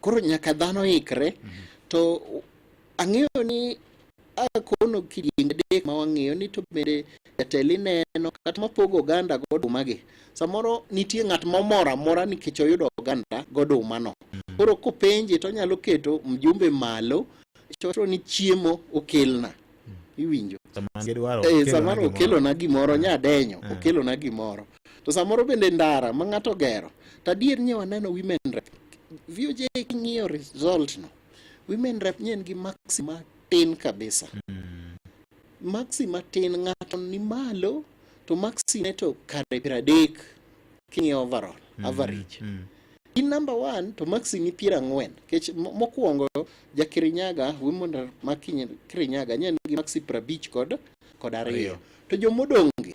Koro nyaka dhano ikre to ang'eyo ni akono kidienje dek ma wang'eyo ni to bende jateli neno kata mapogo oganda godumagi. Samoro nitie ng'at mamora mora nikech oyudo oganda godumano. Koro kopenje to nyalo keto mjumbe malo choto ni chiemo okelna. Iwinjo. Samoro okelo na gimoro nyadenyo, okelo na gimoro. To samoro bende ndara ma ng'ato gero. Tadier nye waneno women rep. VOJ king'iyo result no. Women rep nyen gi maxima tin kabisa. Maxima tin ng'ato ni malo to maxi neto kare 30 king'iyo overall average. In number 1 to maxi ni 40. Kech mokuongo ja Kirinyaga women rep ma Kirinyaga nyen gi maxi 50 kod ariyo. To jomodonge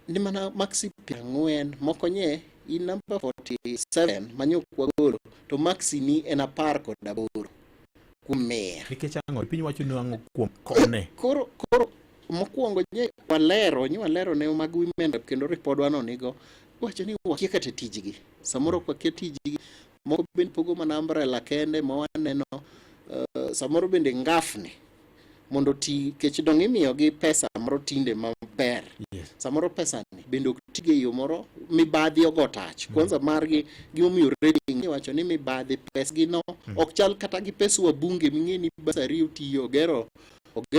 ni mana maxi 40 moko nye in number 47 manyok wagolo to maxi ni en 18 kumea. Nikech ang'o piny wacho ni wang'o kuom kone. Koro mokuongo nye walero ne mag women rep kendo ripodwa no nigo wacho ni wakia kata tijgi. Samoro kwa kia tijgi moko bende pogo mana umbrella kende ma waneno samoro bende ngafni mondo ti kech dong imiyo gi pesa moro tinde maber. Samoro pesa ni bende ok tige yo moro mibadhi ogotach. Kwanza margi gimomiyo rating ni wacho ni mibadhi pes gi no ok chal kata gi pes wabunge ming'eni basari utiyo gero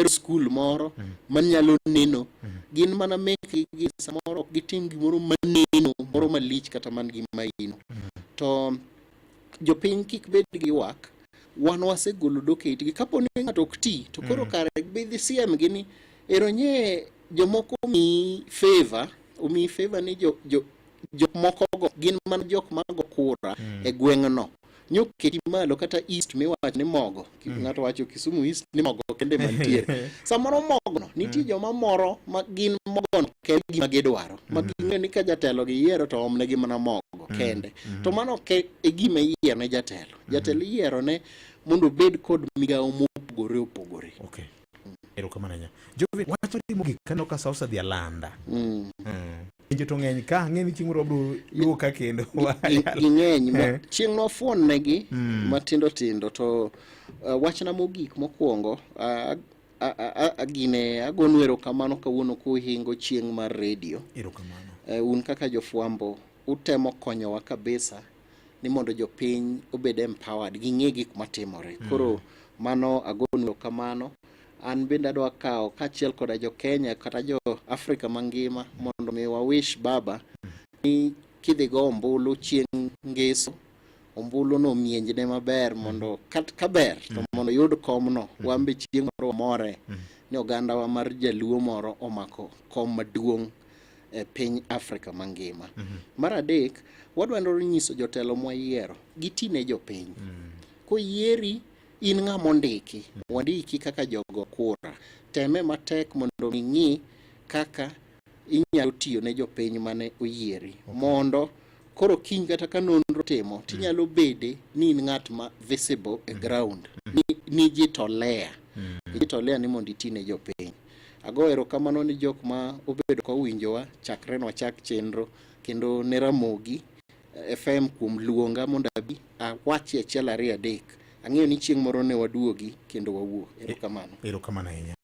school moro manyalo neno. Gin mana meki gi samoro ok gitim gimoro maneno moro malich kata man gi maino. To jopiny kik bed gi wak wan wasegolo doke itgi kapo ni ng'ato ok ti to koro kare bidhi siem gini eronye jomoko mi favor ni jok moko go gin man jok mago kura e gweng'no nyoketi malo kata east miwacho ni mogo ng'ato wacho Kisumu east ni mogo kende mantiere samoro mogo no nitie joma moro ma gin mogo no kende gima gidwaro ma ging'e ni ka jatelo gi yiero to omne gi mana mogo kende to mano e gima yiero ne jatelo yiero ne mondo bed kod migawo mopogore opogore. Okay. Erokamano nya. Jovi wacho ni mogik kano ka sausa di alanda. Inje to ng'eny ka ng'eny chieng' robro luoka kendo. Ng'eny chieng' no fuon negi matindo tindo to wachna mogik mokwongo agine agonu erokamano kawuono kuhingo chieng' mar radio. Erokamano. Un kaka jofwambo utemo konyowa kabisa ni mondo jopiny obed empowered ging'e gik matimore. Koro mano agonu erokamano. An bende adwa kawo kachiel koda jo Kenya kata jo Afrika mangima mondo mi wawish baba ni kidhi go ombulu chieng' ngeso ombulu no mienjne maber mondo ka ber to mondo yud komno wambe chieng' moro more ni oganda wa mar jaluo moro omako kom maduong' e piny Afrika mangima. Mar adek wadwaro nyiso jotelo mwayiero gitine jopiny koyieri in ng'a mondiki wandiki kaka jogo kura teme matek mondo ing'i kaka inyalo tiyo ne jopiny mane oyieri mondo koro kiny kata ka nonro timo tinyalo bede ni in ng'at ma visible e ground ni jitolea ni mondo itine jopiny. Ago erokamano ni jok ma obedo kowinjowa chakre no chak chenro kendo ne Ramogi FM kuom luonga mondo abi awachi achiel ariyo adek. Ang'eyo ni chieng' moro ne waduogi kendo wawuok. Erokamano. Erokamano ahinya.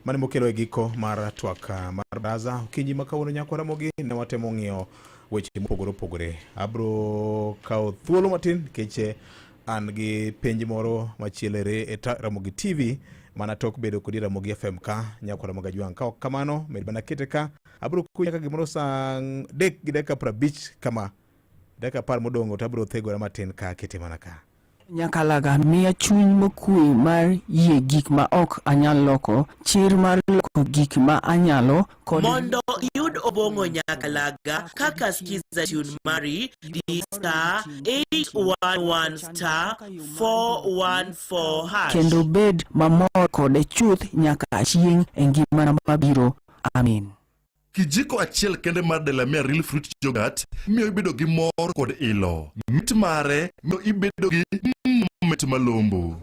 Mane mokelo e giko mar twak mar baraza okinyi ma kawuono nyako Ramogi ne watemo ng'iyo weche mopogore opogore. Abro kawo thuolo matin keche an gi penj moro machielere e Ramogi TV mana tok bedo kodi Ramogi FM ka nyako Ramogi Ajwang' ka kamano med bana kete ka abro kunya ka gimoro sa 3:50 kama dakika 10 modongo to abro thegora matin ka kete mana ka. Nyakalaga miya chuny mokwe mar yie gik ma ok anyal loko, chir mar loko gik ma anyalo kod mondo yud obongo nyakalaga kaka skiza tune mari di star 811 star 414 hash kendo bed mamor kod chuth nyaka chieng' e ngimana mabiro. Amin. Kijiko achiel kende mar Delamere Real Fruit Yogurt miyo ibedo gi mor kod ilo. Mit mare miyo ibedo gi mit malombo.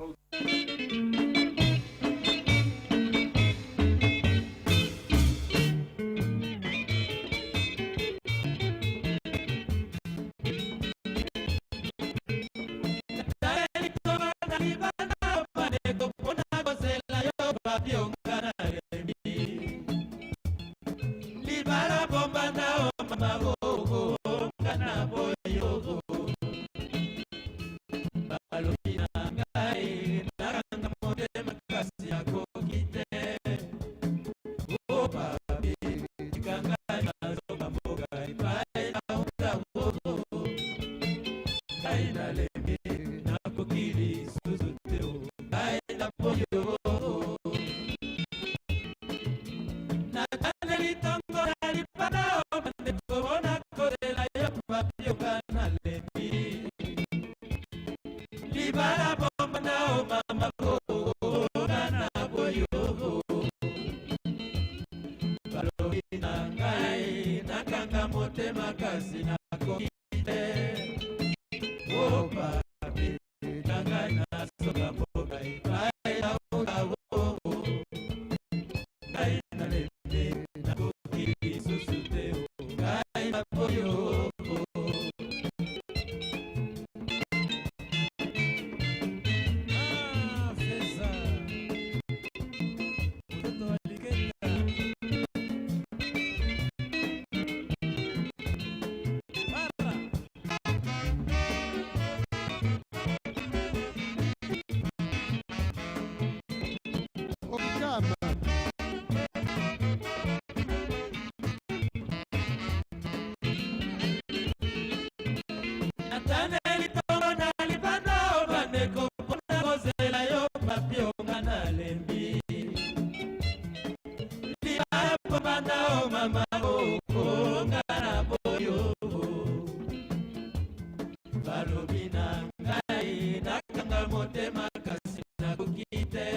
balobina ngai nakanga motema kasi nakokite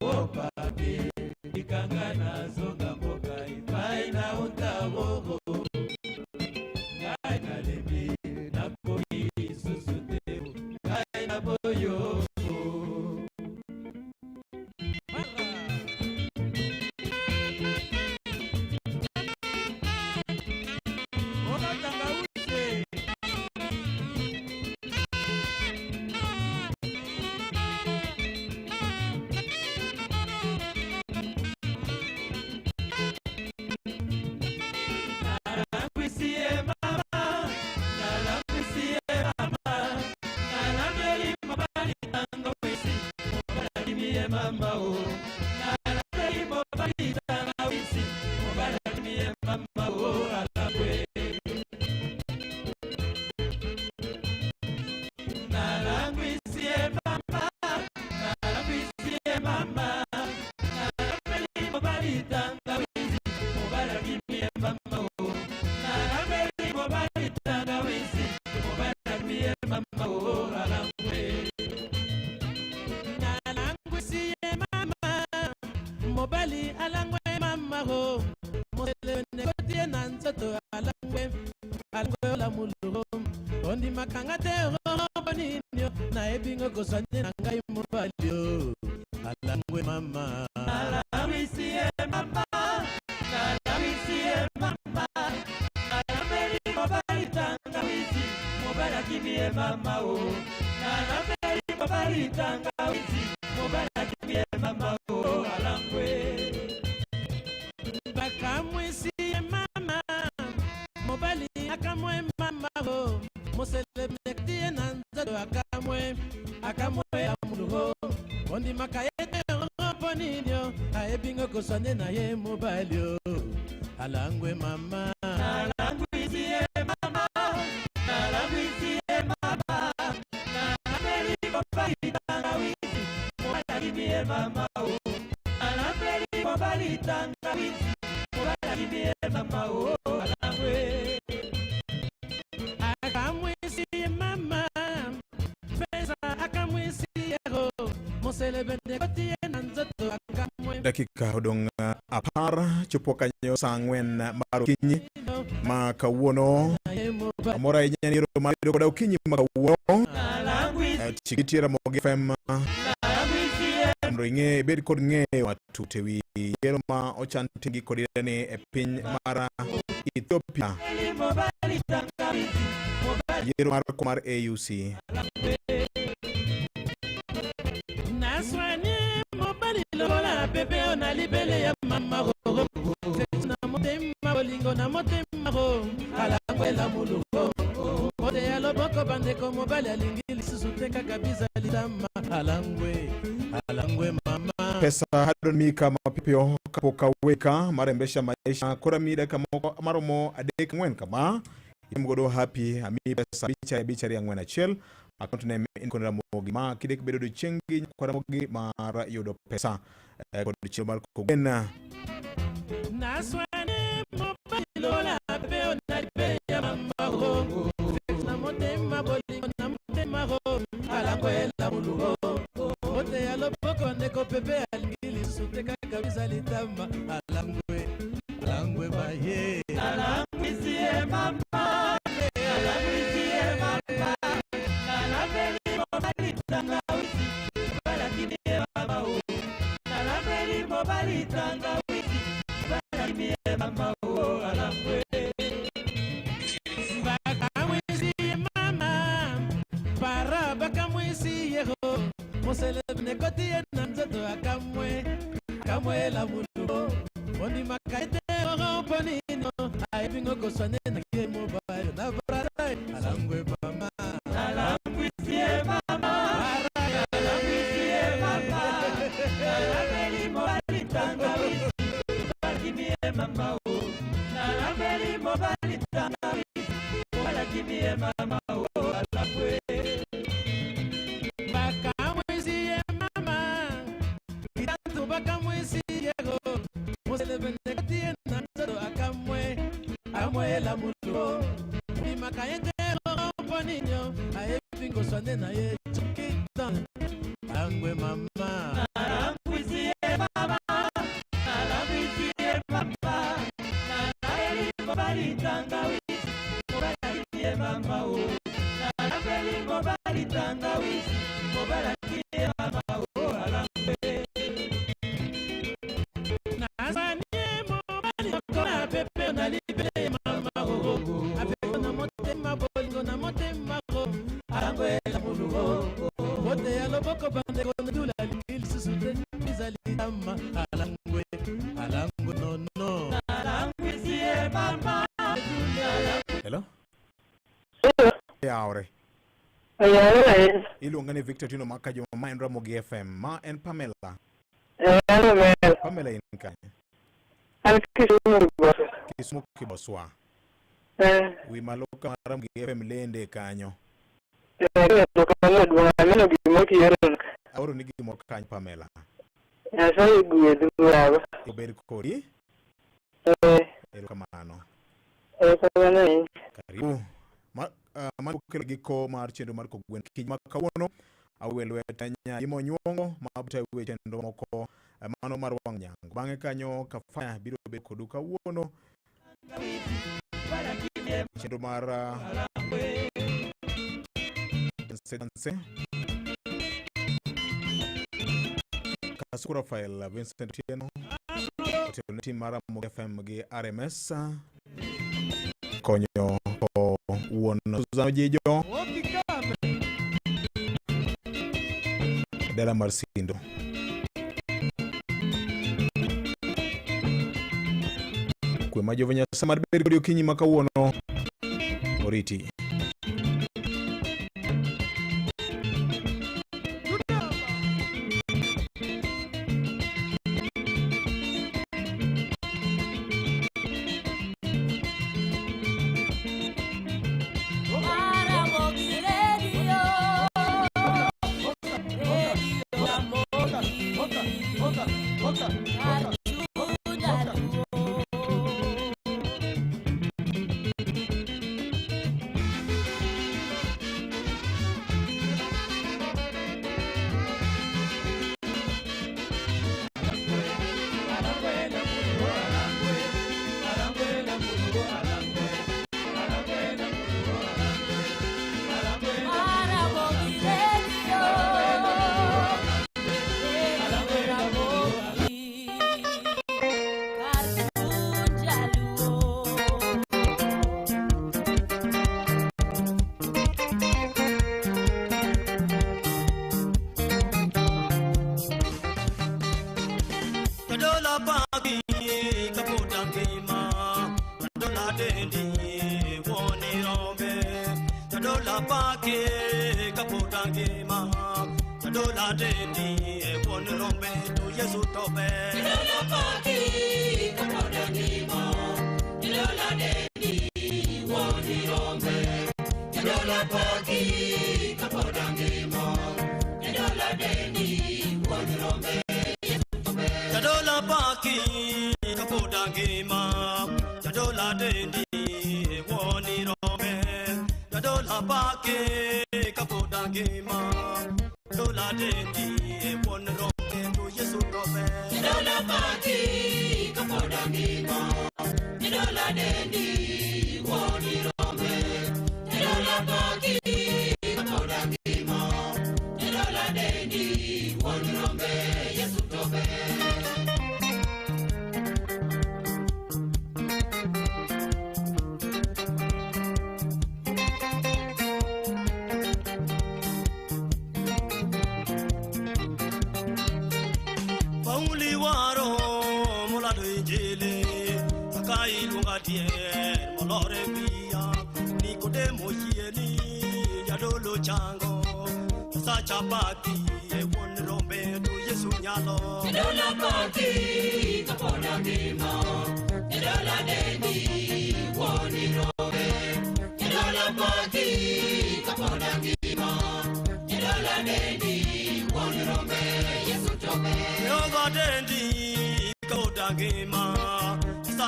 opape ikanga nazonga mboka epai na utabogo ngai nalembi nakomi susu te ngai na boyo mama o na la mo balita na wisi mo bala mi mama o ala kwe na la wisi mama na la wisi mama na la mo balita na wisi mo bala mi mama o na la mo balita na wisi mo bala mi mama o ala kwe mobali alangwe mama ho mosele nekotie na nzoto alangwe la mulugo ondi makanga te boninyo na ebingo kosanye na ngai mobali o alangwe mama alawisi mama alawisi mama alameri mobali tanga wisi mobali kimie mama o alameri mobali tanga wisi mobali kimie mama o bakamwisi mama mobali akamwe mama ho mosele mnektie na nzoto akamwe amuluho ondi makayete roponinyo aebingo kosane na ye mobali o alangwe mama alangwisi mama alangwisi mama alangwisi mobali tanga wisi mobali kimie mama o alangwisi mobali tanga wisi mobali mama o alangwe akamwisi mama pesa akamwisi yero mosele bende kotie na nzoto akamwe dakika odong apar chopo kanyo sangwen marokinyi makawuono amora inyani romado koda okinyi makawuono chikitiera Mogi FM ringe bed kod ng'eyo matut ewi yiero ma ochan tigi kod ne e piny mar Ethiopia, yiero mar AUC. Naswani mobali lola bebe ona libele ya mama ho na motema bolingo na motema ho alangwela muluko ode ya loboko bandeko mobali alingili susuteka kabisa litama alangwe mama pesa hadon mika mapipio kapoka weka marembesha maisha kora mida kama maromo adek ngwen kama imgodo happy ami pesa bichari ya ngwen achel account name inkonra Mogi ma kidek bedo do chengi kora Mogi mara yodo pesa kod chilmal ko gena naswane mobali lola be ona be ya mama ho na motema bolingo na motema ho alangwela mulugo ode ya loboko ndeko pepe alingili suteka kabisa litama alangwe baye alangwe sie mama alangwe mama alangwe mobali tanga wisi bala kimie mama o alangwe mobali tanga wisi bala kimie mama o alangwe bakamwisi mama para bakamwisi yeho mosele nekotie na nzoto akamwe la mulugo oni makaite roponino aibingo koswane na kie mobile na brada alangwe mama alangwe sie mama alangwe sie mama alangwe mobali tanga wisi mobali kimie mama o alangwe mobali tanga wisi mobali kimie mama o alangwe bakamwisi yego mosele bende kotie na nzoto akamwe la mulugo ni makayete ninyo aye pingo swane na ye chukita angwe mama arangwizie baba arangwizie papa nanaeli mobali tangawizi mobalakie mama o nanapeli mobali tangawizi mobalakie mama o arangwe nasanie mobali kona pepe na libele mama o ape na motema bolingo na motema ko arangwe la mulugo bote ya loboko bande ko dula il susute bizali ama arangwe no no arangwe sie mama. Hello? Aure. Iluonga ni Victor Tino Makajo ma en Ramogi FM. Ma en Pamela. Pamela in kanye. Kisumu Kiboswa. Wi maloka Ramogi FM lende kanyo. Auro nigi mor kanyo Pamela. Iber kodi? Erokamano. Karibu. Manukelo giko mar chenro mar Kogwen kiny ma kawuono awelo etanya imo nyuongo mabuta chenro moko mano mar wang' nyango. Bang'e kanyo Kafaya biro bet kodu kawuono chenro mar Sense Kasuku Rafael Vincent Tieno Hotel team mar Ramogi FM gi RMS konyo uono Suzano Jijo Dela Marsindo Kwe majovanya samar bergodio kinyi makawuono Oriti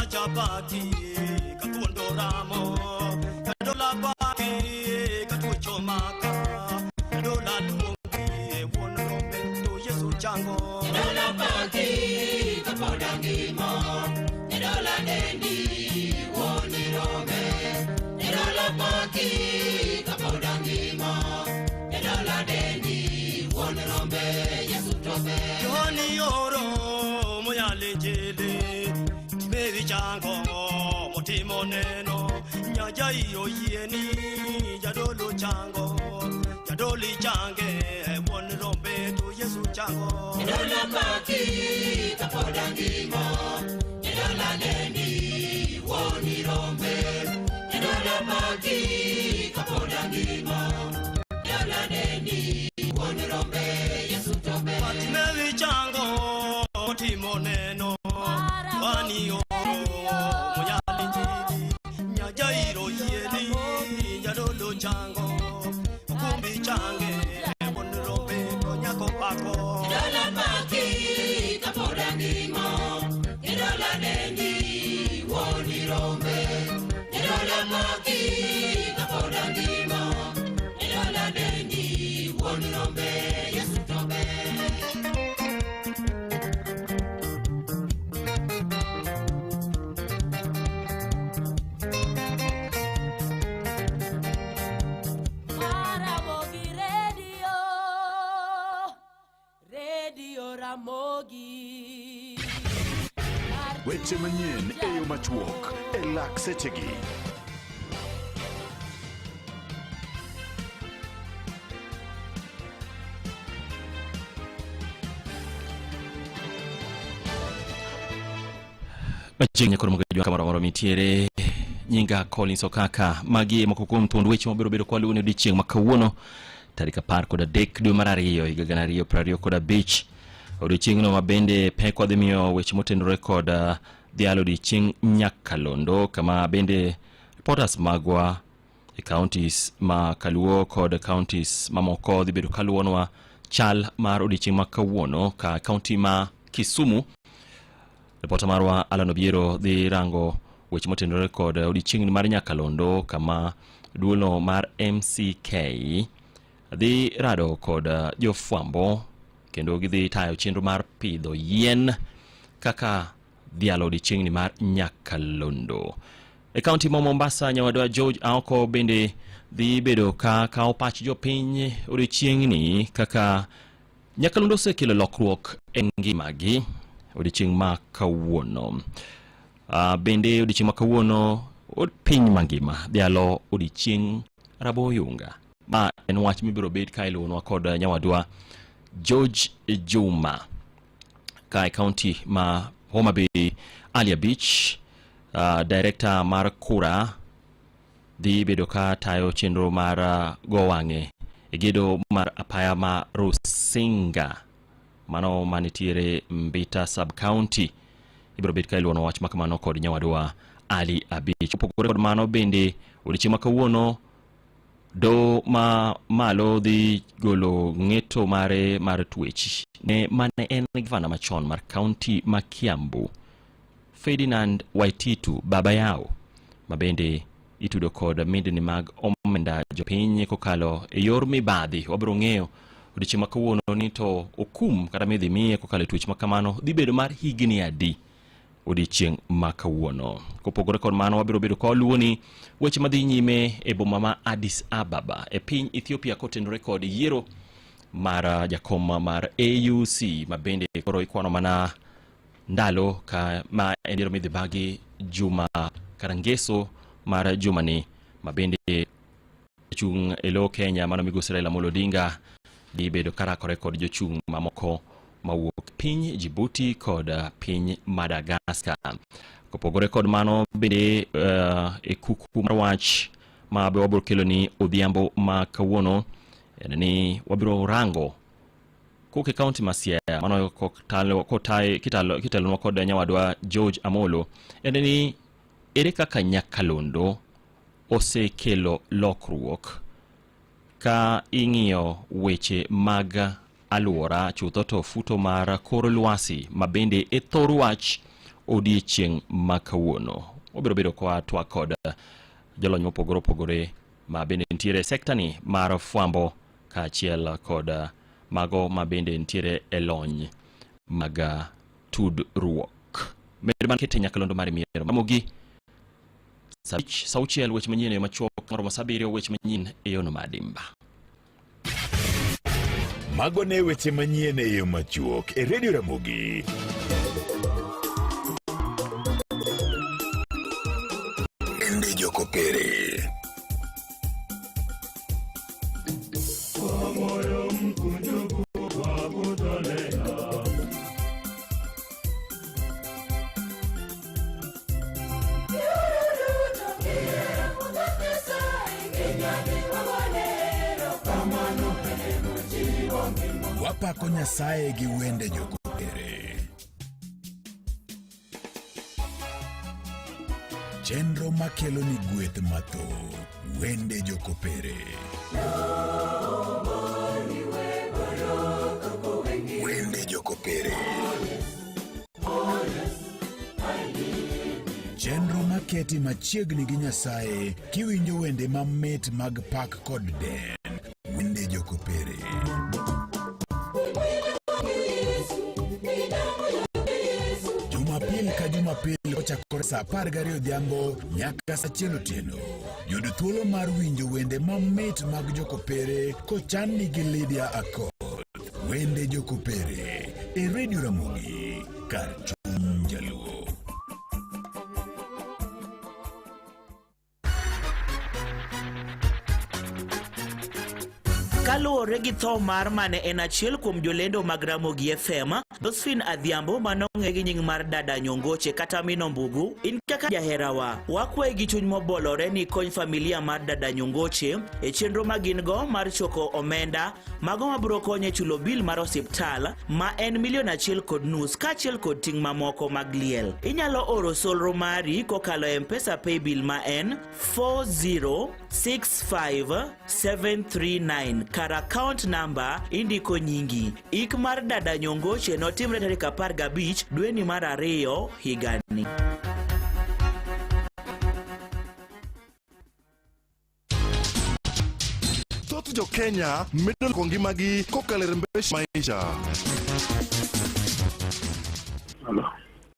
Chapati, Kapundo Ramo, Kadola Paki, maka dola luongi e wuon rombe to Yesu chango dola paki kapoda ngima dola dendi wuon rombe dola paki kapoda ngima dola dendi wuon rombe Yesu tobe Joni oro moyale jele timevi chango motimo neno nyajai oyieni jadolo chango jadoli change wuon rombe to Yesu chango dola paki kapoda ngima dola dendi wuon rombe dola paki kapoda ngima dola dendi wuon rombe Yesu tobe timevi chango motimo neno wani oro moyale jili nyajairo yeni jadolo chango kumbi change wuon rombe to nyako pako dola paki kapoda ngima dola dendi wuon rombe dola paki kapoda ngima dola dendi wuon rombe Yesu tobe Ramogi Weche manyien e yo machuok e lak sechegi. Bajing nyakoro mgajwa kamara moro mitiere nyinga Collins Okaka magi moko kuom thuond weche mabiro bedo kwa luwene odiochieng' ma kawuono tarik 13 dwe mar 2 higa 2025 odiochieng'no mabende pek wadhi miyo weche motenore kod dhialo odiochieng' Nyakalondo kama bende reporters magwa e counties ma Kaluo kod counties mamoko dhi bedo kaluwonwa chal mar odiochieng' ma kawuono ka county ma Kisumu. Reporter marwa Alan Obiero dhi rango weche motenore kod odiochieng' mar Nyakalondo kama duolno mar MCK dhi rado kod jofwambo kendo gidhi tayo chenro mar pidho yien kaka dhialo odiochieng' mar Nyakalondo. E kaunti ma Mombasa nyawadwa George Aoko bende dhi bedo ka opach jopiny odiochieng'ni kaka Nyakalondo osekelo lokruok e ngimagi odiochieng' ma kawuono. Bende odiochieng' ma kawuono piny mangima dhialo odiochieng' Raboyunga. Ma en wach mibiro bet ka iluonwa kod nyawadwa George Juma ka e county ma Homa Bay Alia Beach. Director mar Kura dhi bedo ka tayo chenro mar gowang'e e gedo mar apaya ma Rusinga mano manitiere Mbita sub county. Ibiro bet ka iluonwa wach makamano kod nyawadwa Ali Abich. Opogore kod mano bende odiochieng' ma kawuono do ma malo dhi golo ng'eto mare mar twech ne mane en gavana machon mar county ma Kiambu Ferdinand Waititu baba yao mabende itudo kod midni mag omenda jopiny kokalo e yor mibadhi. Wabiro ng'eyo odiochieng' ma kawuono ni to okum kata midhi miye kokalo twech makamano dhi bedo mar higni adi odiochieng' ma kawuono. Kopogore kod mano wabiro bedo ka luoni weche madhi nyime e boma ma Addis Ababa e piny Ethiopia kotenore kod yiero mar jakom mar AUC mabende koro ikwano mana ndalo ka ma endiro midhi bagi juma karangeso mar jumani mabende chung elo Kenya mano migosi Raila Amolo Odinga dhi bedo karakore kod jochung mamoko mawuok piny Djibouti kod piny Madagascar. Kopogore kod mano bende e kuku mar wach ma be wabiro kelo ni odhiambo ma kawuono ni wabiro rango koke county ma Siaya mano kitalo kod nyawadwa George Amolo ni ere kaka Nyakalondo osekelo lokruok ka ing'iyo weche mag aluora chutho to futo mar kor lwasi mabende e thor wach odiochieng' ma kawuono. Wabiro bedo kwa twak kod jolony mopogore opogore ma bende ntiere sektani mar fwambo kaachiel kod mago ma bende ntiere e lony mag tudruok. Med man kete nyakalondo mar miero mamogi sauchiel weche manyien e machuok moromo sabirio weche manyien e yono madimba. Mago ne weche manyien e yo machuok e Radio Ramogi. Ende Jokopere. Wapako Nyasaye gi wende Jokopere. Chenro makelo ni gweth matho, wende Jokopere. Wende Jokopere. Chenro maketi machiegni gi Nyasaye kiwinjo wende mamit mag pak kod den, wende Jokopere. Jumapil ka Jumapil ochakore saa 12 odhiambo nyaka saa 1 otieno. Yud thuolo mar winjo wende mamit mag Jokopere kochan gi Lydia Accord. Wende Jokopere e Radio Ramogi, kar chuny Jaluo. Kaluwore gi tho mar mane en achiel kuom jolendo mag Ramogi FM, Josephine Adhiambo manong'e gi nying mar Dada Nyongoche kata Mino Mbugu, in kaka jaherawa wakwaye gi chuny mobolore ni kony familia mar Dada Nyongoche e chenro magin go mar choko omenda mago mabiro konyo chulo bil mar osiptal ma en $1.5 million kaachiel kod ting' mamoko mag liel. Inyalo oro solro mari kokalo M-Pesa paybill ma en 4065739 kar account number indiko nyingi. Ik mar Dada Nyongoche notimre tarik 15 dweni mar 2 higani. Thoth jo Kenya medo ko ngimagi kokalo e mbesh maisha.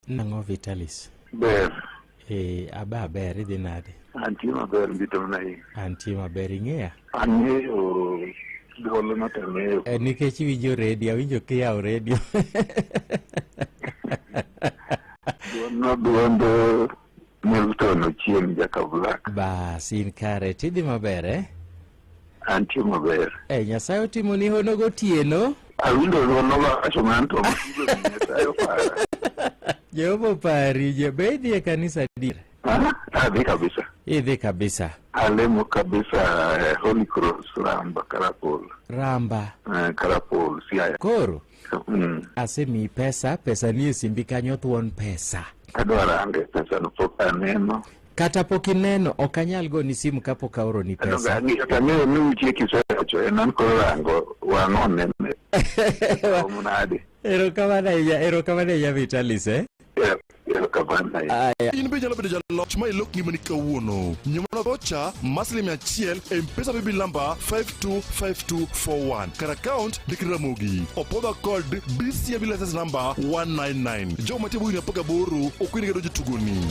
Nango Vitalis. Ber. Aba ber idhi nade? Anti maber mbito mnai. Anti maber ing'eya? Ang'eyo duolo matang'eyo. Nikech winjo redio, winjo kiyawo redio. Duondo Milton Ochieng Jaka Black. Bas, in kare, tidhi maber eh? Anti maber. Nyasaye otimo ni hono gotieno? Awindo nono wacho manto Nyasaye opara. Jehova pari, jebedi e kanisa dir. Adhi kabisa. Idhi kabisa. Alemo kabisa Holy Cross Ramba Karapol. Ramba. Karapol Siaya. Koro? Asemi pesa ni simbi kanyo thuon pesa. Adwara ange pesa no pok aneno. Kata pok ineno okanyal go ni simu kapok aoro ni pesa. Angeyo ni utie kisecho enan koro rango wang'one. Omunade. Erokamana ya Vitalis eh? In be nyalo bedo jaloch ma ilok ngimani kawuono. Nyumono bocha +1 M-Pesa paybill number 525241 kar account dik Ramogi. Opoda code BCB license number 199. Jo matibu ina poka boru okwini gedo jotugoni.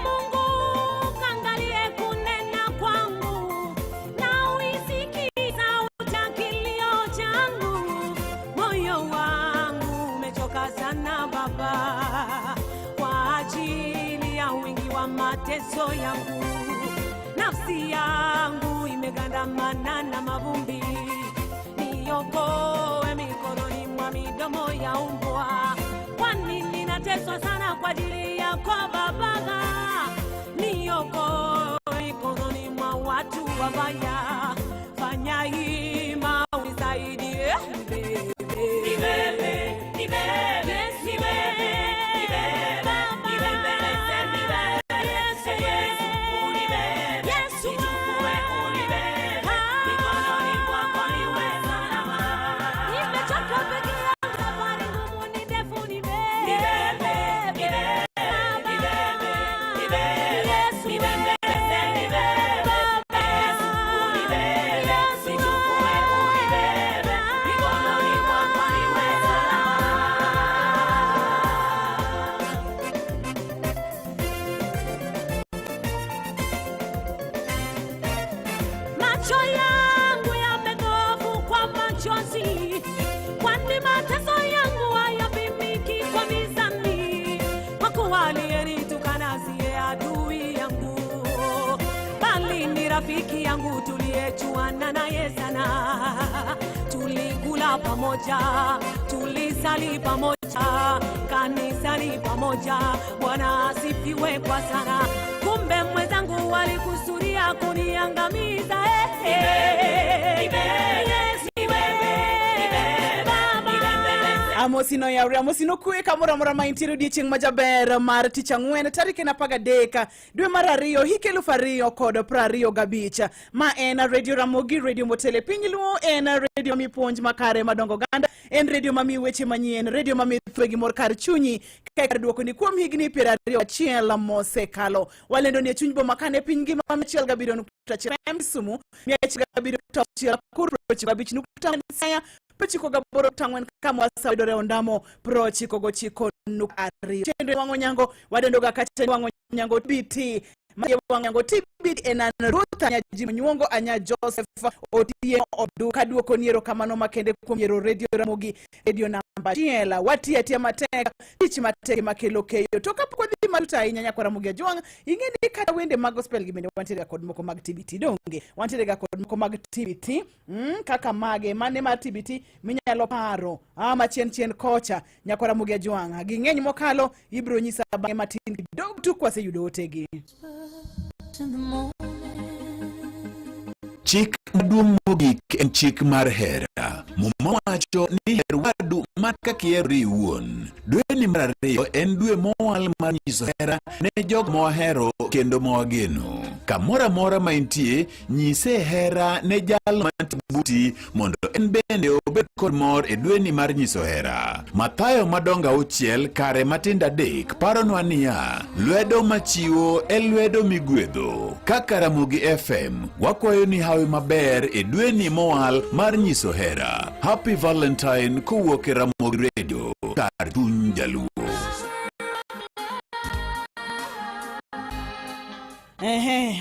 Mungu kangalie kunena kwangu na uisikie mateso yangu, nafsi yangu imegandamana na mavumbi, niokoe mikononi mwa midomo ya umbwa. Kwani ninateswa sana kwa ajili yako Baba, niokoe mikononi mwa watu wabaya. Fanya hima unisaidie, nibebe, nibebe, nibebe. Rafiki yangu tuliyejuana naye sana, tulikula pamoja, tulisali pamoja, kanisani pamoja. Bwana asifiwe kwa sana. Kumbe mwenzangu walikusudia kuniangamiza. Amosino ya amosino kue kamora mora maintiro diching majaber mar ticha ngwen tarike na paga deka dwe marario hikelu fario kodo prario gabicha ma ena radio Ramogi, radio Motele Pinyiluo, ena radio miponj makare madongo ganda, en radio mami weche manyien, radio mami thwegi mor kar chunyi kaka duoko ni kuom higni 21 mosekalo. Walendo ni chuny bo makane pingi mamichiel gabiro nukta chirem sumu miachiel gabiro nukta chiel kuro chikabich nukta saya Pachiko gaboro tangwen kama wasa idore ondamo pro chiko go chiko nukari. Chendo wango nyango wadendo gakate wango nyango BT. Maye wango nyango TBT ena Ruth anya Jimunyongo anya Joseph Otie Odu kaduo koniero kamano makende kumiero radio Ramogi radio namba chiela wati atia mateka ichi mateke makelo keyo toka kwa dhima luta inyanya kwa Ramogi Juang ingeni kata wende magospel gimene wantire kod moko mag TBT donge wantire kod moko mag TBT kaka mage mane ma TBT minyalo paro ama chien kocha nyakwa Ramogi Juang gingeny mokalo ibro nyisa bange matin kidogo tu kwa se yudo otegi. Chik maduong' mogik en chik mar hera. Muma wacho ni her wadu maka kieri iwuon. Dwe ni mar ariyo en dwe mowal mar nyiso hera ne jog mohero kendo mwageno. Kamora mora maintie nyise hera ne jal mantibuti mondo en bende obed kod mor e dwe ni mar nyiso hera. Mathayo madonga uchiel kare matinda dek paronwa niya lwedo machiwo e lwedo migwedho. Kaka Ramogi FM wakwayo ni hawi maber e dwe ni mowal mar nyiso hera. Happy Valentine kowuok e Ramogi Radio kar chuny jaluo.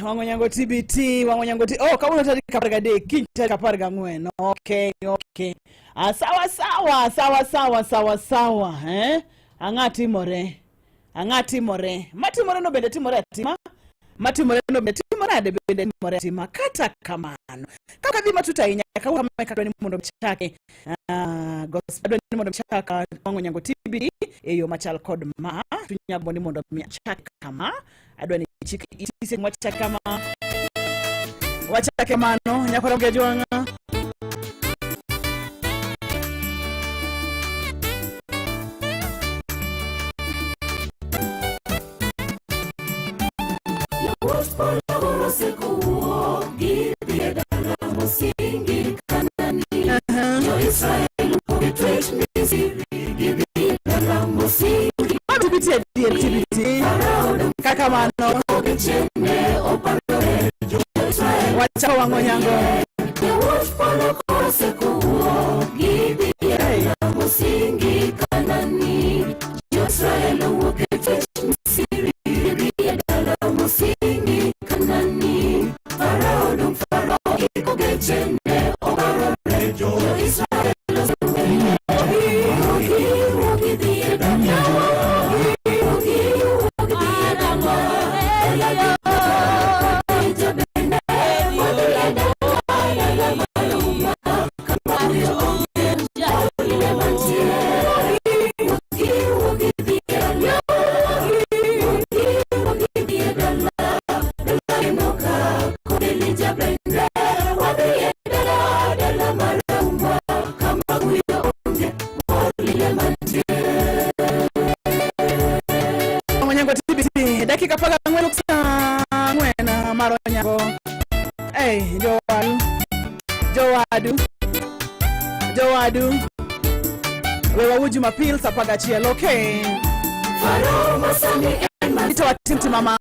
Wango nyango TBT, wango nyango kama tarika parga de, kinyi tarika parga ngwen. Okay. Sawa. Angati more. Mati more no bende timore atima. Mati more no bende timore ade bende timore atima. Kata kamano. Kaka dhima tutainya kama kama ni mondo mchake. Gospel ni mondo mchaka wango nyango TBT. Eyo machal kod ma. Tunyabo ni mondo mchaka kama. Adwani chiki itise mwachaka wachake mano nyakwa Ramogi Juang. Kaka mano wacha wango nyango jowadu. Wewa uji mapil sapaga chiel, okay. Ito watinti mama.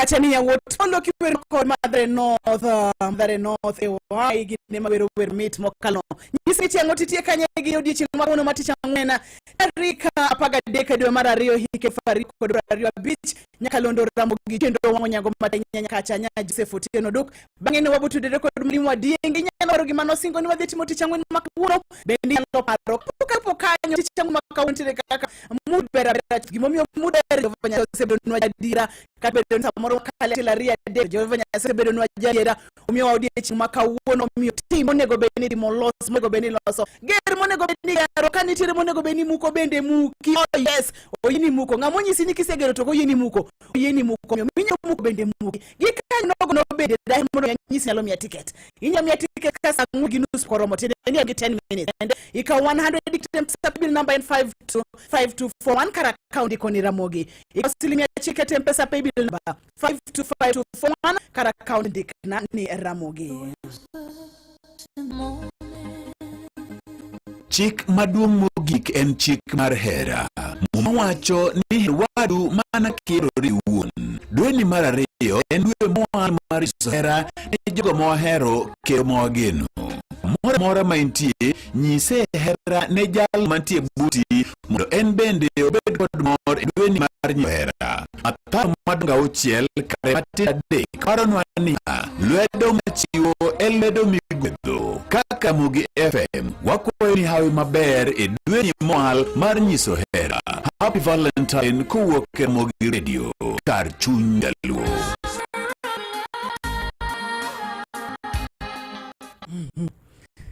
Chania Wotolo Kiwer called Mother North Ewai Ginema Wer meet Mokalo. Nisiti Angoti Kanyagi Odichi Mamono Maticha Mwena Erika Apaga Deka de Mara Rio Hike Fariko Rio Beach Nyakalondo Ramogi Kendo Wanyago Matanya Kachanya Joseph Otieno Duk Bangene Wabutu de record Mlimwa Diengi Nyano Singo Nwa de Timothy Changwen Makuno Bendi Loparo Pukapokanyo Changu Makaunti de Kaka Mood Bera Gimomio Muder Vanya Sebonwa Dira Kabedon Samoro Kalelaria de Jovanya Sebedonwa Jadira Umio Odichi Makauno Mio Team Monego Beni Molos Mogo Beni Loso Ger Monego Beni Rokani Tire Monego Beni Muko Bende Muki oh yes Oyini Muko Ngamonyi Siniki Segero Toko Yini Muko Yini Muko Minyo Muko Bende Muki Gika no Bende Daimono Yanisi Alomia ticket Inya Mia ticket Kasa Mugi News Koromote and you get 10 minutes and Ika 100 dictums bill number in 5241 Kara County Koniramogi Ika Silimia Chicken Tempesa pay bill number 5251 Kara County Dick Nani Ramogi. Chik maduong' mogik en chik mar hera. Mwawacho ni wadu mana kirori wuon. Dweni mar ariyo en dwe moa mar hera ne jogo mohero kero mogeno. Mora maintie nyise hera ne jal mantie buti mondo en bende obed kod mor dweni mar hera. Aparo madongo auchiel kare matin adek. Paronwa ni lwedo machiwo lwedo migwedho. Kaka Ramogi FM wakwayo ni hawi maber e dwe mwal mar nyiso hera. Happy Valentine kowuok e Ramogi Radio, kar chuny Jaluo.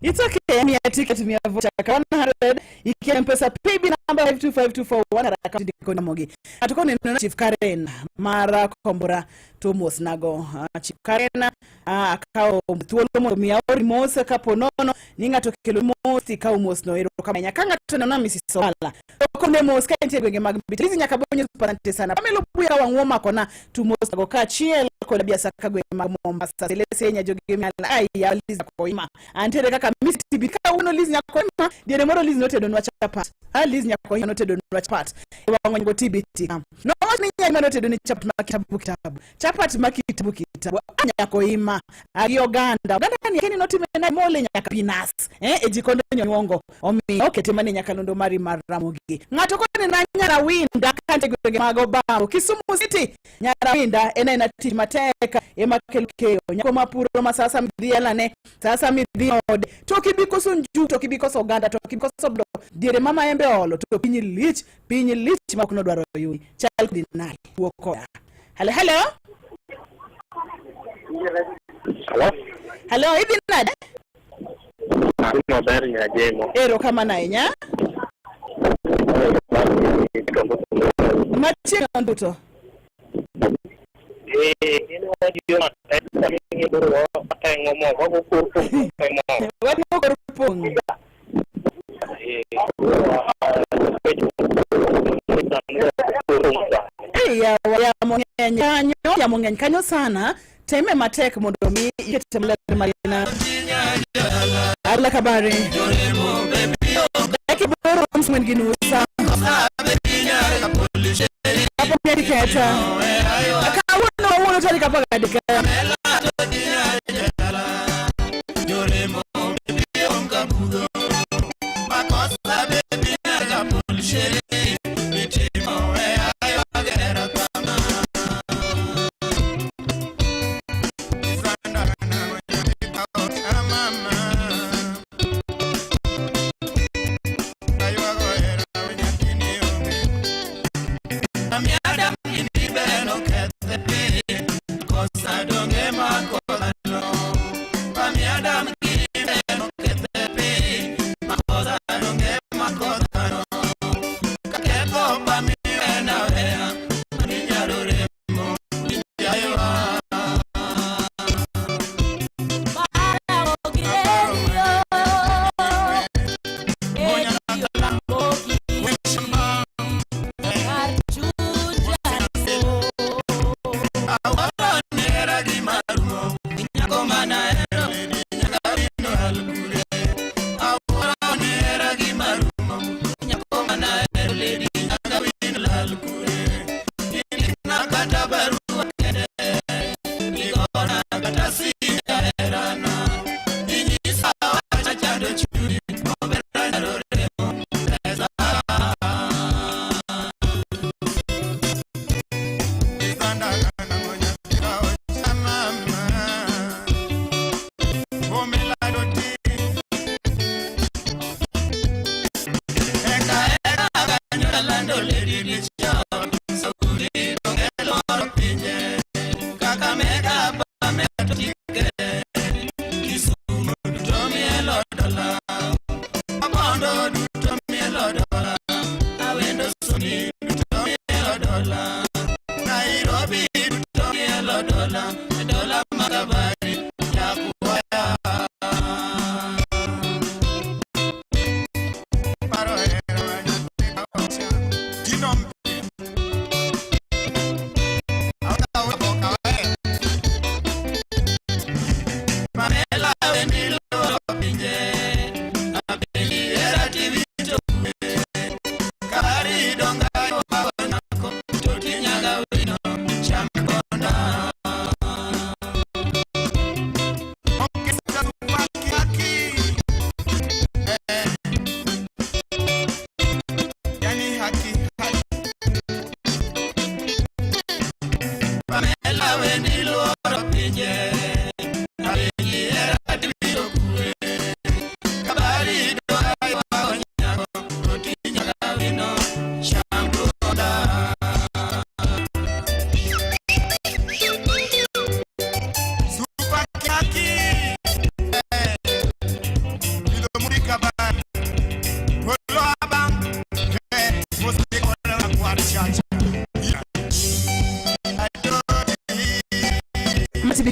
It's okay. Me a ticket me a voucher 100. You can pesa PayB number 525241 at account the Ramogi. Atukoni nuna Chief Karen Mara Kombora Tomos Nago Chief Karen akao mtuolo mi auri mose kapo nono ninga tokelo mosi ka umos no ero kama nyakanga tuna na Mrs. Sala. Okone mos ka ntege gwenge magbiti. Lizi nyakabonyo parante sana. Pamelo buya wa ngoma kona tumos nago ka chiel ko labia sakagwe Mombasa. Selese nya joge mi ala ai ya lizi koima. Antere kaka Mr. Bika uno lizi nyakoima diere moro lizi note donwa chapat. Lizi nyakoima note donwa chapat. Wa ngo TBT. No what nya note donwa chapat makitabu. Chapat makitabu. Nyakoima Uganda. Uganda ni keni note mena mole nyakapinas. Ejikondo nyongo. Omi oketemane nyakalondo mari Ramogi. Ngato ko ni nyara winda kante gwenge magobao. Kisumu City nyara winda ena inatimateka emakelkeo. Nyako mapuro masasa mdielane. Sasa midiode. Toki bikoso nju, toki bikoso Uganda, toki bikoso blo. Dire mama embe olo. Toki pinyi lich makuno dwaro yui. Chal dinali. Wokoya. Hello. Hello, hivi nada? Habari ya jemo. Ero kama na inya? Machi nduto. Ini wajio mataifa mingi buru wata ngomo wago kurupung. Wago kurupung. Ya mungenya kanyo sana. Teme matek mondomi yetemle marina. Arla kabari. Eki boro msmen ginusa. Apo mediketa. Akawono wono tari kapaga dika.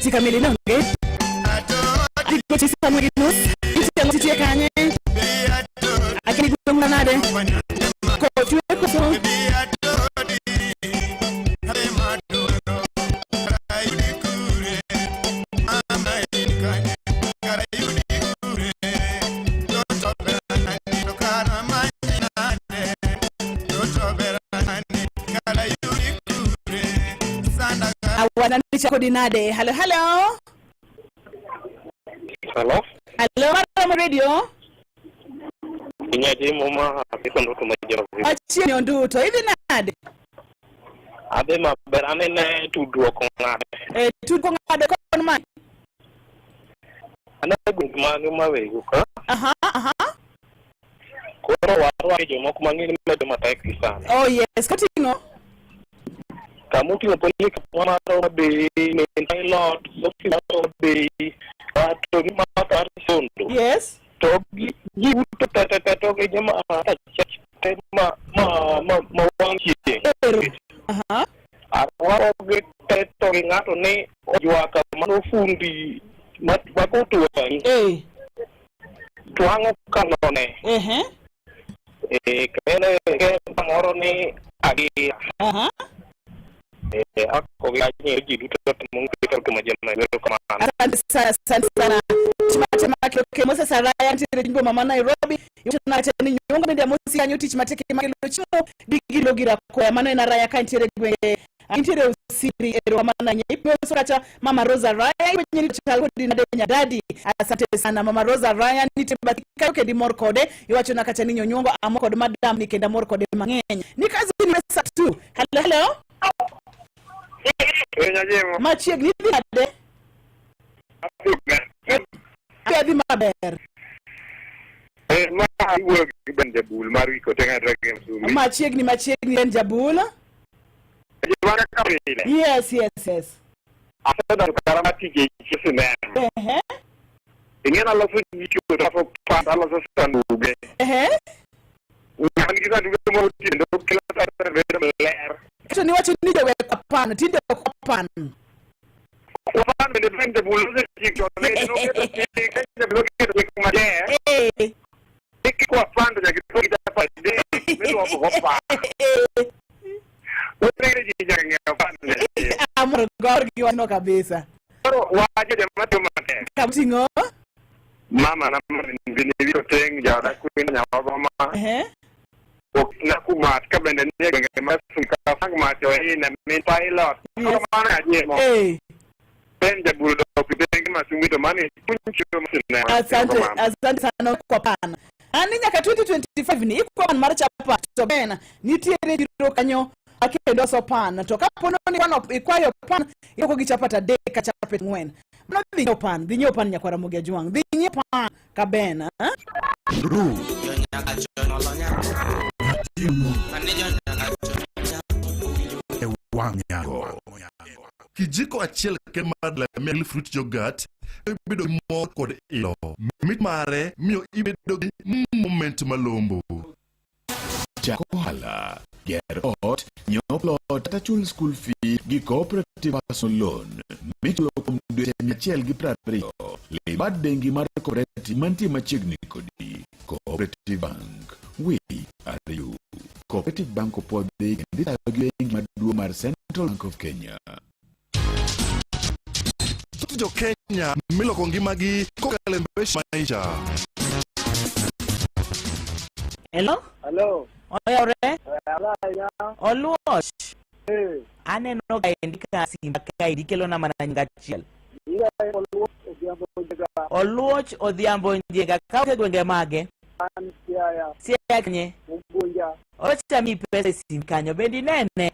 Kiti kamili nonge. Diko chisa mwiginus. Kiti titie kanye. Akini gumna nade. Ko tuwe kuso. Wananicha kodinade. Hello, hello. Hello. Hello, Madam Radio. Inyaje mama apiko ndo tumajira. Achini onduto. Hivi nade? Abe maberane na tudro ko ngade. Tudro ngade kon man. Ana gumani mawe ko. Aha. Koro warwa je moko mangini medo mataki sana. Oh yes, katingo. Kamuti ngoponi kama ro be ne pilot sofi ro be to ni mata sondo. Yes. To gi to to ke jama ta ma wangi. Aha. Arwa ge to ngato ne ojwa ka mano fundi mat bakoto ani. Tuango kanone. Kene ke pamoro ni agi. Aha. Ako gani jidu mungkin kemajana itu kemana? Sana. Chimate ke Moses Saraya ntire jimbo mama Nairobi. Yona tani nyonga ndia musi anyuti chimate ke makelo chimo digilo gira ko ya mano ina raya ka ntire gwe. Ntire usiri ero mama nyipe sokacha mama Rosa Raya kwenye chakodi na denya dadi. Asante sana mama Rosa Raya nitibatika yoke di morkode iwacho na kachani nyongo amoko madam nikenda morkode mangenya. Nikazi ni mesa tu. Hello. Machieg ni dade. Adi maber. Ma iwo ben jabul mari ko tenga dragem su. Machieg ni ben jabul. Jibana kamile. Yes. Asa dar karamati ke kisene. Ingena la fu ni chu da fo pa ala so sanube. Ngani kiza ndugu mo tindo kila tara ler. Eso ni wacho nije we kwa pan, tinde kwa pan. Kwa pan de frente buluze chiko, no que bloque kuma de. Iki kwa pan de kitu kita de, mimi wa kwa pan. Wewe ni janga pan. Amor gorgi wano kabisa. Waje de matomate. Kamtingo? Mama na mbini video teng ya da kuina nya wa mama. Na kumat ka benda ni ga masu ka sang ma jo na min pilot ko mana ni mo ben de buldo ko de ma sumi do mani kunchu masina. Asante sana kwa pana. Ani nyaka 2025 ni kwa marcha pa to bena nitiere jiro kanyo akendo so pana to kapo no ni wano ikwayo pana yoko gichapata deka chapet ngwen. No binyo pan nyakwara mugia juang binyo pan kabena. Kijiko achiel ke mar la mel fruit yogurt bedo mo kod ilo mit mare miyo ibedo gi moment malombo. Chako hala ger ot nyoplot tata chul school fee gi cooperative personal loan michulo kuom dweche 120. Libad dengi mar cooperative mantie machiegni kodi. Cooperative Bank, we are you. Cooperative Bank opodhi kendi tayo gi bengi maduong' mar Central Bank of Kenya. Jo Kenya miloko ngimagi kokalo e mbesh maisha. Hello? Oyore? Oluoch? Aneno ka indika simba ka idikelo na mana ngachiel. Oluoch Odhiambo Njega ka ke gwenge mage? Siaya kanye? Ocha mi pesa sim kanyo bendi nene?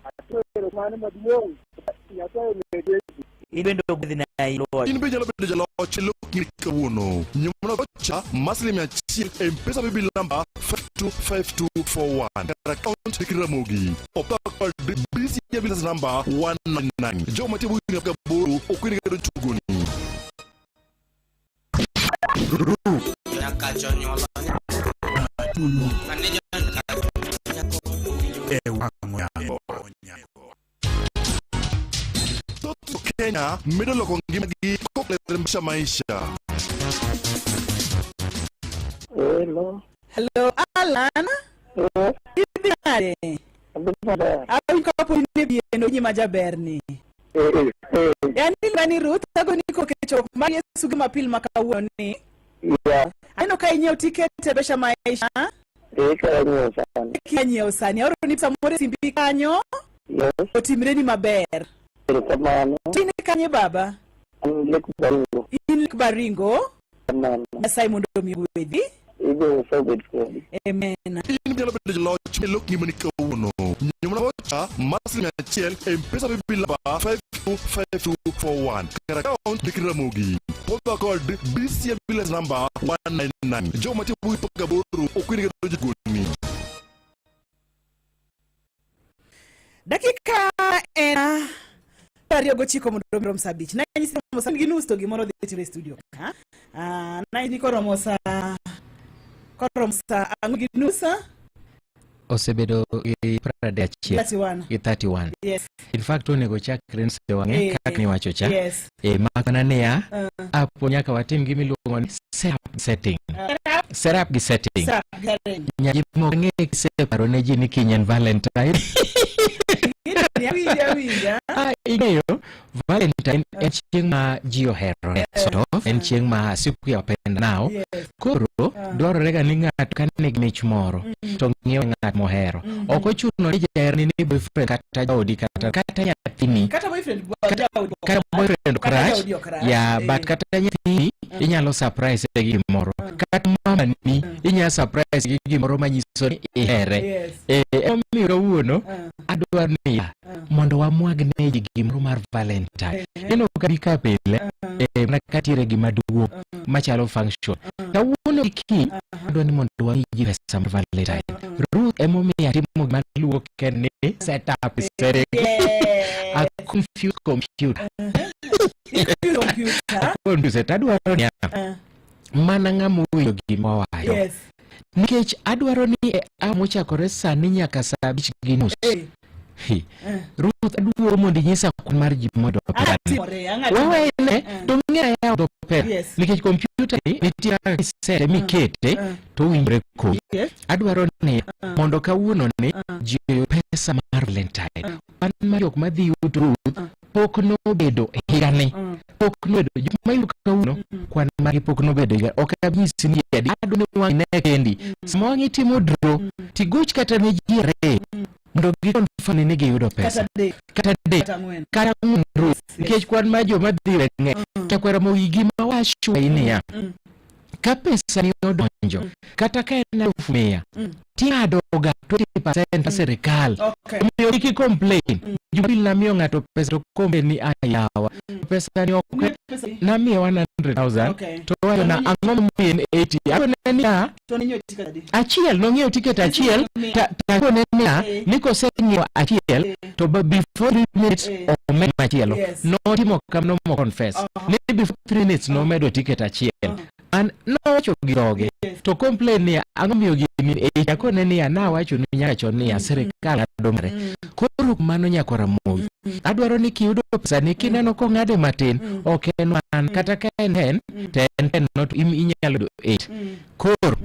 Ibendo gwedhi na ilo. In be jalo bedo jalo chelo kika wono. Nyumna gocha maslim ya chiel mpesa bibi lamba 525241. Account Kiramogi. Opa call BC ya business number 199. Jo matibu ni ka boro okwini ga tugoni. Kenya medo loko ngimagi koklesha maisha. Hello. Hello, Alan. Idhiare. Awinj kapo ni bieno nyima jaberni. Yani lwani Ruth tago niko kecho mar Yesu gi mapil makawuoni. Yeah. Aneno ka inyiew tiket e besha maisha. Kanyo sana. Kanyo sana. Oro ni samore simbi kanyo. Yes. Otimreni maber. Kamano. Tini kanye baba? Lek Baringo. Lek Baringo. Kamano. Asai mondo mi gwedhi. Ibo so good for me. Amen. Nyalo bedo loch e lok ngimani kawuono. Nyumna bocha masli achiel M-Pesa bill ba 525241. Kar account Ramogi. Poda code BCM bill number 199. Jo mati bui poka boru okwini doje guni. Dakika ena Ariyo gochiko mondo msabich. Na nyisi mosa gi news to gimoro dhi tire studio ka. Na ni koromosa angi news osebedo gi 31. Yes. In fact onego chakre nse wange kaka ni wacho cha. Yes. Makana ne ya apo nyaka watim gimi luongo ni setting. Serap gi setting. Nyaji mo nge separo ne ji ni kinyen Valentine. Ing'eyo Valentine en chieng' ma ji ohero en chieng' ma siku ya wapenda nao. Koro dwarore ga ni ng'ato ka nigi mich moro to ng'iew ng'at mohero. Ok ochuno ni jaherni ni boyfriend kata jaodi kata nyathini kata boyfriend crush ya but kata nyathini inyalo surprise gi gimoro kata mama ni inyalo surprise gi gimoro manyiso ni ihere. Omiyo kawuono adwaro ni mondo wamwagne ji gimoro mar Valentine. Eno ka pile na katire gima duo machalo function. Kawuono iki adwaro ni mondo wamiji pesa mar Valentine. Ruth emomiyo atimo gima luwo kene set up a confused computer. Adwaro ni mana ng'amuyo gima wayo. Nikech adwaro ni amochakore sani nyaka saa 5 gi nus. Ruth adwaro mondo inyisa kwan mar ji mondo wewe ne to ng'eya ya do per nikech computer ni nitie set mikete to winjre ko. Adwaro ni mondo kawuono ni ji pesa mar Valentine. Kwan mar jok madhi yudo Ruth pok no bedo higani. Pok no bedo jok mayudo kawuono kwan mar pok no bedo higani. Ok abisi ni edi adwaro ni wang'ine kendi. Sama wang'i timo draw tigoch kata ne ji re ndo gikonfani ni giyudo pesa kata Ruth nikech kwan ma joma dhire ng'e chakwera mo gima washu inia ka pesa ni odonjo kata ka en 1,000 tiadoga 20% serikal. Omiyo iki complain jubil na miyo ng'ato pesa to kombe ni ayawa pesa ni ok na miyo 100,000 to wayo na ang'o mien 80 ako nenia achiel nong'iew ticket achiel tako nenia niko seng'iew achiel to before 3 minutes omedo machielo notimo kamano mo confess ni before 3 minutes nomedo ticket achiel an nowacho giroge to complain ni ang'o miyo gini ako nenia na wacho ni nyaka chon ni serikal adomre. Koro mano nyakora moyo adwaro ni kiyudo pesa ni kineno ko ng'ade matin ok en man kata ka en 10 not inyalo do 8 koro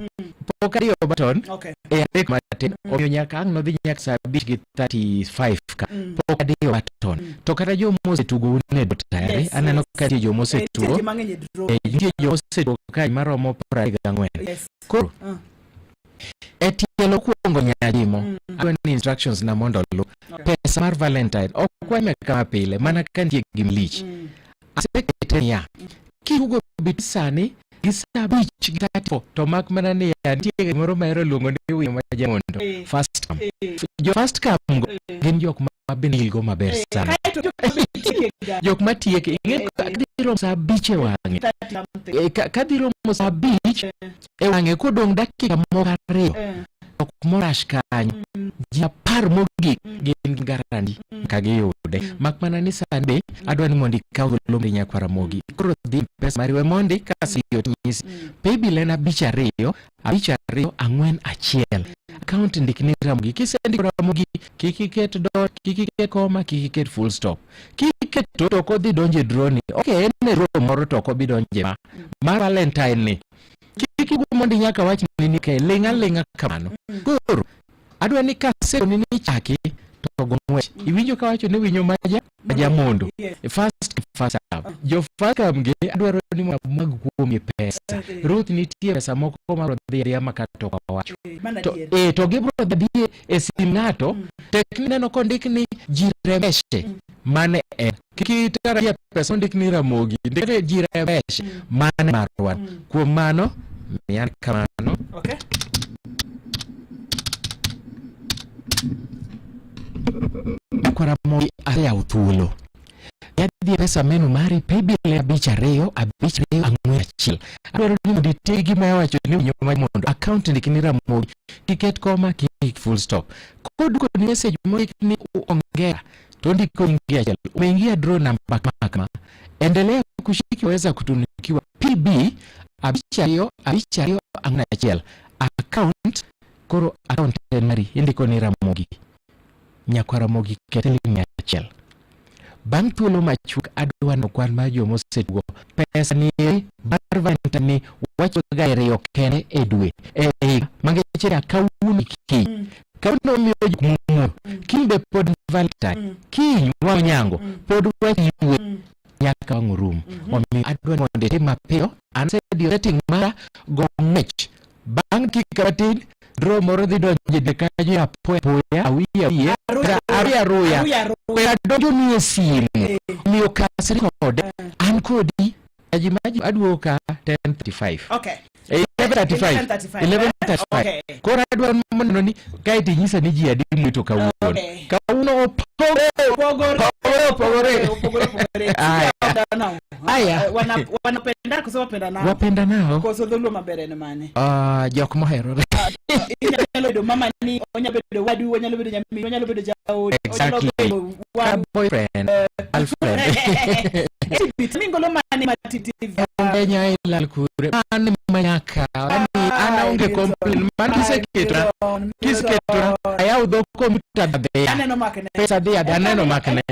pok adiyo baton adek matin omiyo nyaka ang' nodhi nyaka saa 5 gi 35 ka pok adiyo baton to kata jomose tugo une do tayari aneno ka tie jomose tugo nitie jomose tugo ka maromo 24 koro etielo kuongo nyadimo adwaro ni instructions na mondo lu pesa mar Valentine okwame kama pile mana ka nitie gimlich asekete ya kiugo bitsani gisa bich gitato to mak mana ni nitie gimoro maero luongo ni wi majamondo first cam jo first cam gin jok mabenilgo maber sana jok matieke ing'e kadiro saa 5 e wang'e kadiro saa 5 e wang'e kodong' dakika moko 2 ok morash kanyo ji 10 mogik gin garanti ka giyude mak mana ni sande adwa ni mondo ikaw lomri nyakwara mogi koro dhi pesa mariwe mondi kasi yot nyisi paybill en 52 4 1 account ndikni Ramogi. Kisendiko Ramogi, kikiket dot, kikiket comma, kikiket full stop. Kikiket to kodhi donje drone. Okay, ene ro moro to ko bidonje ma Valentine ni. Kikigumondi nyaka wach ni ke lenga kamano. Koro adwa ni kase ni chaki to gonwe. Iwinjo ka wacho ni winyo maja mondo. First up. Jo famge adwaro ni mag kuomi pesa. Ruth nitie pesa moko maro dhi makato kwa wacho. To gibro dhi e simnato tekni no kondik ni jiremeshe. Mane kitarajia pesa ndikni Ramogi ndikre jiremeshe mane marwan. Kuom mano mian kamano. Okay. Kwa Ramogi aya uthulo. Yadhi pesa menu mari paybill abichareyo ang'we achiel. Adwaro ni ndite gima yawacho ni winyo mondo account ndikni Ramogi ticket comma kick full stop. Kod ko message mo ni ongea to ndiko ingia achiel. Umeingia draw number kama. Endelea kushiki weza kutunikiwa PB abichareyo ang'we achiel. Account koro account mari ndiko ni Ramogi. Nyakwa Ramogi keteling achiel. Bang' thuolo machuk adwa no kwan ma jomo setgo pesa ni barvanta ni wacho gaire okene edwe mangechira kawuni ki kawno miyo mumo kimbe pod Valentine ki wanyango pod wachiwe nyaka wangurum omi adwa monde tema peo anse di rating mara go match bang' kikatin draw moro dhi donje de kajo ya poya awiya aruya wera donjo ni simu miyo kasri kode an kodi ajimaji adwoka 10:35 okay 11:35 okay kora adwa mondo ni kaiti nyisa ni ji adi mwito kawuono kawuono pogore aya wanapenda kusema penda nao wapenda nao kwa sodhulu mabere ne mane jok mohero inyalo do mama ni onyalo bedo wadu onyalo bedo nyami onyalo bedo jaod onyalo bedo boyfriend girlfriend bitmingolo mane matiti ongenya ilal kure mane manyaka ana unge complain man kiseketra ayaw do computer be aneno makne pesa dia aneno makne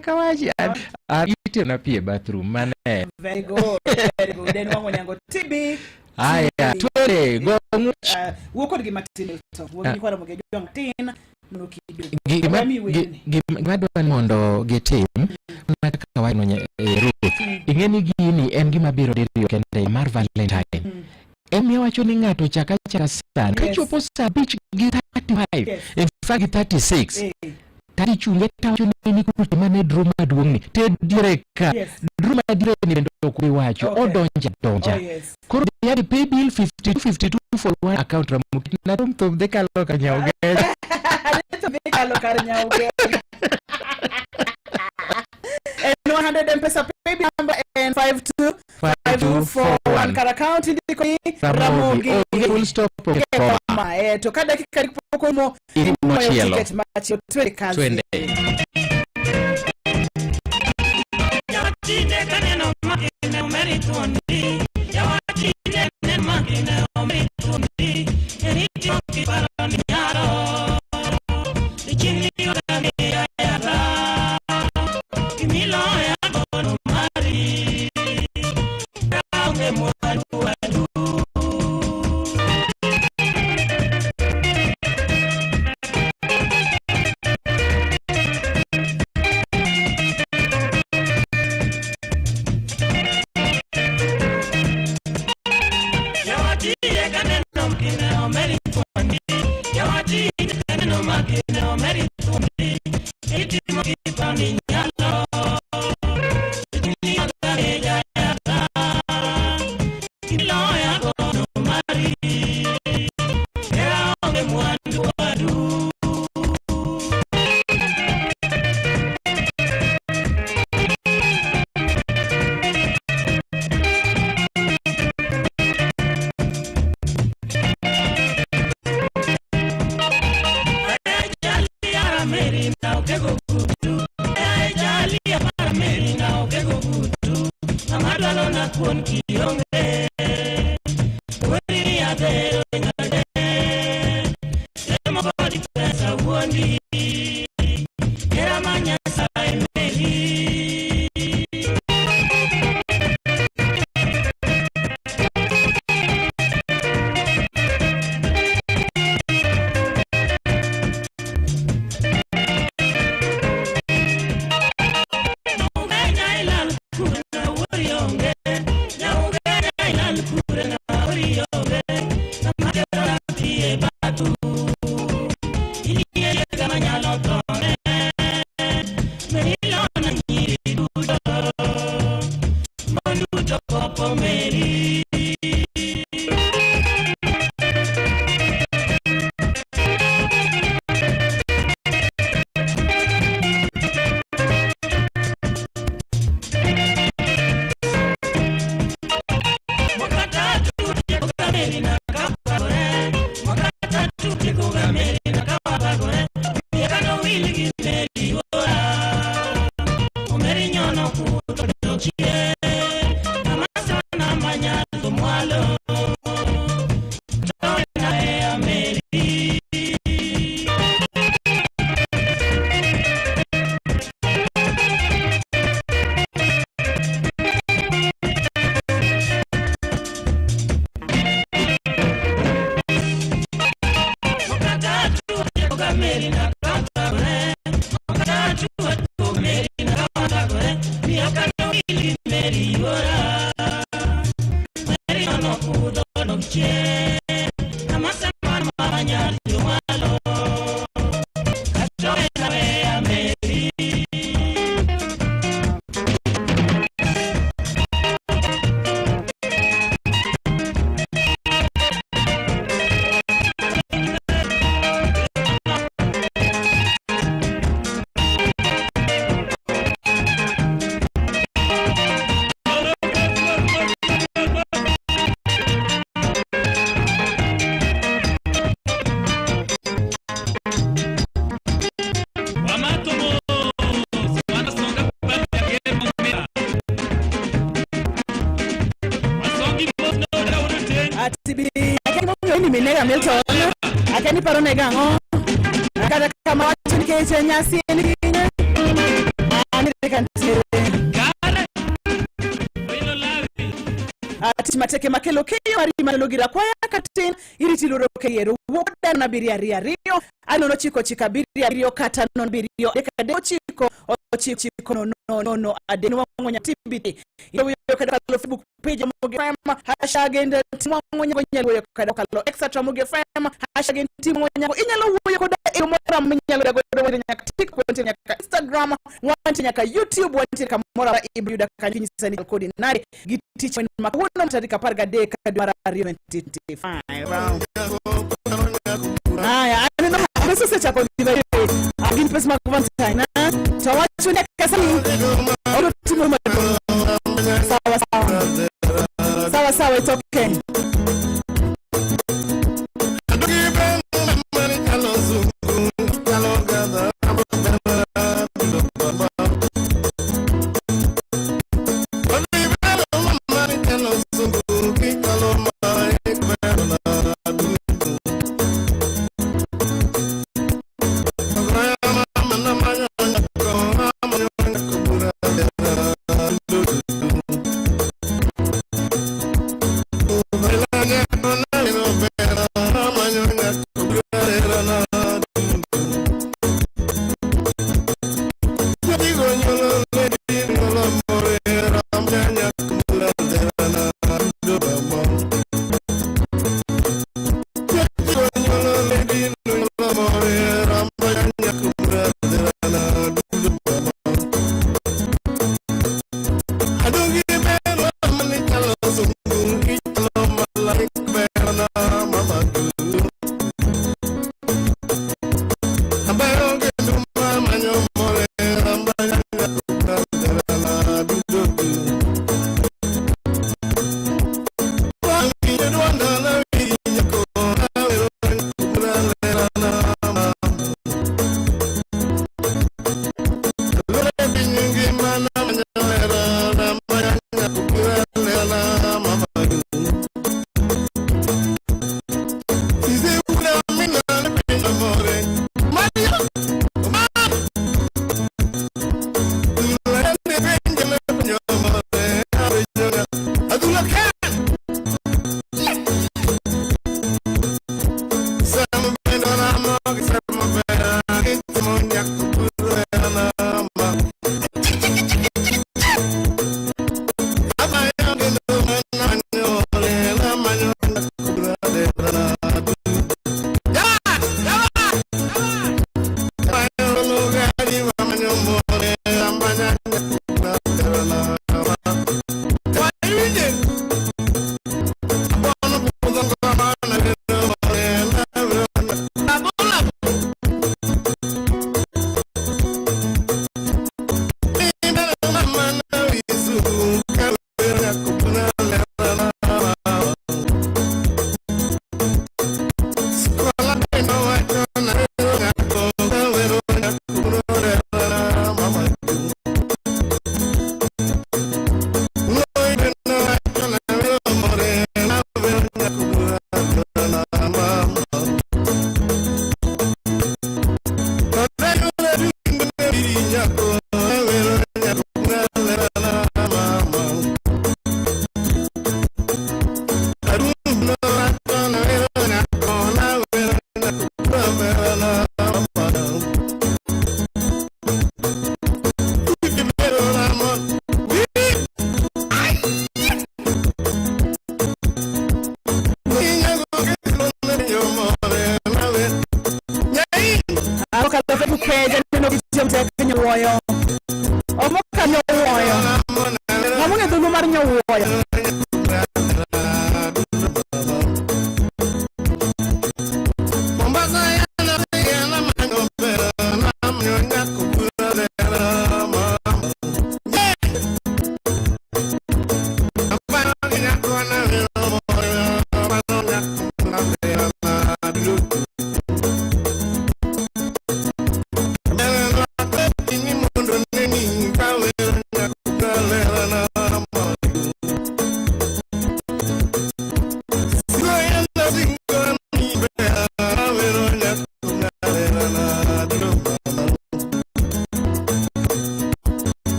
kawaji ite na pie bathroom mane very good then wango nyango TB aya twere go woko gi matino to woni kwa Ramogi jong tin no kidu gimadwa mondo gitim nataka wano Ruth ingeni gini en gima biro diriyo kende mar Valentine emi wacho ni ng'ato chaka san kachopo saa bich gi 35 in fact 36 tari chunge tawacho ni kuti mane drama maduong'ni te direka drama dire ni ndo kuwi wacho odonja koro yadi pay bill 52 for one account Ramogi na tom de kalo kanyauge and 100 M-Pesa pay bill number and 5241 kara account ndiko ni Ramogi full stop koma to kada kikari pokomo ticket match twende kazi twende Yawatine kaneno makine umerituondi Yawatine kaneno makine umerituondi Eriti okiparoni yaro Ichini wakami ya yara Kimilo ya bono mari Raunge mwadu wadu Hamilton akeni paro ne gango kada kama wacho nikech nyasi en kinye ani kantiere tich mateke makelo keyo ari manolo gira kwaya katin iriti luro keyero woda na biria rio anono chiko chika biria rio kata non birio dekade chiko chiko no adeno wangonya tibiti yo kada kalo Facebook page Ramogi FM hashtag timwangonya nyalo kada kalo extra Ramogi FM hashtag timwangonya inyalo wuyo koda mora mnyalo da godo nyaka TikTok nyaka Instagram wanti nyaka YouTube wanti kamora ibuda kanyi sani kodi nari giticho makuno mtadika parga de kadwara 2025 haya ano sasa sasa chako ndiye agin pesa makuvantai na tawacho ne kasani olo timu mado sawa it's okay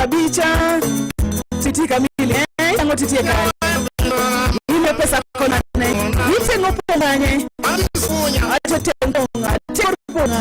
kabicha titi kamili yango titi ka ile pesa kona ne ite ngopo nganye acha tengonga tengonga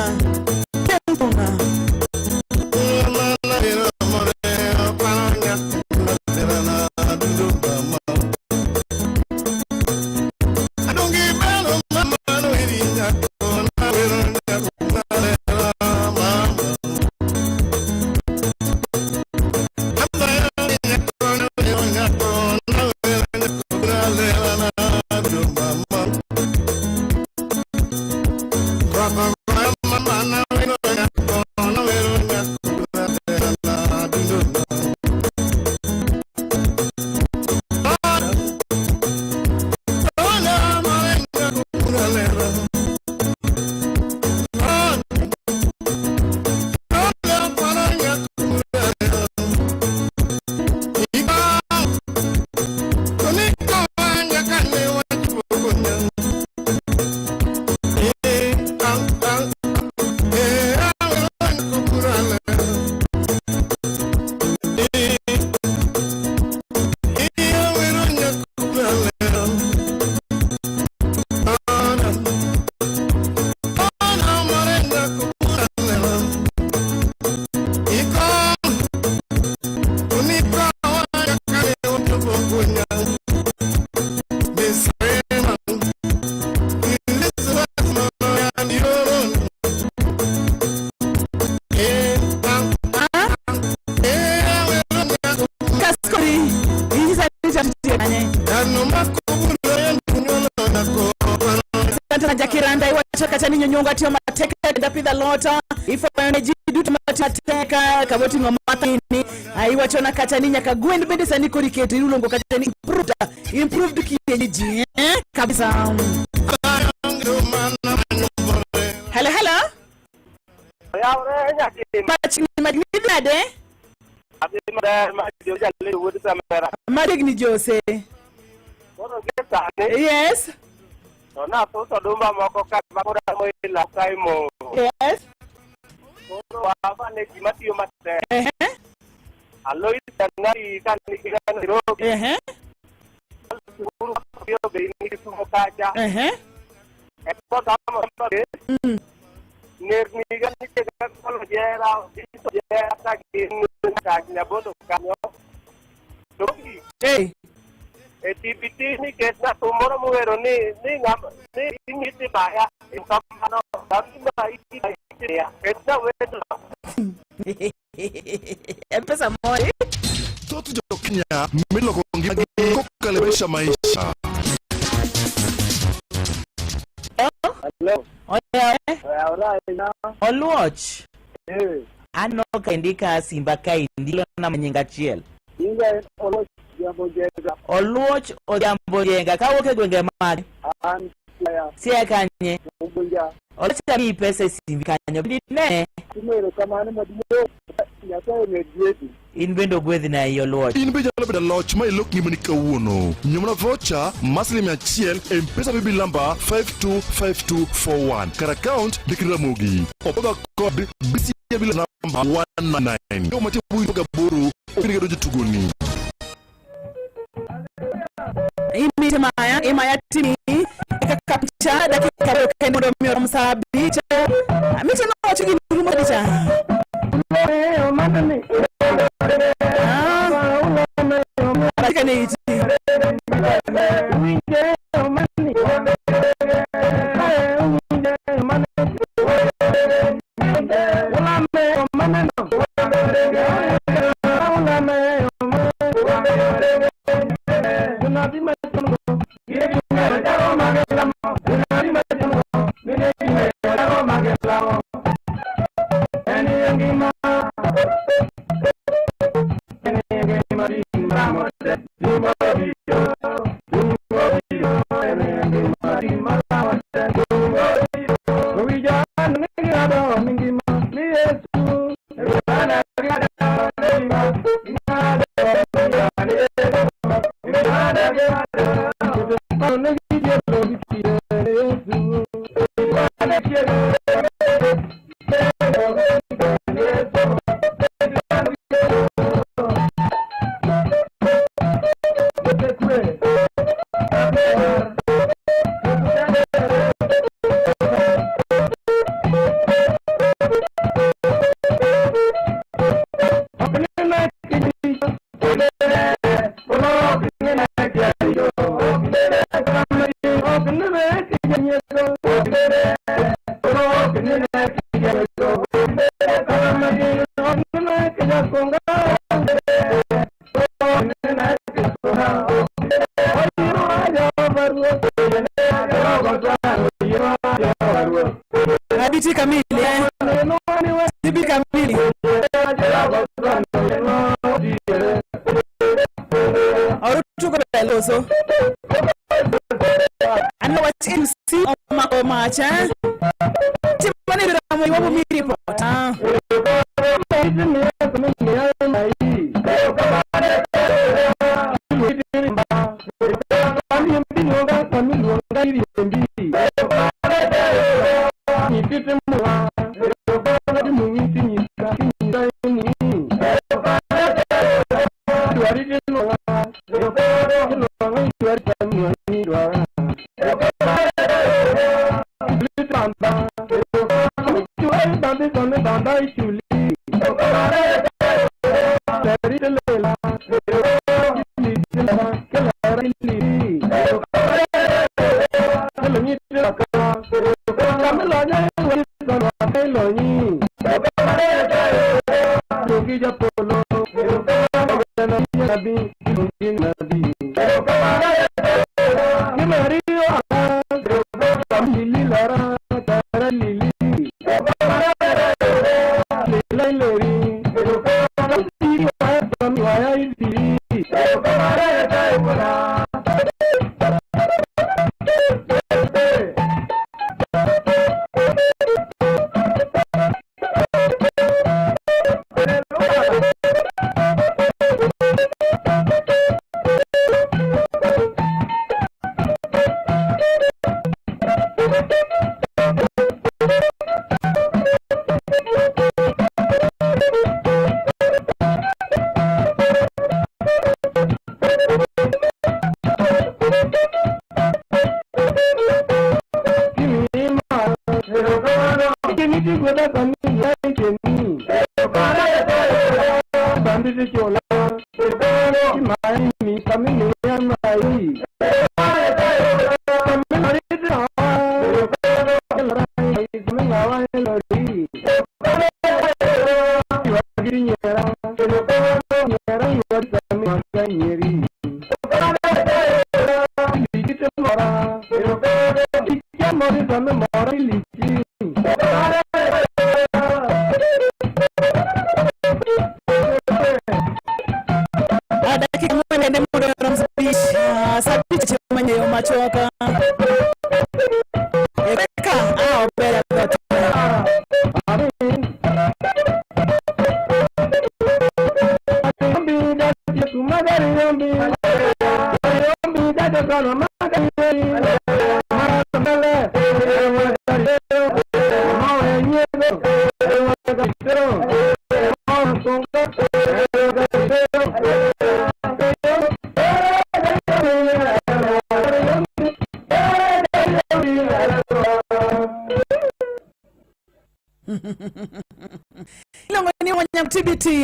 nyonga tio mateka ndapitha lota ifo nejidu tumateka kaboti ngomatini aiwa chona kachaninya kagwend bende sani koriketo ilungo kachani improved kiyeji kabisa. Hello Madide Madigni Jose. Yes. Na toto dumba moko kakura moila kaimo. Yes. Baba ne kimatiyo mate. Aloy tanari kaniki ro. Suru yo beini sumokaja. Ekko dama mate. Nerniga ni ke kolo jera, diso jera ta ginu kanya bodo kanyo. Toki. Hey. Etipiti ni kesa tumoro muero ni ngiti baya inkamano damina iki ya kesa wedo empesa moi Toto jo Kenya milo kongia kokalebesha maisha. Hello. Oluoch. Ano kaindika simba kaindilo na manyinga chiel. Inga oluoch. Oluoch Odhiambo Jenga kawoke gwenge mage sie kanye olacha mi pesa simbi kanyo ne kumero kamano madiyo nyasaye ne gwedhi in bendo gwedhi na iyo Oluoch in be jalo beda loch ma ilok ngimani kawuono nyomna vocha maslim achiel mpesa bibi lamba 525241 kar account dikiramogi opoda code bisi bila namba 199 yo mati buyi toga boru obirige doje tugoni imaya timi kakamcha dakika kendo mio msabicha mita no wachigi ngumo dicha katika ni iti Habiti kamili Bibi kamili Orutuko beloso Ano what you see on my match Timani ramo iwapo mi report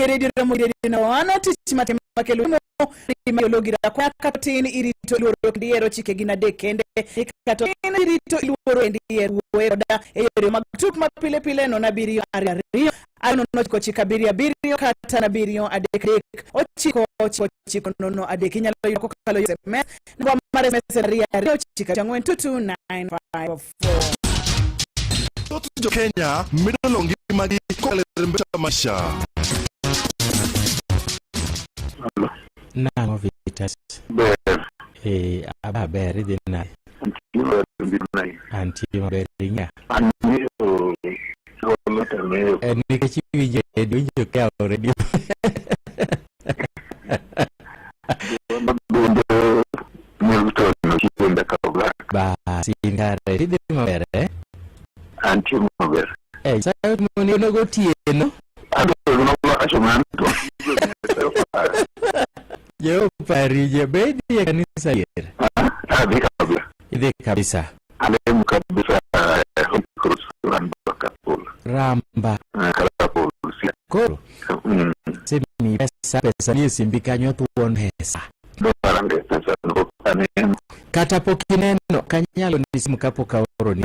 Radio Ramogi no ana tichimate makelo mayologira kwa katini irito loro ndiero chike gina dekende ikato irito loro ndiero weroda eyore magtup mapile pile no nabirio ariario ano no chiko chikabiria birio kata nabirio adek ochiko no adek nyalo yoko kalo SMS ngwa mare meseria rio chika changwen 22954 Toto Kenya midolongi magi kole mbeta masha Nango Vitas. Aba beri dina. Antima berinya. Nika chiwi je kaya already. Ba singare di mabere. Antima bere. Saya muni no gotieno. No asomanto. Yo parije bedi ya kanisa yere. Dika kabla. Ide kabisa. Ale mkabisa Ramba. Kalapol. Koro. Semi pesa ni simbikanyo tuon pesa. Do parange pesa no anen. Kata pokineno kanyalo nisimukapo kaoro ni.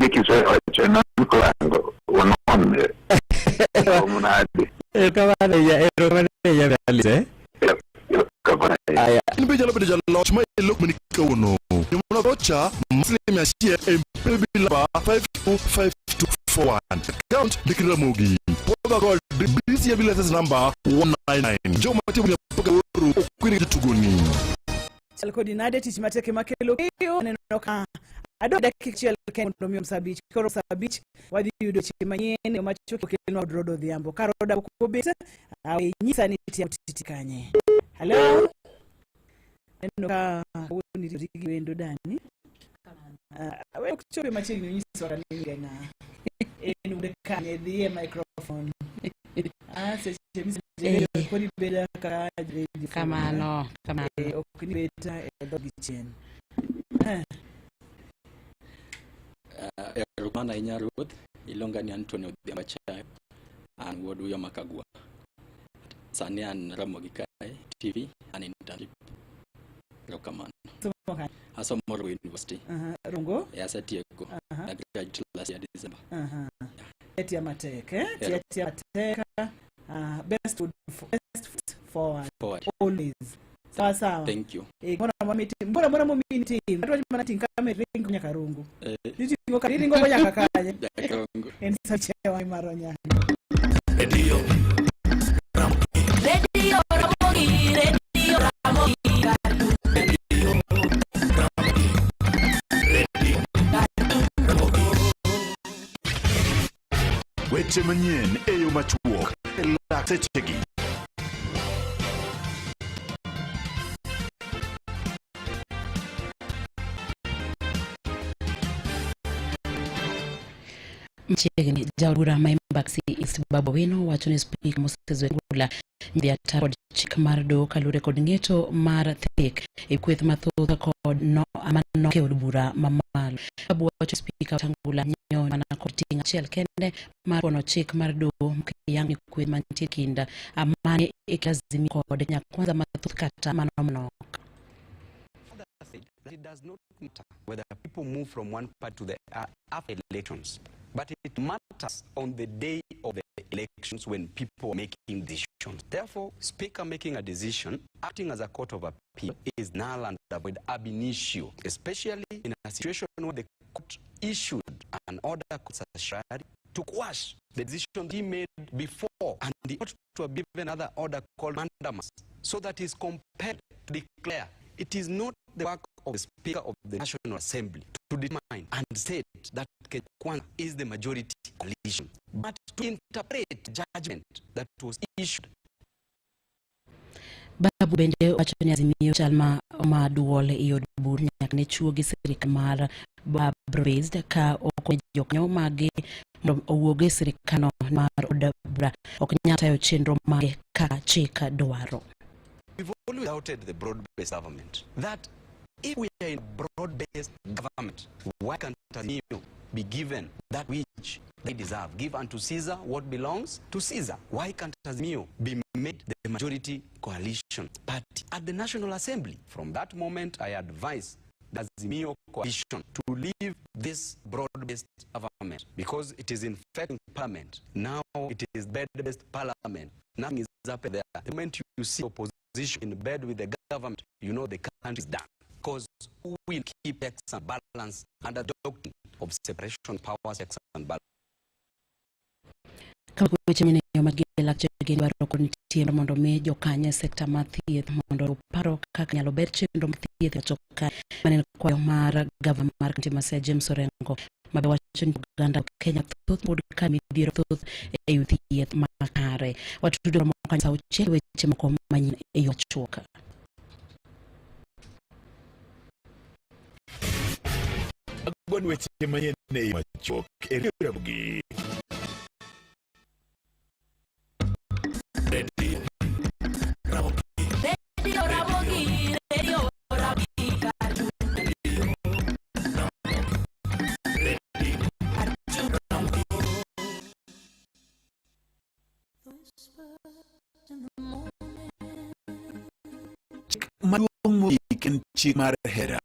kisewacho na klango unaone komunadi Erokamano Alice. Aya. Nimbe jalo bede jalo chuma elok mani kauno. Nyumona bocha muslim ya share mpebila 525241. Account Dikira Mogi. Poda call BC bila number 199. Jo matibu ya poka uru okwiri tugoni. Chalkodi nade tich mateke makelo kiyo nenoka ado dakika ken ndomio msabich koro sabich wadi yudo chimanyene macho keno drodo dhiambo karoda kubisa awe nyisa niti mtitikanye. Hello nenoka woni rigi wendo dani we kuchobe machinyo nyisa kaninga na enu dekanye the microphone sechemizi kodi beda ka kamano okini beta edogichen Rumana Inyaruth, ilonga ni Antonio Dhiambachayo, and Woduyo Makagwa. Sani an Ramogi Kai, TV, and internship. Rokaman. Asomoro University. Rungo? Yes, at Tieko. I graduated last year, December. Etia Mateke, Etia Mateka, best foot forward. Always. Sawa. Thank you. Mbona momiti watu manati kama ringo nyakarungu ndicho kariringo kwa nyakakanye ensachewa imaronya Radio weche manyien e yo machuok sechegi. Mchegeni Jaudura Maimbasi East Babu Wino wacho ni speaker Moses Wetangula mbia tarod chik mar do kalure kod ng'eto mar thik e kweth mathoth kod no amano ke od bura mamalo. Babu wacho speaker Wetangula nyon mana kod tinga chiel kende mar pono chik mar do yang kweth mantie kinda amane ekazimi kod nya kwanza mathoth kata mano. It does not matter whether people move from one part to the after elections, but it matters on the day of the elections when people are making decisions. Therefore, Speaker making a decision, acting as a court of appeal, is null and void ab initio, especially in a situation where the court issued an order to quash the decision he made before, and the court to have given another order called mandamus, so that he is compelled to declare. It is not the work of the Speaker of the National Assembly to determine and state that Kenya is the majority coalition, but to interpret judgment that was issued. Babu bende wacho ni azimio chalma maduole iyo bur nyakne chuogi sirikal mar based ka okonyo joknyo mage owuoge sirikano mar odabra oknyatayo chenro mage ka chika dwaro. We've always doubted the broad-based government. That if we are in broad-based government, why can't Tanzania be given that which they deserve? Give unto Caesar what belongs to Caesar. Why can't Tanzania be made the majority coalition party at the National Assembly? From that moment, I advise the Azimio coalition to leave this broad-based government, because it is infecting parliament. Now it is bed-based parliament. Nothing is up there. The moment you see opposition in bed with the government, you know the country is done. Because who will keep checks and balance under the doctrine of separation of powers, checks and balance? Kama kweche mene yo magela chegeni waro konitie mondo me jokanye sekta mathieth mondo paro kaka nyalo ber chenro mathieth ochoka maneno kwa mar governor mar county Masai James Orengo mabe wacho ni Uganda Kenya thoth pod ka midhiero thoth e thieth makare watudo mo kan sauche weche moko manyin e yo chuoka. Agwan weche manyien e yo machuok e Ramogi. Maduong' mogik en chik mar hera.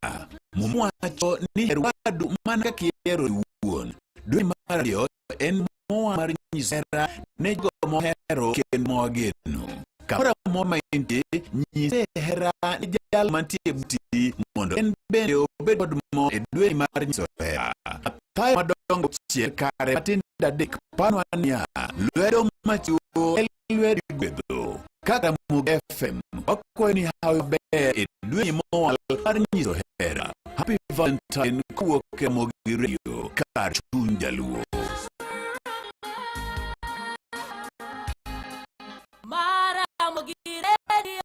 Mwacho ni her wadu mana kaka ihero iwuon. Dwe mar ariyo en moa mar nyisera ne jogo mohero kendo mogeno. Kamora mo maintie nyise hera ne jal mantie buti mondo en bende obed kod mo e dwe mar nyiso hera. Apaya madongo chiel kare matin dadek panwania lwedo machuo lwedo gwedho. Kaka Ramogi FM okwayo ni hawe ber e dwe mowal mar nyiso hera. Happy Valentine kowuok e Ramogi Radio kar chuny jaluo. Ramogi Radio,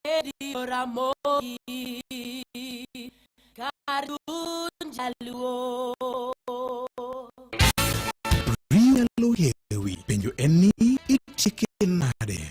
Radio Ramogi, kar chuny jaluo. Rinyalo hewi penjo eni itike nade.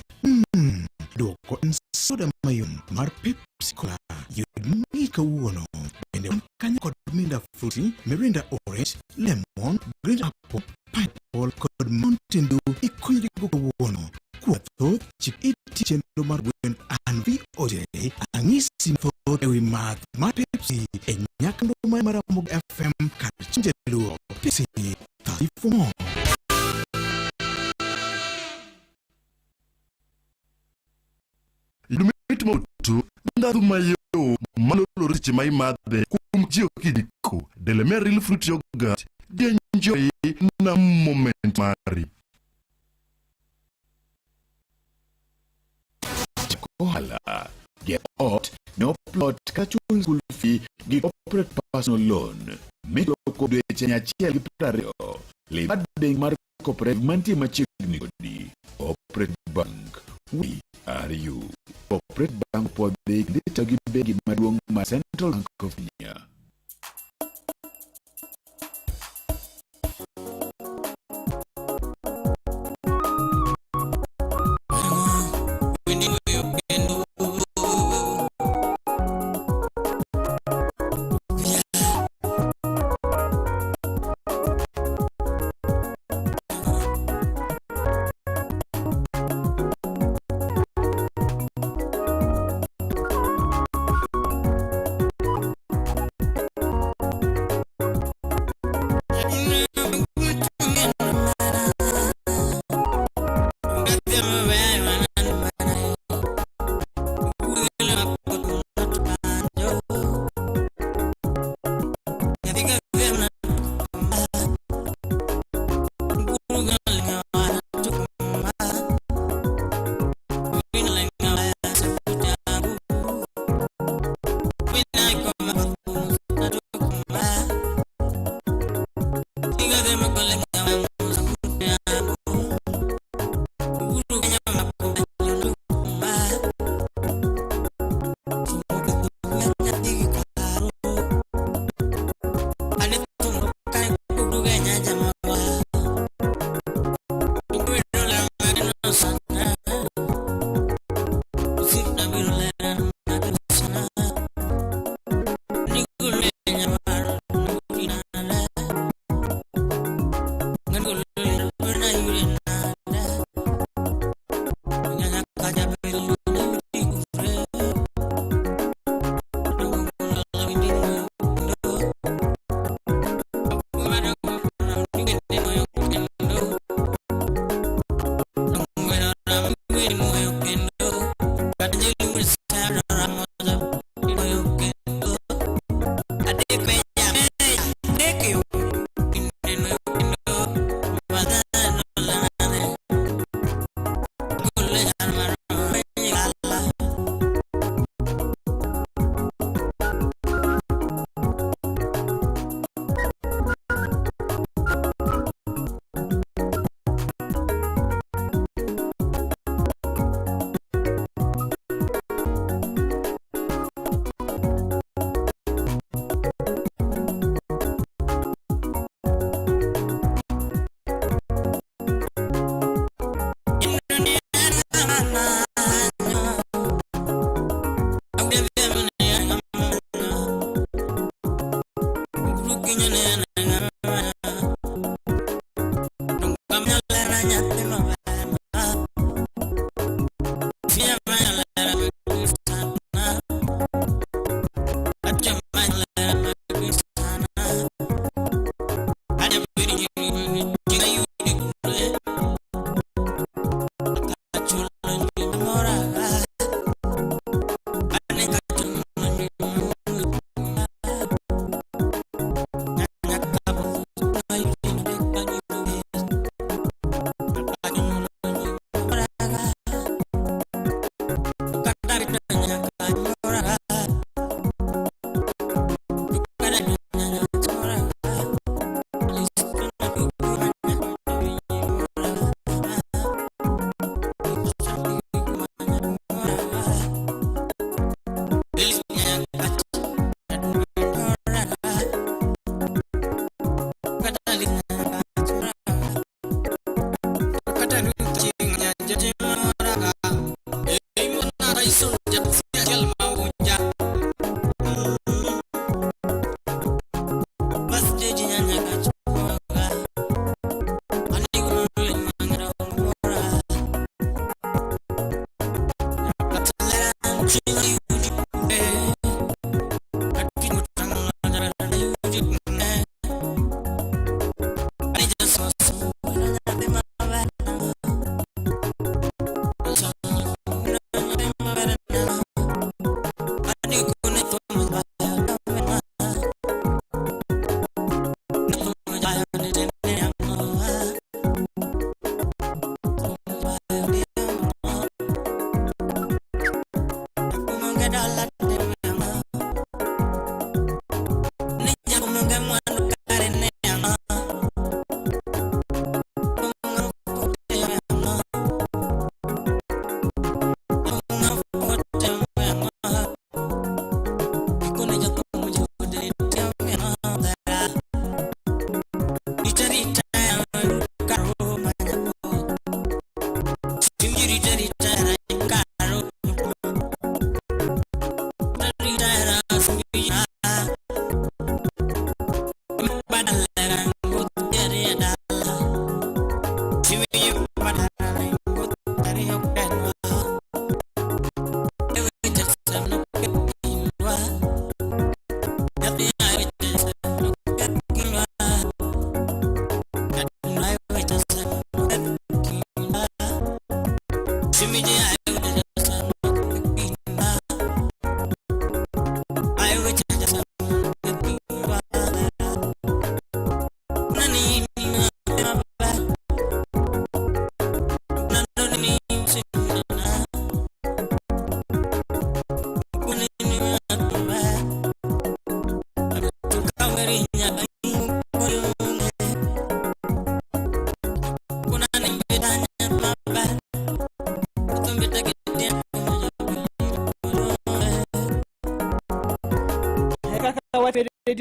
Doko en soda mayom mar Pepsi Cola yud mi kawuono. Bende kanya kod Mirinda Fruity, Mirinda Orange, Lemon, Green Apple, Pineapple kod Mountain Dew ikunyri go kawuono. Kuatho chik iti chenro mar gwen an VOJ ang'isi mathoth ewi math mar Pepsi e nyakalondo mar Ramogi FM kar chuny jaluo. Pepsi, thirsty for more. Lumit motu ndadhu mayo malolo riche mai madhe kumjio kidiko Delamere fruit yogurt enjoy na moment mari. Kohala get out no plot kachul school fee gi corporate personal loan milo ko dwe chenya chiel gi prario le badeng mar corporate mantie machiegni kodi corporate bank. We are you. Corporate bank pod they gi begi maduong' ma Central Bank of Kenya.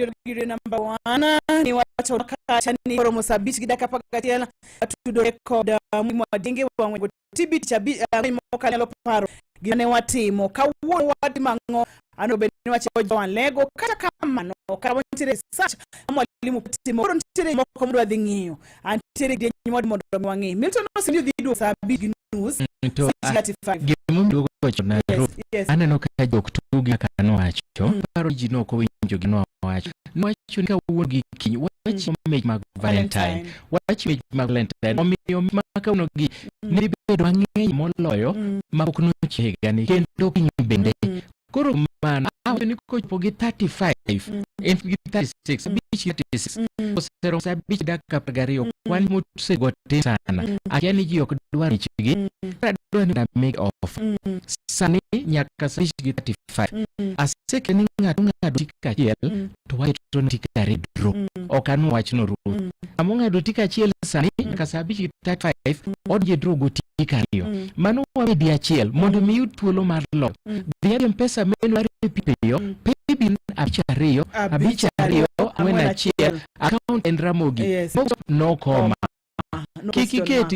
radio number 1 ni watu wakachani koro Mosabit gidaka pakatiela tudo record mwadinge wa tibit cha mokalo paro gine watimo kawuono watimango ano beni wacho wan lego kata kamano kawontire research mwalimu timo koro ntire moko mudwa dhingiyo antire gye nyimod mondo wangi Milton osindio dhidu Sabit news 65 gimundo gocho na aneno ka jok tugi kano wacho paro jino ko winjo gino wacho wacho ni ka wuon gi kiny wacho mej mag Valentine wacho mej mag Valentine omiyo maka uno gi ne bedo mang'eny moloyo mapok no chegani kendo kiny bende koro man ni ko pogi 35 en gi 36 bichi 36 osero Sabit daka pagario kwani mutse gote sana akiani ji ok dwar chigi dwar ni make off sani nyaka Sabit gi 35 aseke ni ng'ado tika chiel to waito tika redro okanu wachno ru amonga do tika chiel sani nyaka Sabit gi 35 odje drogo tika rio mano wa dia chiel mondo mi yud thuolo mar lo dia pesa meno pipeyo pebin abichario when a chiel account and Ramogi no koma kikiketi